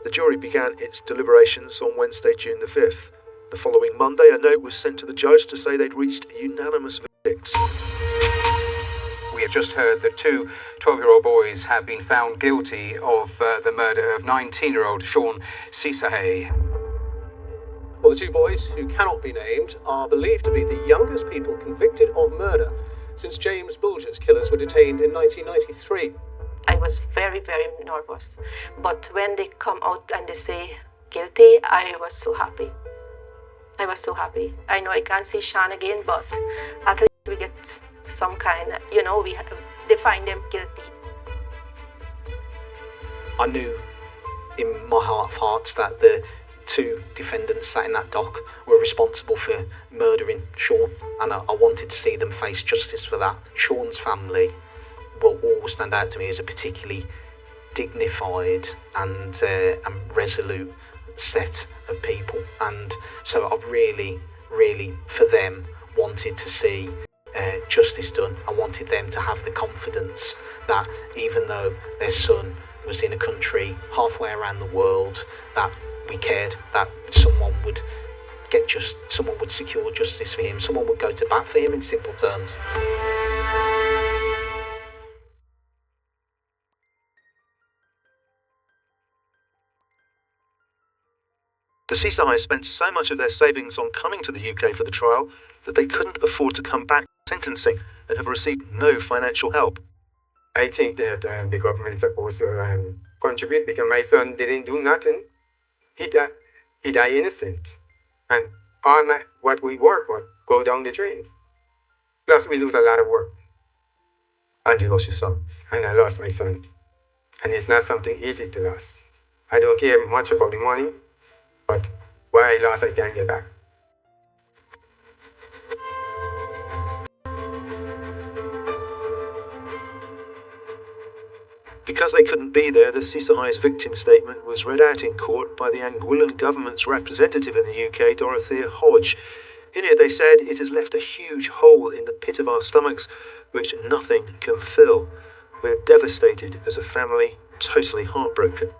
[SPEAKER 25] The jury began its deliberations on Wednesday, June the 5th. The following Monday, a note was sent to the judge to say they'd reached unanimous verdicts.
[SPEAKER 5] We have just heard that two 12-year-old boys have been found guilty of the murder of 19-year-old Sean Cisahay.
[SPEAKER 24] Well, the two boys, who cannot be named, are believed to be the youngest people convicted of murder since James Bulger's killers were detained in 1993.
[SPEAKER 15] I was very, very nervous. But when they come out and they say guilty, I was so happy. I was so happy. I know I can't see Sean again, but at least we get some kind, they find them guilty.
[SPEAKER 23] I knew in my heart of hearts that the two defendants sat in that dock were responsible for murdering Sean, and I wanted to see them face justice for that. Sean's family will always stand out to me as a particularly dignified and resolute set of people, and so I really, for them, wanted to see justice done. I wanted them to have the confidence that even though their son was in a country halfway around the world, that we cared, that someone would secure justice for him, someone would go to bat for him, in simple terms.
[SPEAKER 25] The Cisahays spent so much of their savings on coming to the UK for the trial that they couldn't afford to come back for sentencing and have received no financial help.
[SPEAKER 4] I think that the government is supposed to contribute because my son didn't do nothing. He died innocent. And all what we work on go down the drain. Plus we lose a lot of work.
[SPEAKER 25] And you lost your son.
[SPEAKER 4] And I lost my son. And it's not something easy to lose. I don't care much about the money, but what I lost I can't get back.
[SPEAKER 25] Because they couldn't be there, the Cisahays' victim statement was read out in court by the Anguillan government's representative in the UK, Dorothea Hodge. In it they said, "It has left a huge hole in the pit of our stomachs, which nothing can fill. We're devastated as a family, totally heartbroken."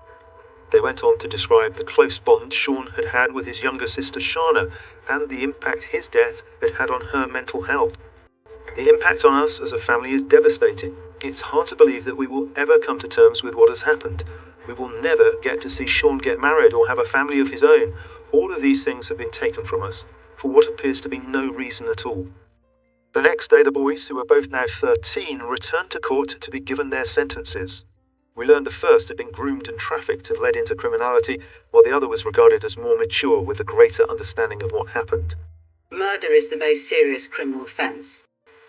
[SPEAKER 25] They went on to describe the close bond Sean had had with his younger sister Shana and the impact his death had had on her mental health. "The impact on us as a family is devastating. It's hard to believe that we will ever come to terms with what has happened. We will never get to see Sean get married or have a family of his own. All of these things have been taken from us, for what appears to be no reason at all." The next day the boys, who were both now 13, returned to court to be given their sentences. We learned the first had been groomed and trafficked and led into criminality, while the other was regarded as more mature with a greater understanding of what happened.
[SPEAKER 11] Murder is the most serious criminal offence,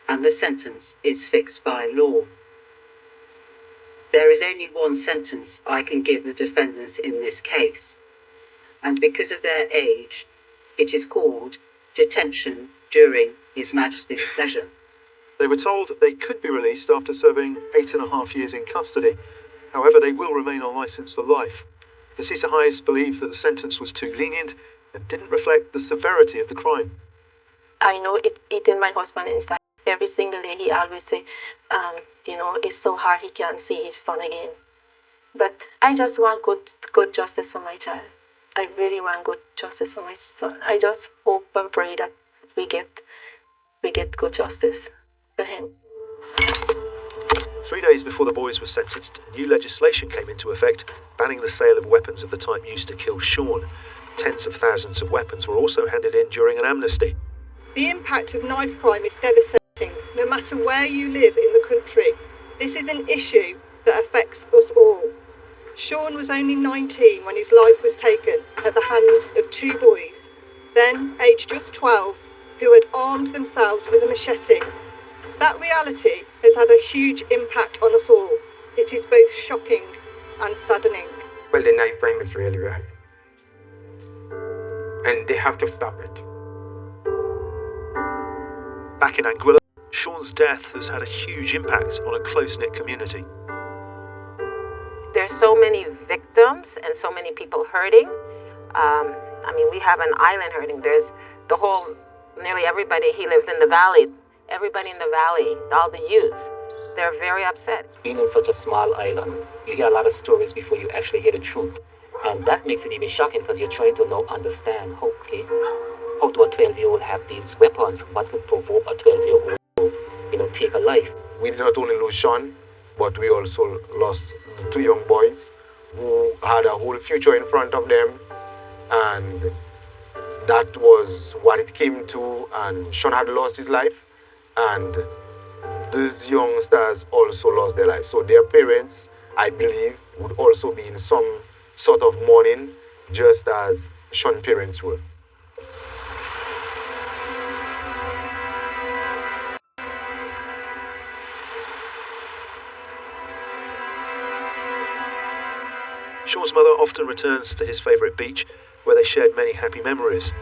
[SPEAKER 11] and the sentence is fixed by law. There is only one sentence I can give the defendants in this case, and because of their age, it is called detention during His Majesty's pleasure.
[SPEAKER 25] They were told they could be released after serving 8.5 years in custody. However, they will remain on licence for life. The Cisahays believed that the sentence was too lenient and didn't reflect the severity of the crime.
[SPEAKER 15] I know it eating my husband inside. Every single day he always say, it's so hard he can't see his son again. But I just want good justice for my child. I really want good justice for my son. I just hope and pray that we get good justice for him.
[SPEAKER 25] 3 days before the boys were sentenced, new legislation came into effect, banning the sale of weapons of the type used to kill Sean. Tens of thousands of weapons were also handed in during an amnesty.
[SPEAKER 7] The impact of knife crime is devastating, no matter where you live in the country. This is an issue that affects us all. Sean was only 19 when his life was taken at the hands of two boys, then aged just 12, who had armed themselves with a machete. That reality has had a huge impact on us all. It is both shocking and saddening.
[SPEAKER 4] Well, the knife crime is really bad. And they have to stop it.
[SPEAKER 25] Back in Anguilla, Sean's death has had a huge impact on a close-knit community.
[SPEAKER 26] There's so many victims and so many people hurting. We have an island hurting. There's the whole, nearly everybody, he lived in the valley. Everybody in the valley, all the youth, they're very upset.
[SPEAKER 27] Being on such a small island, you hear a lot of stories before you actually hear the truth. And that makes it even shocking because you're trying to now understand, okay, how do a 12-year-old have these weapons? What would provoke a 12-year-old to, take a life?
[SPEAKER 3] We did not only lose Sean, but we also lost the two young boys who had a whole future in front of them, and that was what it came to. And Sean had lost his life, and these youngsters also lost their lives. So their parents, I believe, would also be in some sort of mourning, just as Sean's parents were.
[SPEAKER 25] Sean's mother often returns to his favourite beach, where they shared many happy memories,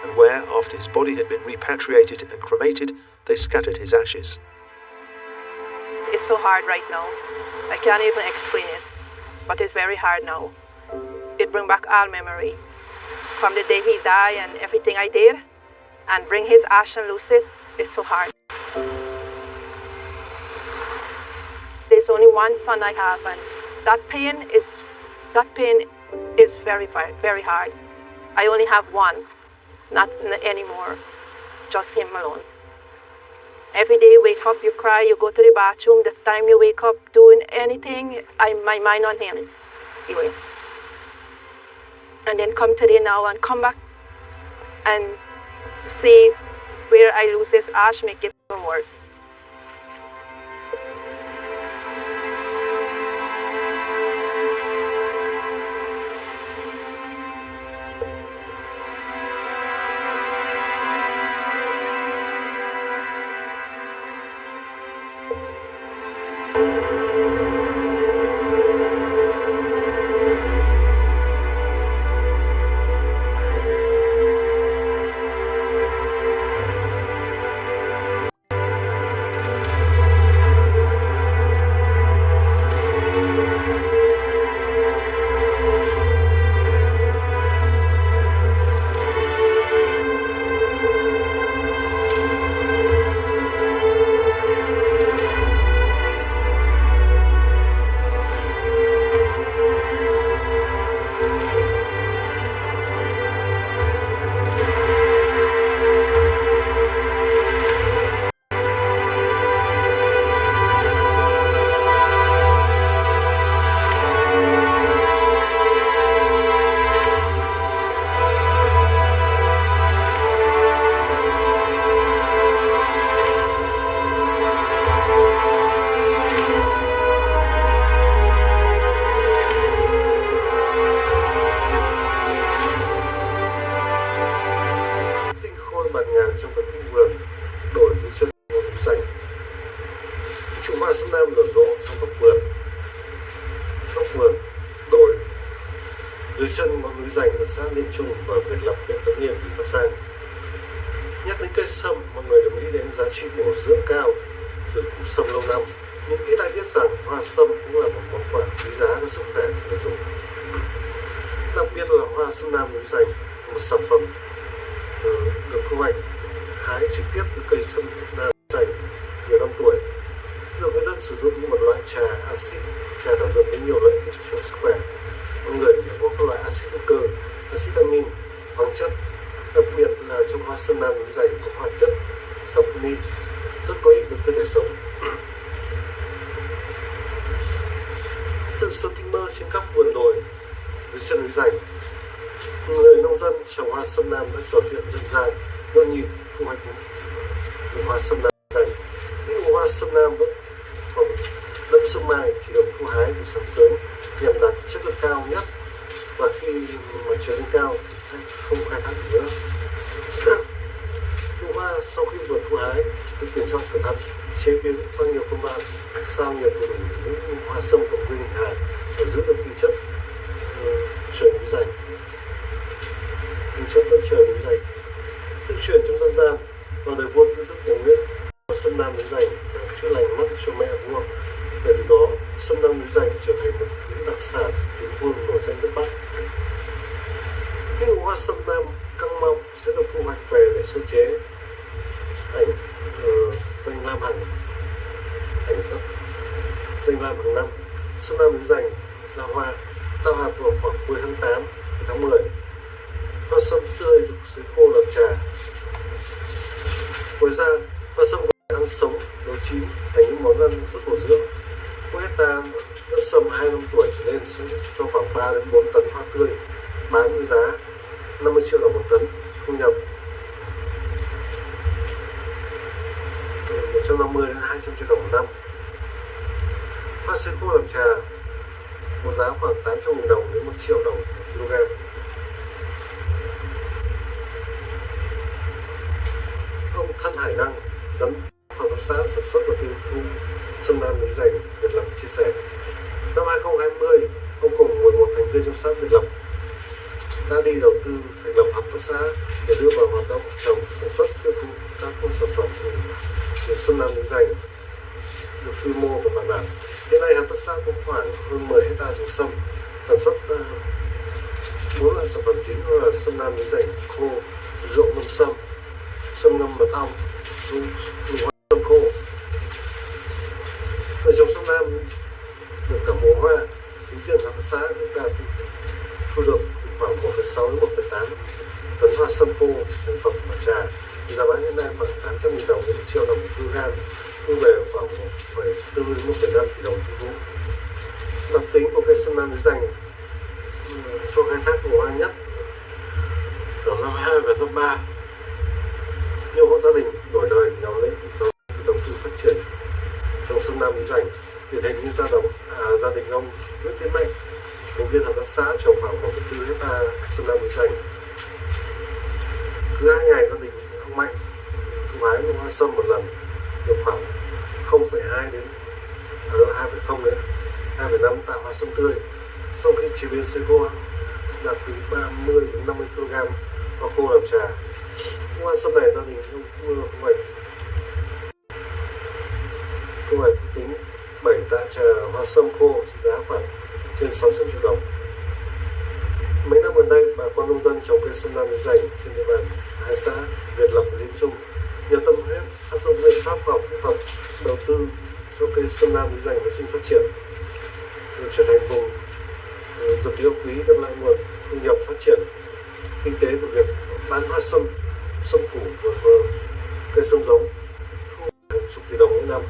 [SPEAKER 25] and where, after his body had been repatriated and cremated, they scattered his ashes.
[SPEAKER 15] It's so hard right now. I can't even explain it, but it's very hard now. It brings back all memory. From the day he died and everything I did, and bring his ash and lose it, it's so hard. There's only one son I have, and that pain is very, very hard. I only have one, not anymore, just him alone. Every day you wake up, you cry, you go to the bathroom. The time you wake up doing anything, my mind on him. Anyway. And then come today now and come back and see where I lose this ash, make it worse.
[SPEAKER 9] trên các vườn đồi dưới chân núi Rành. Người nông dân trồng hoa sâm Nam đã trò chuyện dân gian nhộn nhịp thu hoạch hoa sâm Nam Rành. Những hoa sâm Nam vẫn còn đậm sương mai chỉ được thu hái từ sáng sớm nhằm đạt chất lượng cao nhất, và khi mặt trời lên cao thì sẽ không khai thác nữa. Nụ hoa sau khi vừa thu hái được tuyển chọn cẩn thận, chế biến qua nhiều công đoạn sao nhập vào những hoa sâm của Nguyên Đình Hà để giữ được tinh chất trời núi Rành. Tinh chất đất trời núi Rành được truyền trong dân gian vào đời vua Tư Đức nhà Nguyễn. Hoa sâm Nam núi Rành là chữa lành mắt cho mẹ vua, để từ đó sâm Nam núi Rành trở thành một thứ đặc sản địa phương nổi danh đất Bắc. Những hoa sâm Nam căng mọng sẽ được thu hoạch về để sơ chế ảnh danh lam hàng năm. Sâm Nam núi Rành ra hoa tạo hạt vào khoảng cuối tháng 8 tháng 10. Hoa sâm tươi được sấy khô làm trà. Ngoài ra, hoa sâm còn ăn sống, nấu chín thành những món ăn rất bổ dưỡng. Mỗi hecta đất sâm 2 năm tuổi trở lên sẽ cho khoảng 3 đến 4 tấn hoa tươi, bán với giá 50 triệu đồng một tấn, thu nhập 150 đến 200 triệu đồng một năm. Hoa sấy khô làm trà một giá khoảng 800.000 đồng đến 1 triệu đồng một kg. Ông Thân Hải Đăng, giám đốc hợp tác xã sản xuất và tiêu thụ sâm Nam núi Rành Việt Lập chia sẻ, năm 2020, ông cùng 11 thành viên trong xã Việt Lập đã đi đầu tư thành lập hợp tác xã để đưa vào hoạt động trồng, sản xuất, tiêu thụ các sản phẩm từ sâm Nam núi Rành được quy mô và bài bản. Hiện nay hợp tác xã có khoảng hơn 10 hecta rừng sâm, sản xuất 4 loại sản phẩm chính là sâm Nam núi Rành khô, rượu ngâm sâm, sâm ngâm mật ong, hoa sâm khô. Người trồng sâm Nam được cả mùa hoa, thì riêng hợp tác xã cũng đạt thu được khoảng 1,6 đến 1,8 tấn hoa sâm khô thành phẩm và trà. Thì giá bán hiện nay khoảng 800.000 đồng đến 1 triệu đồng một kg, thu về khoảng 1,4 đến 1,5 tỷ đồng tiêu thụ. Đặc tính của cây sâm Nam núi Rành cho khai thác mùa hoa nhất ở năm 2 và năm 3. Nhiều hộ gia đình đổi đời nhằm lấy từ đầu tư phát triển trồng sâm Nam núi Rành. Điển hình như gia đình ông Nguyễn Tiến Mạnh, thành viên hợp tác xã trồng khoảng 1,4 hecta sâm Nam núi Rành. Cứ 2 ngày gia đình ông Mạnh thu hái hoa sâm một lần, được khoảng 2,0 đến 2,5 tạ hoa sâm tươi. Sau khi chế biến sấy khô đạt từ 30 đến 50 kg hoa khô làm trà. Hoa sâm này gia đình ông thu hoạch tính 7 tạ trà hoa sâm khô trị giá khoảng trên 600 triệu đồng. Mấy năm gần đây, bà con nông dân trồng cây sâm Nam núi Rành trên địa bàn 2 xã Việt Lập và Liên Trung nhờ tâm huyết áp dụng biện pháp khoa học kỹ thuật đầu tư cho cây sâm Nam núi Rành và sinh phát triển, được trở thành vùng dược liệu quý, đem lại nguồn thu nhập phát triển kinh tế của việc bán hoa sâm củ và cây sâm giống, thu hàng chục tỷ đồng mỗi năm.